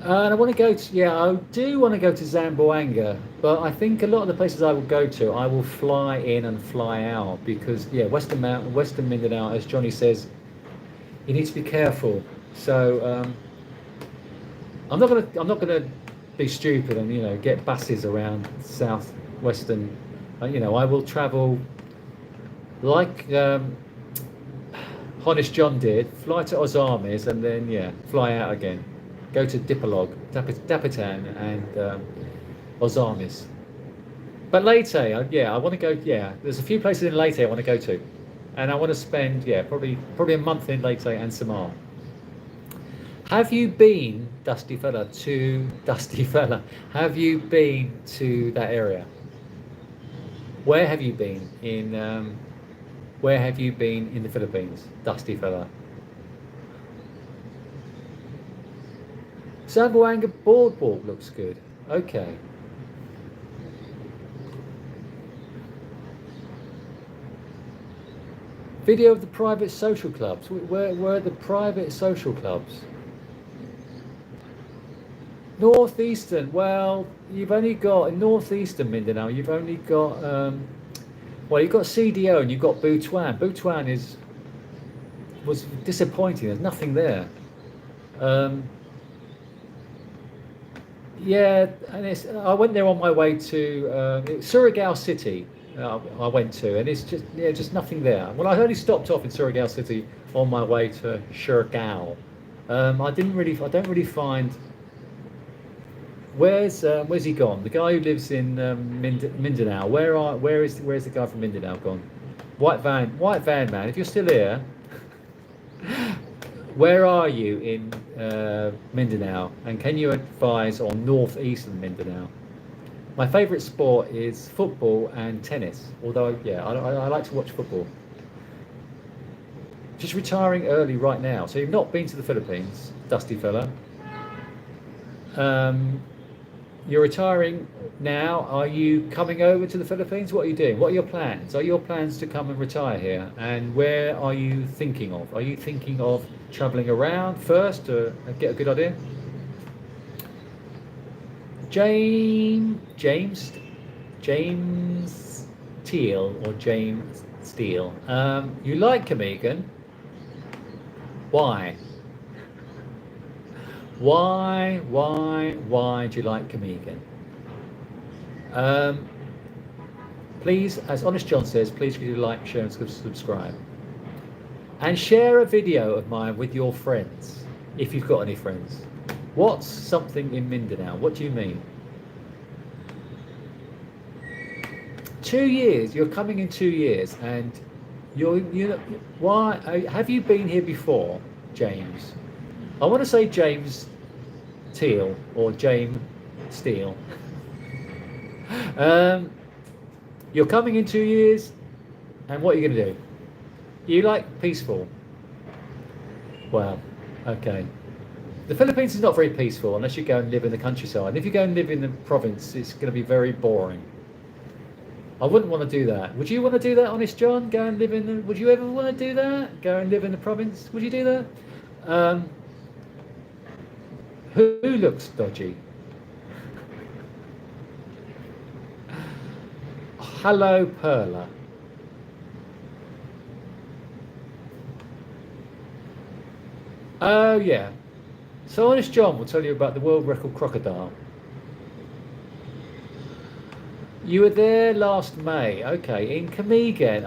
And I want to go to, I do want to go to Zamboanga, but I think a lot of the places I will go to, I will fly in and fly out because, Western Mindanao, as Johnny says, you need to be careful. So, I'm not gonna be stupid and get buses around southwestern. I will travel like Honest John did, fly to Ozamis and then fly out again. Go to Dipolog, Dapitan, and Ozamis. But Leyte, yeah, I want to go. Yeah, there's a few places in Leyte I want to go to, and I want to spend probably a month in Leyte and Samar. Have you been, Dusty Fella, to Dusty Fella? Have you been to that area? Where have you been in? Where have you been in the Philippines, Dusty Fella? Zamboanga Boardwalk looks good. Okay. Video of the private social clubs. Where are the private social clubs? Northeastern. Well, you've only got in northeastern Mindanao. You've only got well, you've got CDO and you've got Butuan. Butuan was disappointing. There's nothing there. Yeah, and I went there on my way to Surigao City. I went to, and it's just nothing there. Well, I only stopped off in Surigao City on my way to Surigao. I don't really find. Where's he gone? The guy who lives in Mindanao. Where's the guy from Mindanao gone? White van man. If you're still here, where are you in Mindanao? And can you advise on northeastern Mindanao? My favourite sport is football and tennis. Although, yeah, I like to watch football. Just retiring early right now. So you've not been to the Philippines, Dusty Fella. You're retiring now. Are you coming over to the Philippines? What are you doing? What are your plans? Are your plans to come and retire here? And where are you thinking of? Are you thinking of travelling around first to get a good idea? James Teal or James Steele. You like Camigan? Why? Why do you like Camigan? Please, as Honest John says, please could you like, share and subscribe. And share a video of mine with your friends, if you've got any friends. What's something in Mindanao? What do you mean? 2 years. You're coming in 2 years, and why have you been here before, James? I want to say James Teal or James Steele. You're coming in 2 years, and what are you going to do? You like peaceful? Well, okay. The Philippines is not very peaceful unless you go and live in the countryside. And if you go and live in the province, it's going to be very boring. I wouldn't want to do that. Would you want to do that, Honest John? Go and live in the... Would you ever want to do that? Go and live in the province? Would you do that? Who looks dodgy? Hello, Perla. Oh, yeah. So Honest John will tell you about the world record crocodile. You were there last May, okay, in Camigan.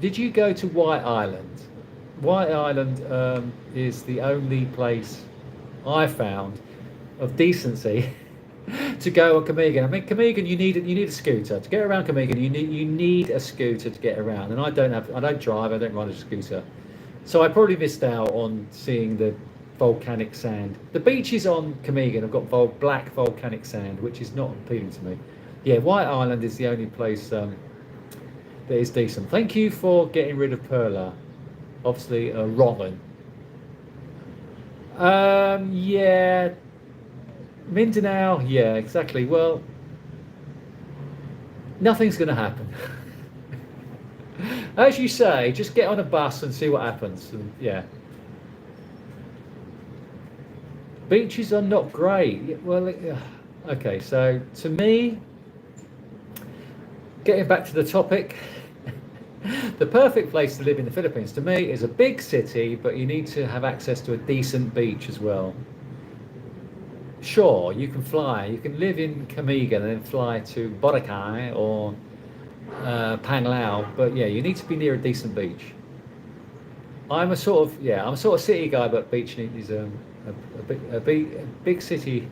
Did you go to White Island? White Island is the only place I found of decency to go on Camigan. I mean, Camigan, you need a scooter to get around Camigan. You need a scooter to get around, and I don't drive. I don't ride a scooter, so I probably missed out on seeing the volcanic sand. The beaches on Camigan have got black volcanic sand, which is not appealing to me. Yeah, White Island is the only place that is decent. Thank you for getting rid of Perla. Obviously, Robin. Yeah, Mindanao. Yeah, exactly. Well, nothing's going to happen. As you say, just get on a bus and see what happens. And, yeah. Beaches are not great. Well, okay. So to me, getting back to the topic, the perfect place to live in the Philippines to me is a big city, but you need to have access to a decent beach as well. Sure, you can fly. You can live in Camigan and then fly to Boracay or Panglao, but yeah, you need to be near a decent beach. I'm a sort of I'm a sort of city guy, but beach is a big city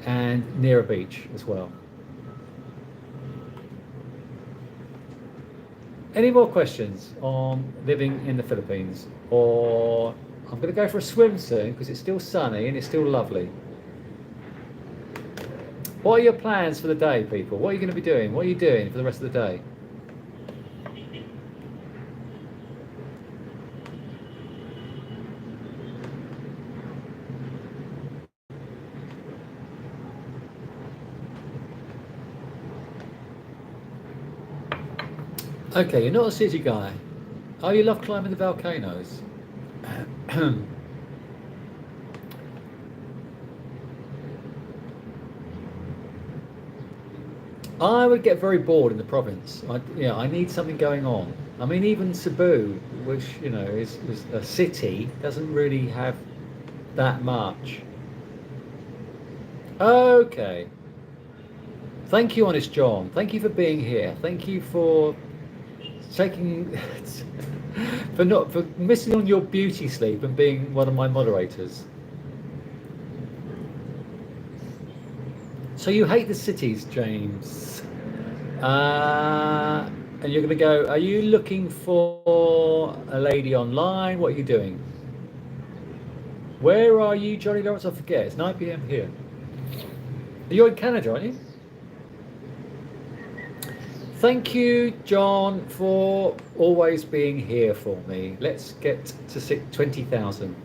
and near a beach as well. Any more questions on living in the Philippines? Or I'm going to go for a swim soon because it's still sunny and it's still lovely. What are your plans for the day, people? What are you going to be doing? What are you doing for the rest of the day? Okay, you're not a city guy. Oh, you love climbing the volcanoes. I would get very bored in the province. I need something going on. I mean, even Cebu, which is a city, doesn't really have that much. Okay. Thank you, Honest John. Thank you for being here. Thank you for taking for missing on your beauty sleep and being one of my moderators. So you hate the cities, James. And you're going to go, are you looking for a lady online? What are you doing? Where are you, Johnny Lawrence? I forget. It's 9 p.m. here. You're in Canada, aren't you? Thank you, John, for always being here for me. Let's get to 20,000.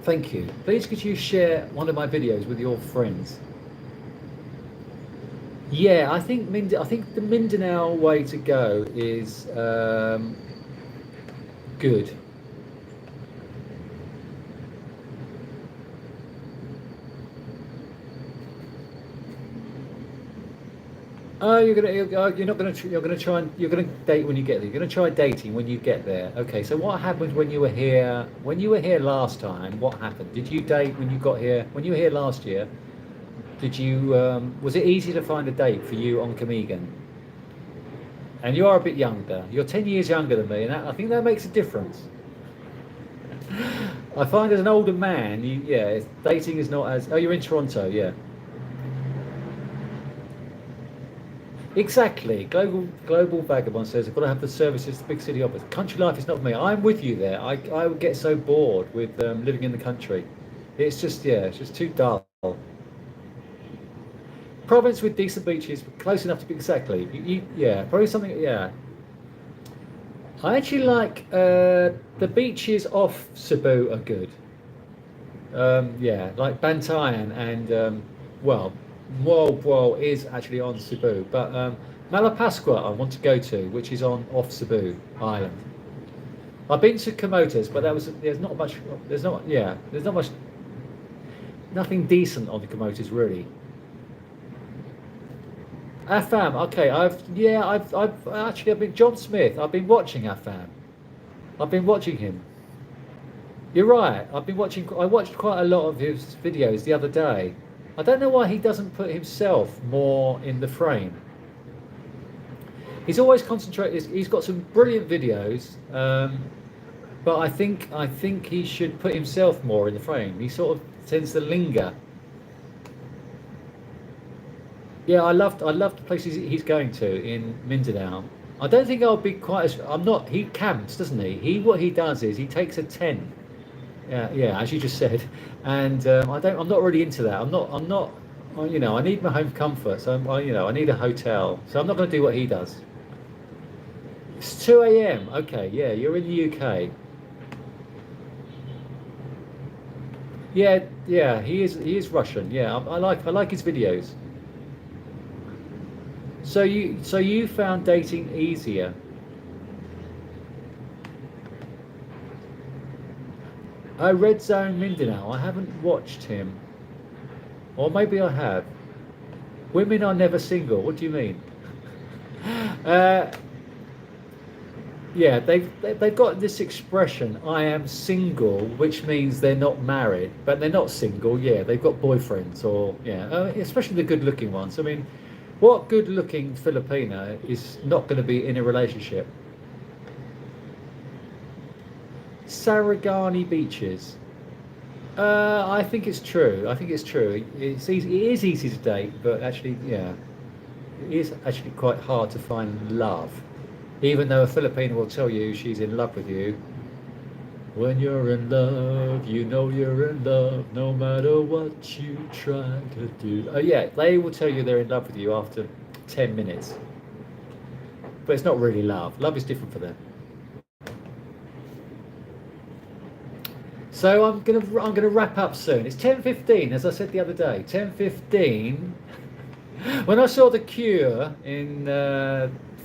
Thank you. Please could you share one of my videos with your friends? Yeah, I think the Mindanao way to go is good. Oh, you're gonna date when you get there. You're gonna try dating when you get there. Okay, so what happened when you were here? When you were here last time, what happened? Did you date when you got here? When you were here last year, did you? Was it easy to find a date for you on Camigan? And you are a bit younger. You're 10 years younger than me, and I think that makes a difference. I find as an older man, dating is not as. Oh, you're in Toronto, yeah. Exactly. Global Vagabond says, I've got to have the services the big city offers. Country life is not for me. I'm with you there. I would get so bored with living in the country. It's just too dull. Province with decent beaches, close enough to be exactly. Probably something. Yeah. I actually like the beaches off Cebu are good. Like Bantayan and Moalboal is actually on Cebu, but Malapascua I want to go to, which is off Cebu Island. I've been to Camotes, but there's not much. There's not much. Nothing decent on the Camotes really. Afam, okay, I've been John Smith. I've been watching Afam. I've been watching him. You're right. I watched quite a lot of his videos the other day. I don't know why he doesn't put himself more in the frame. He's always concentrated. He's got some brilliant videos, but I think he should put himself more in the frame. He sort of tends to linger. Yeah, I loved the places he's going to in Mindanao. I don't think I'll be quite as. I'm not. He camps, doesn't he? What he does is he takes a tent. Yeah, as you just said, and I'm not really into that. I'm not. I need my home comfort, so I need a hotel. So I'm not going to do what he does. It's 2 a.m. Okay, yeah, you're in the UK. Yeah, he is Russian. Yeah, I like his videos. So you found dating easier? Red Zone Mindanao. I haven't watched him, or maybe I have. Women are never single. What do you mean? Yeah, they've got this expression, "I am single," which means they're not married, but they're not single. Yeah, they've got boyfriends, or especially the good-looking ones. I mean, what good-looking Filipino is not going to be in a relationship? Sarangani beaches. I think it's true. I think it's true. It's easy. It is easy to date, but actually, yeah, it is actually quite hard to find love. Even though a Filipino will tell you she's in love with you. When you're in love, you know you're in love, no matter what you try to do. Oh yeah, they will tell you they're in love with you after 10 minutes. But it's not really love. Love is different for them. So I'm gonna wrap up soon. It's 10:15, as I said the other day. 10:15. When I saw The Cure in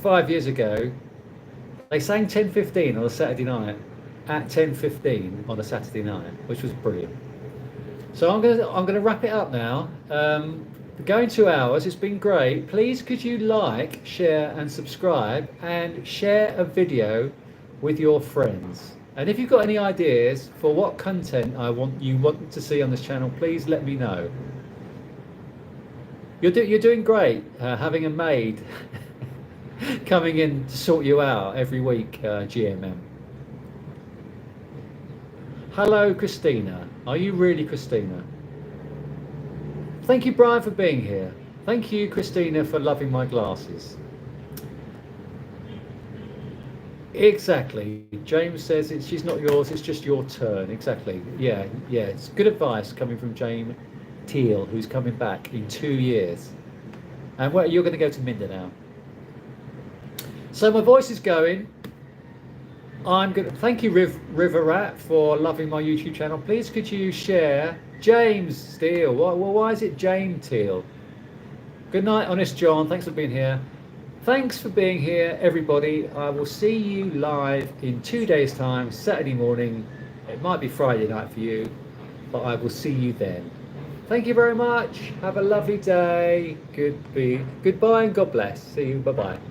5 years ago, they sang 10:15 on a Saturday night at 10:15 on a Saturday night, which was brilliant. So I'm gonna wrap it up now. Going 2 hours. It's been great. Please could you like, share, and subscribe, and share a video with your friends. And if you've got any ideas for what content you want to see on this channel, please let me know. You're doing great, having a maid coming in to sort you out every week, GMM. Hello, Christina. Are you really Christina? Thank you, Brian, for being here. Thank you, Christina, for loving my glasses. Exactly. James says she's not yours, it's just your turn. Exactly. Yeah. It's good advice coming from James Teal, who's coming back in 2 years. And you're going to go to Mindanao. So my voice is going. I'm going to thank you, Riverat, for loving my YouTube channel. Please could you share James Steele? Why is it James Teal? Good night, Honest John. Thanks for being here. Thanks for being here, everybody. I will see you live in 2 days' time, Saturday morning. It might be Friday night for you, but I will see you then. Thank you very much. Have a lovely day. Goodbye and God bless. See you. Bye-bye.